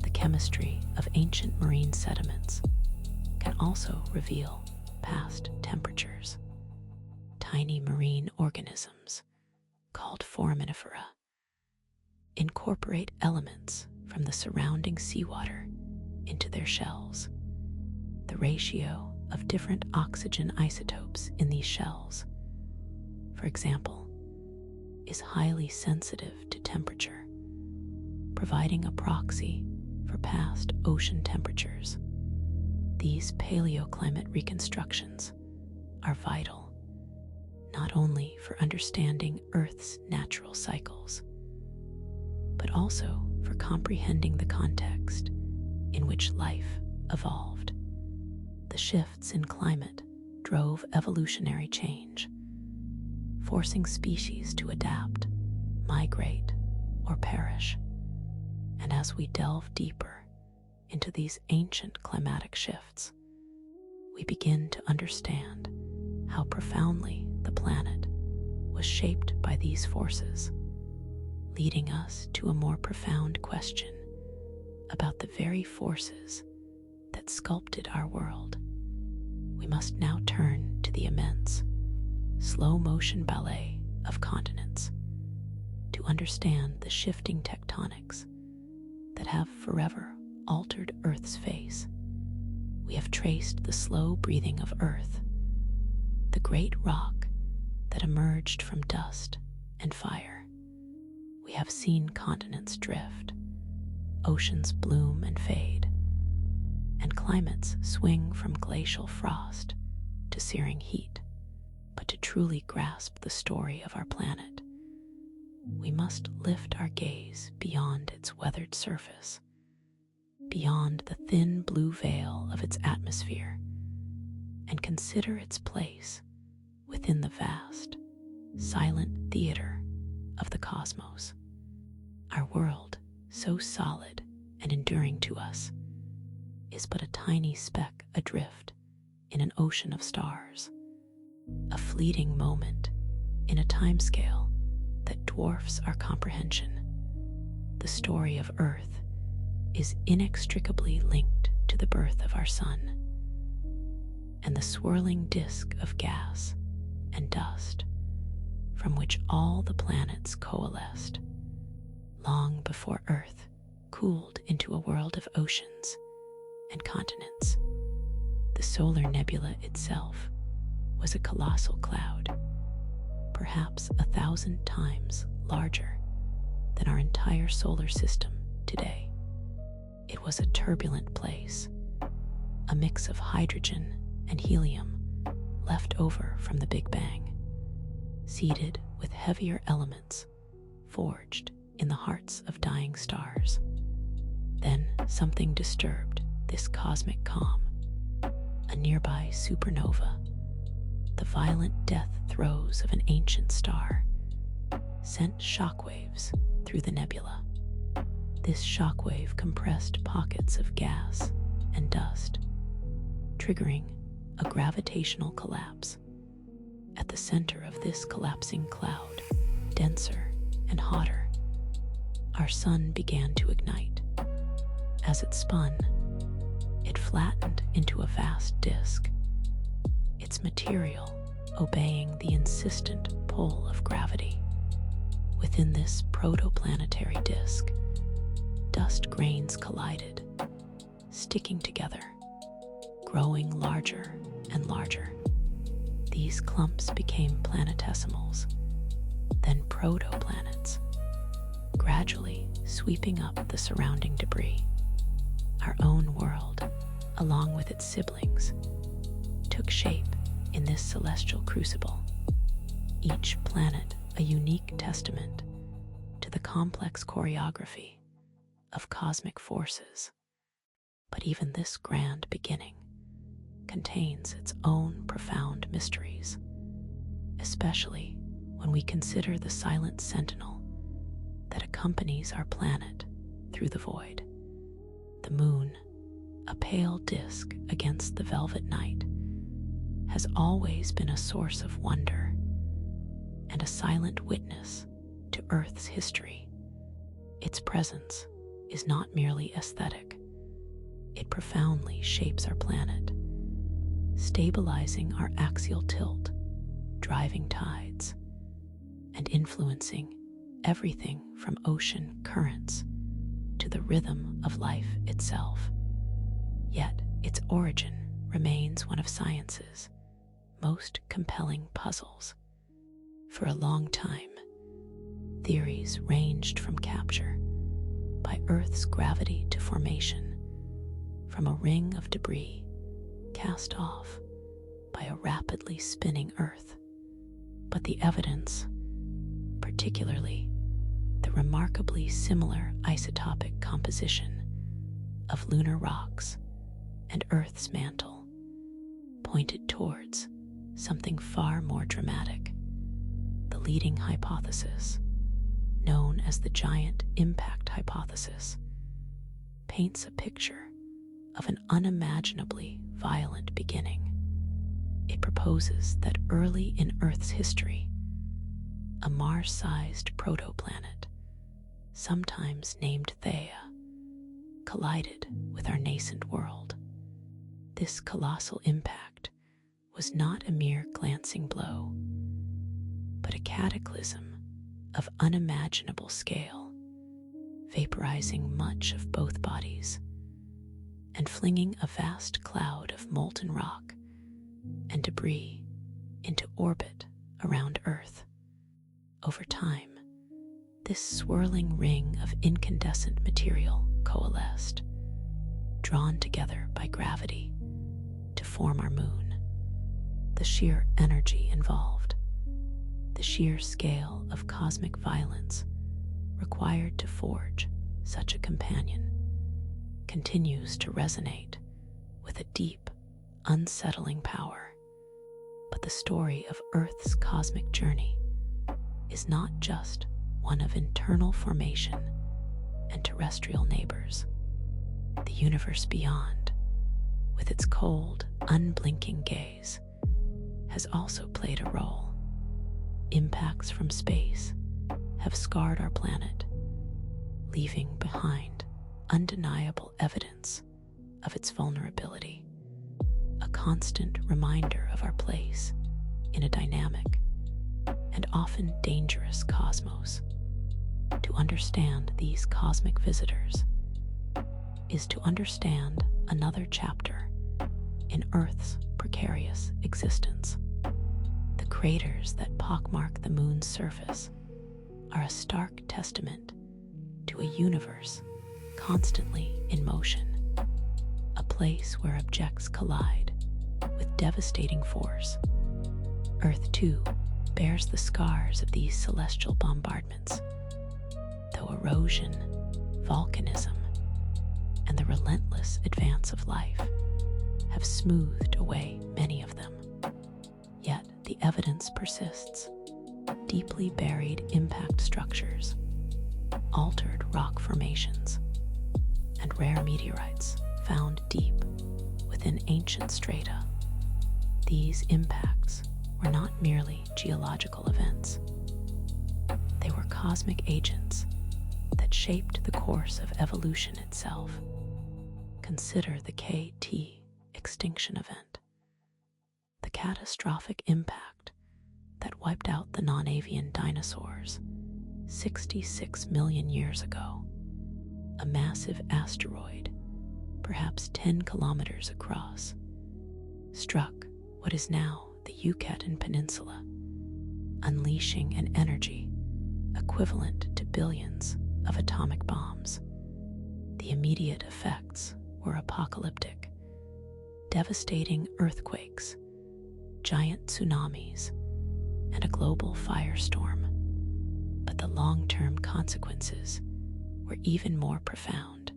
The chemistry of ancient marine sediments can also reveal past temperatures. Tiny marine organisms, called foraminifera, incorporate elements from the surrounding seawater into their shells. The ratio of different oxygen isotopes in these shells, for example, is highly sensitive to temperature, providing a proxy for past ocean temperatures. These paleoclimate reconstructions are vital, not only for understanding Earth's natural cycles, but also for comprehending the context in which life evolved. The shifts in climate drove evolutionary change, forcing species to adapt, migrate, or perish. And as we delve deeper into these ancient climatic shifts, we begin to understand how profoundly the planet was shaped by these forces, leading us to a more profound question about the very forces that sculpted our world. We must now turn to the immense, slow-motion ballet of continents to understand the shifting tectonics that have forever altered Earth's face. We have traced the slow breathing of Earth, the great rock that emerged from dust and fire. We have seen continents drift, oceans bloom and fade, and climates swing from glacial frost to searing heat. But to truly grasp the story of our planet, we must lift our gaze beyond its weathered surface, beyond the thin blue veil of its atmosphere, and consider its place within the vast, silent theater of the cosmos. Our world, so solid and enduring to us, is but a tiny speck adrift in an ocean of stars, a fleeting moment in a timescale that dwarfs our comprehension. The story of Earth is inextricably linked to the birth of our sun and the swirling disk of gas and dust from which all the planets coalesced long before Earth cooled into a world of oceans and continents. The solar nebula itself was a colossal cloud, perhaps 1,000 times larger than our entire solar system today. It was a turbulent place, a mix of hydrogen and helium left over from the Big Bang, seeded with heavier elements forged in the hearts of dying stars. Then something disturbed this cosmic calm. A nearby supernova, the violent death throes of an ancient star, sent shockwaves through the nebula. This shockwave compressed pockets of gas and dust, triggering a gravitational collapse. At the center of this collapsing cloud, denser and hotter, our sun began to ignite. As it spun, it flattened into a vast disk, its material obeying the insistent pull of gravity. Within this protoplanetary disk, dust grains collided, sticking together, growing larger and larger. These clumps became planetesimals, then protoplanets, gradually sweeping up the surrounding debris. Our own world, along with its siblings, took shape in this celestial crucible, each planet a unique testament to the complex choreography of cosmic forces. But even this grand beginning contains its own profound mysteries, especially when we consider the silent sentinel that accompanies our planet through the void. The moon, a pale disk against the velvet night, has always been a source of wonder and a silent witness to Earth's history. Its presence is not merely aesthetic. It profoundly shapes our planet, stabilizing our axial tilt, driving tides, and influencing everything from ocean currents to the rhythm of life itself. Yet its origin remains one of science's most compelling puzzles. For a long time, theories ranged from capture by Earth's gravity to formation, from a ring of debris cast off by a rapidly spinning Earth. But the evidence, particularly the remarkably similar isotopic composition of lunar rocks and Earth's mantle, pointed towards something far more dramatic. The leading hypothesis, known as the giant impact hypothesis, paints a picture of an unimaginably violent beginning. It proposes that early in Earth's history, a Mars-sized protoplanet, sometimes named Theia, collided with our nascent world. This colossal impact was not a mere glancing blow, but a cataclysm of unimaginable scale, vaporizing much of both bodies and flinging a vast cloud of molten rock and debris into orbit around Earth. Over time, this swirling ring of incandescent material coalesced, drawn together by gravity to form our moon. The sheer energy involved, the sheer scale of cosmic violence required to forge such a companion, continues to resonate with a deep, unsettling power. But the story of Earth's cosmic journey is not just one of internal formation and terrestrial neighbors. The universe beyond, with its cold, unblinking gaze, has also played a role. Impacts from space have scarred our planet, leaving behind undeniable evidence of its vulnerability, a constant reminder of our place in a dynamic and often dangerous cosmos. To understand these cosmic visitors is to understand another chapter in Earth's precarious existence. The craters that pockmark the moon's surface are a stark testament to a universe constantly in motion, a place where objects collide with devastating force. Earth, too, bears the scars of these celestial bombardments, though erosion, volcanism, and the relentless advance of life have smoothed away many of them. Yet the evidence persists. Deeply buried impact structures, altered rock formations, and rare meteorites found deep within ancient strata. These impacts were not merely geological events. They were cosmic agents that shaped the course of evolution itself. Consider the KT extinction event, the catastrophic impact that wiped out the non-avian dinosaurs 66 million years ago. A massive asteroid, perhaps 10 kilometers across, struck what is now the Yucatan Peninsula, unleashing an energy equivalent to billions of atomic bombs. The immediate effects were apocalyptic, devastating earthquakes, giant tsunamis, and a global firestorm. But the long-term consequences were even more profound.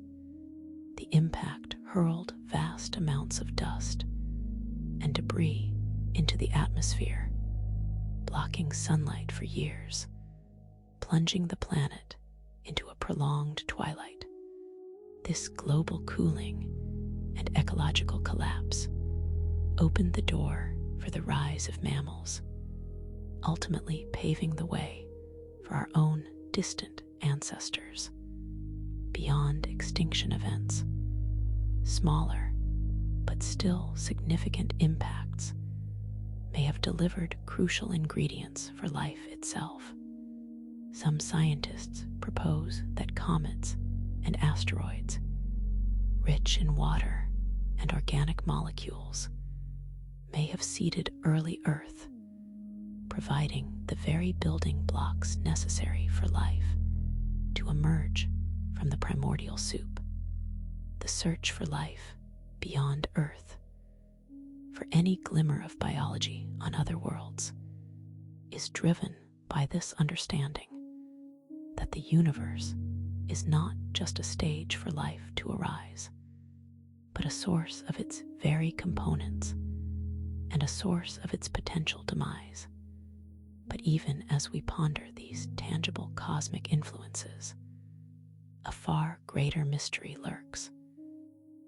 The impact hurled vast amounts of dust and debris into the atmosphere, blocking sunlight for years, plunging the planet into a prolonged twilight. This global cooling and ecological collapse opened the door for the rise of mammals, ultimately paving the way for our own distant ancestors. Beyond extinction events, smaller but still significant impacts may have delivered crucial ingredients for life itself. Some scientists propose that comets and asteroids, rich in water and organic molecules, may have seeded early Earth, providing the very building blocks necessary for life to emerge from the primordial soup. The search for life beyond Earth, for any glimmer of biology on other worlds, is driven by this understanding that the universe is not just a stage for life to arise, but a source of its very components and a source of its potential demise. But even as we ponder these tangible cosmic influences, a far greater mystery lurks,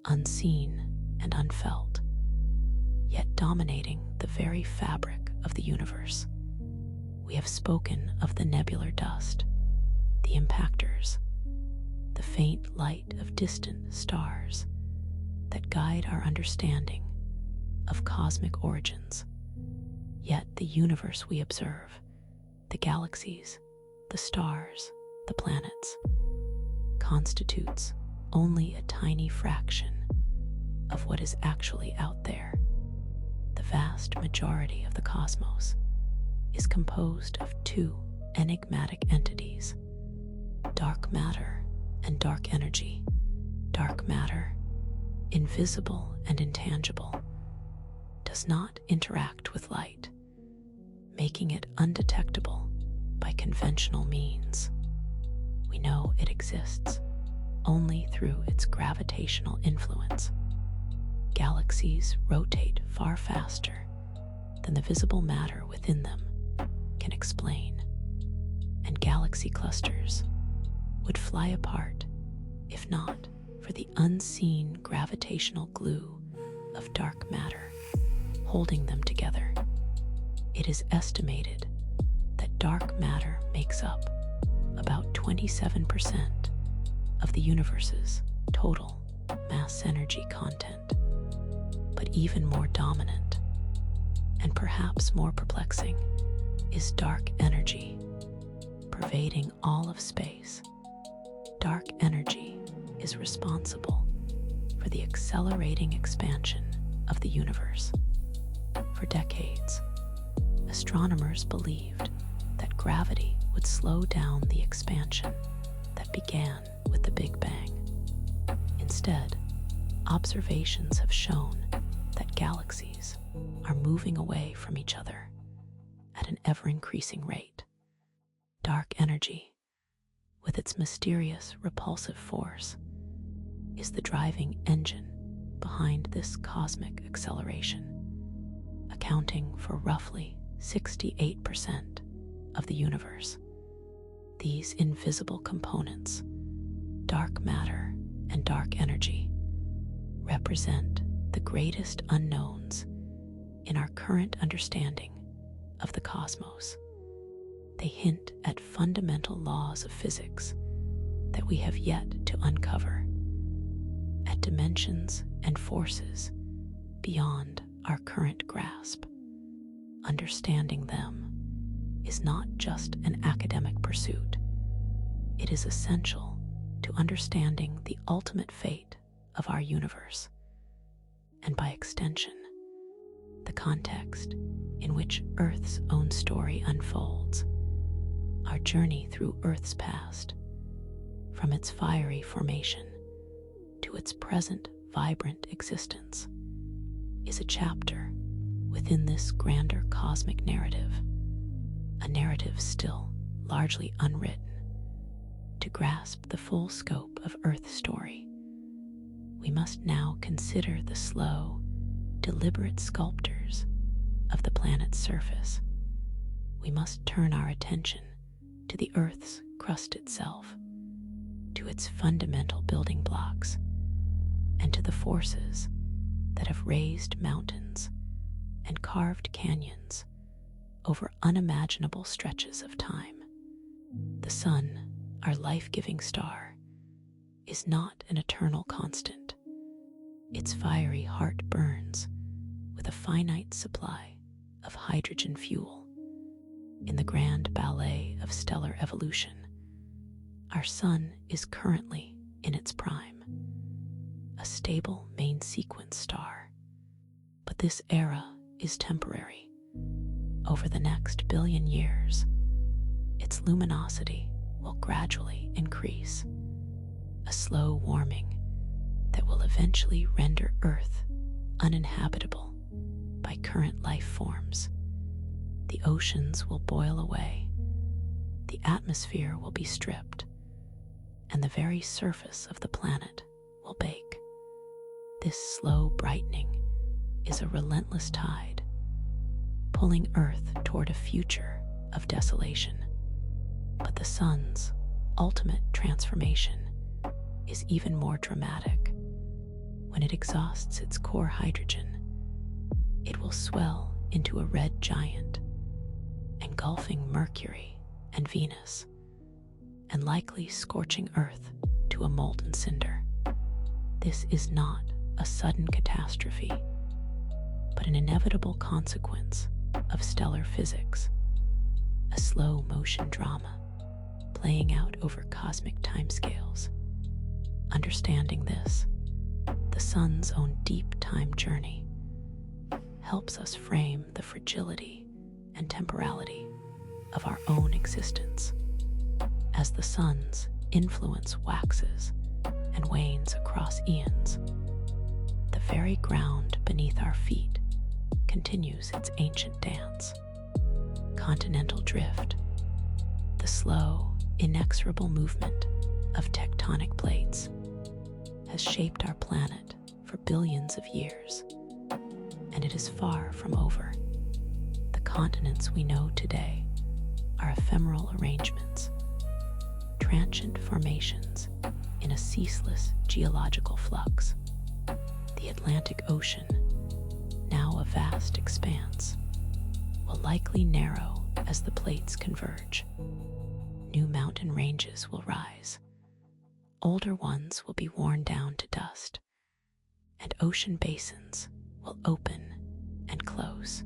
unseen and unfelt, yet dominating the very fabric of the universe. We have spoken of the nebular dust, the impactors, the faint light of distant stars that guide our understanding of cosmic origins. Yet the universe we observe, the galaxies, the stars, the planets, constitutes only a tiny fraction of what is actually out there. The vast majority of the cosmos is composed of two enigmatic entities: dark matter and dark energy. Dark matter, invisible and intangible, does not interact with light, making it undetectable by conventional means. We know it exists only through its gravitational influence. Galaxies rotate far faster than the visible matter within them can explain, and galaxy clusters would fly apart if not for the unseen gravitational glue of dark matter holding them together. It is estimated that dark matter makes up about 27% of the universe's total mass energy content. But even more dominant, and perhaps more perplexing, is dark energy, pervading all of space. Dark energy is responsible for the accelerating expansion of the universe. For decades, astronomers believed that gravity would slow down the expansion that began with the Big Bang. Instead, observations have shown that galaxies are moving away from each other at an ever-increasing rate. Dark energy, with its mysterious repulsive force, is the driving engine behind this cosmic acceleration, accounting for roughly 68% of the universe. These invisible components, dark matter and dark energy, represent the greatest unknowns in our current understanding of the cosmos. They hint at fundamental laws of physics that we have yet to uncover, at dimensions and forces beyond our current grasp. Understanding them is not just an academic pursuit. It is essential to understanding the ultimate fate of our universe, and by extension, the context in which Earth's own story unfolds. Our journey through Earth's past, from its fiery formation to its present vibrant existence, is a chapter within this grander cosmic narrative, a narrative still largely unwritten. To grasp the full scope of Earth's story, we must now consider the slow, deliberate sculptors of the planet's surface. We must turn our attention to the Earth's crust itself, to its fundamental building blocks, and to the forces that have raised mountains and carved canyons over unimaginable stretches of time. The sun, our life-giving star, is not an eternal constant. Its fiery heart burns with a finite supply of hydrogen fuel. In the grand ballet of stellar evolution, our sun is currently in its prime, a stable main sequence star. But this era is temporary. Over the next billion years, its luminosity will gradually increase, a slow warming that will eventually render Earth uninhabitable by current life forms. The oceans will boil away, the atmosphere will be stripped, and the very surface of the planet will bake. This slow brightening is a relentless tide, pulling Earth toward a future of desolation. But the sun's ultimate transformation is even more dramatic. When it exhausts its core hydrogen, it will swell into a red giant, engulfing Mercury and Venus, and likely scorching Earth to a molten cinder. This is not a sudden catastrophe, but an inevitable consequence of stellar physics, a slow motion drama playing out over cosmic timescales. Understanding this, the sun's own deep time journey, helps us frame the fragility and temporality of our own existence. As the sun's influence waxes and wanes across eons, the very ground beneath our feet continues its ancient dance. Continental drift, the slow, inexorable movement of tectonic plates, has shaped our planet for billions of years, and it is far from over. The continents we know today are ephemeral arrangements, transient formations in a ceaseless geological flux. The Atlantic Ocean, now a vast expanse, will likely narrow as the plates converge. New mountain ranges will rise. Older ones will be worn down to dust, and ocean basins will open and close.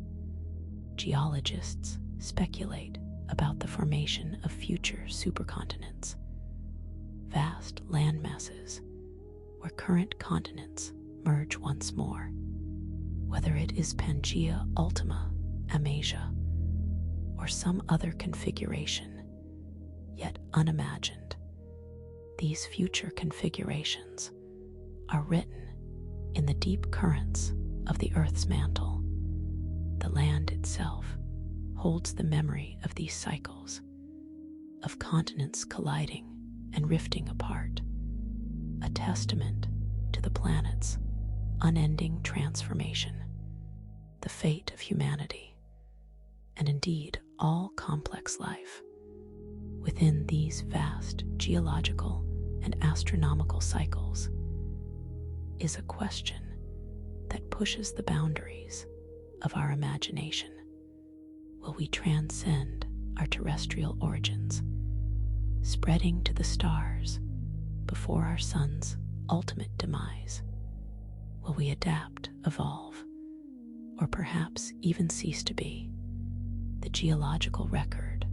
Geologists speculate about the formation of future supercontinents, vast landmasses where current continents merge once more. Whether it is Pangaea Ultima Amasia or some other configuration yet unimagined, these future configurations are written in the deep currents of the Earth's mantle. The land itself holds the memory of these cycles, of continents colliding and rifting apart, a testament to the planet's unending transformation, the fate of humanity, and indeed all complex life. Within these vast geological and astronomical cycles is a question that pushes the boundaries of our imagination. Will we transcend our terrestrial origins, spreading to the stars before our sun's ultimate demise? Will we adapt, evolve, or perhaps even cease to be? The geological record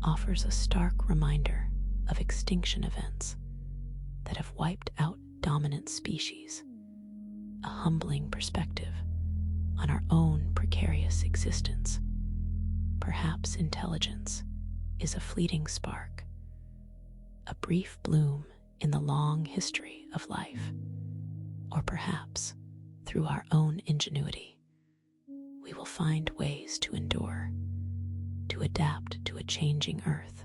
offers a stark reminder of extinction events that have wiped out dominant species, a humbling perspective on our own precarious existence. Perhaps intelligence is a fleeting spark, a brief bloom in the long history of life. Or perhaps, through our own ingenuity, we will find ways to endure, to adapt to a changing Earth,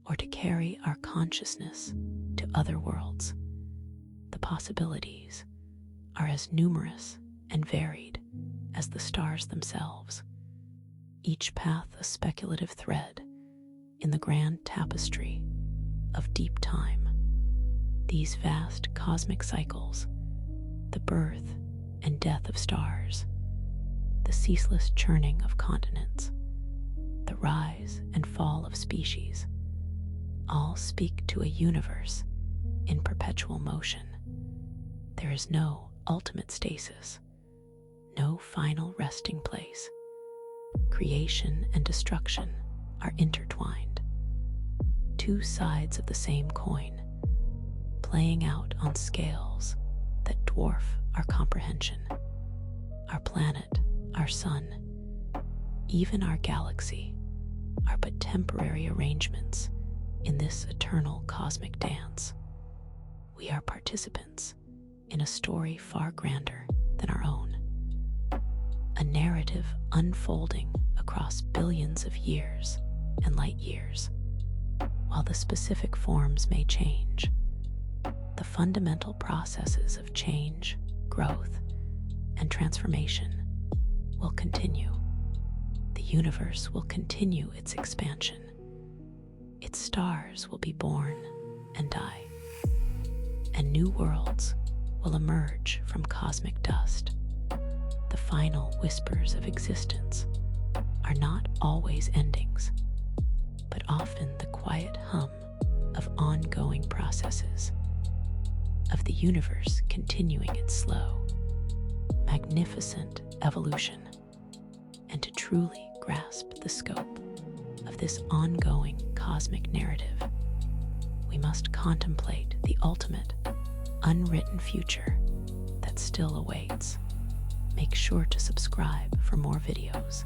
or to carry our consciousness to other worlds. The possibilities are as numerous and varied as the stars themselves, each path a speculative thread in the grand tapestry of deep time. These vast cosmic cycles, the birth and death of stars, the ceaseless churning of continents, the rise and fall of species, all speak to a universe in perpetual motion. There is no ultimate stasis, no final resting place. Creation and destruction are intertwined, two sides of the same coin, playing out on scales that dwarf our comprehension. Our planet, our sun, even our galaxy are but temporary arrangements in this eternal cosmic dance. We are participants in a story far grander than our own, a narrative unfolding across billions of years and light years. While the specific forms may change, the fundamental processes of change, growth, and transformation will continue. The universe will continue its expansion. Its stars will be born and die, and new worlds will emerge from cosmic dust. The final whispers of existence are not always endings, but often the quiet hum of ongoing processes, of the universe continuing its slow, magnificent evolution. And to truly grasp the scope of this ongoing cosmic narrative, we must contemplate the ultimate, unwritten future that still awaits. Make sure to subscribe for more videos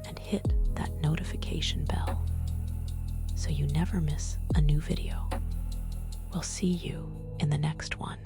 and hit that notification bell so you never miss a new video. We'll see you in the next one.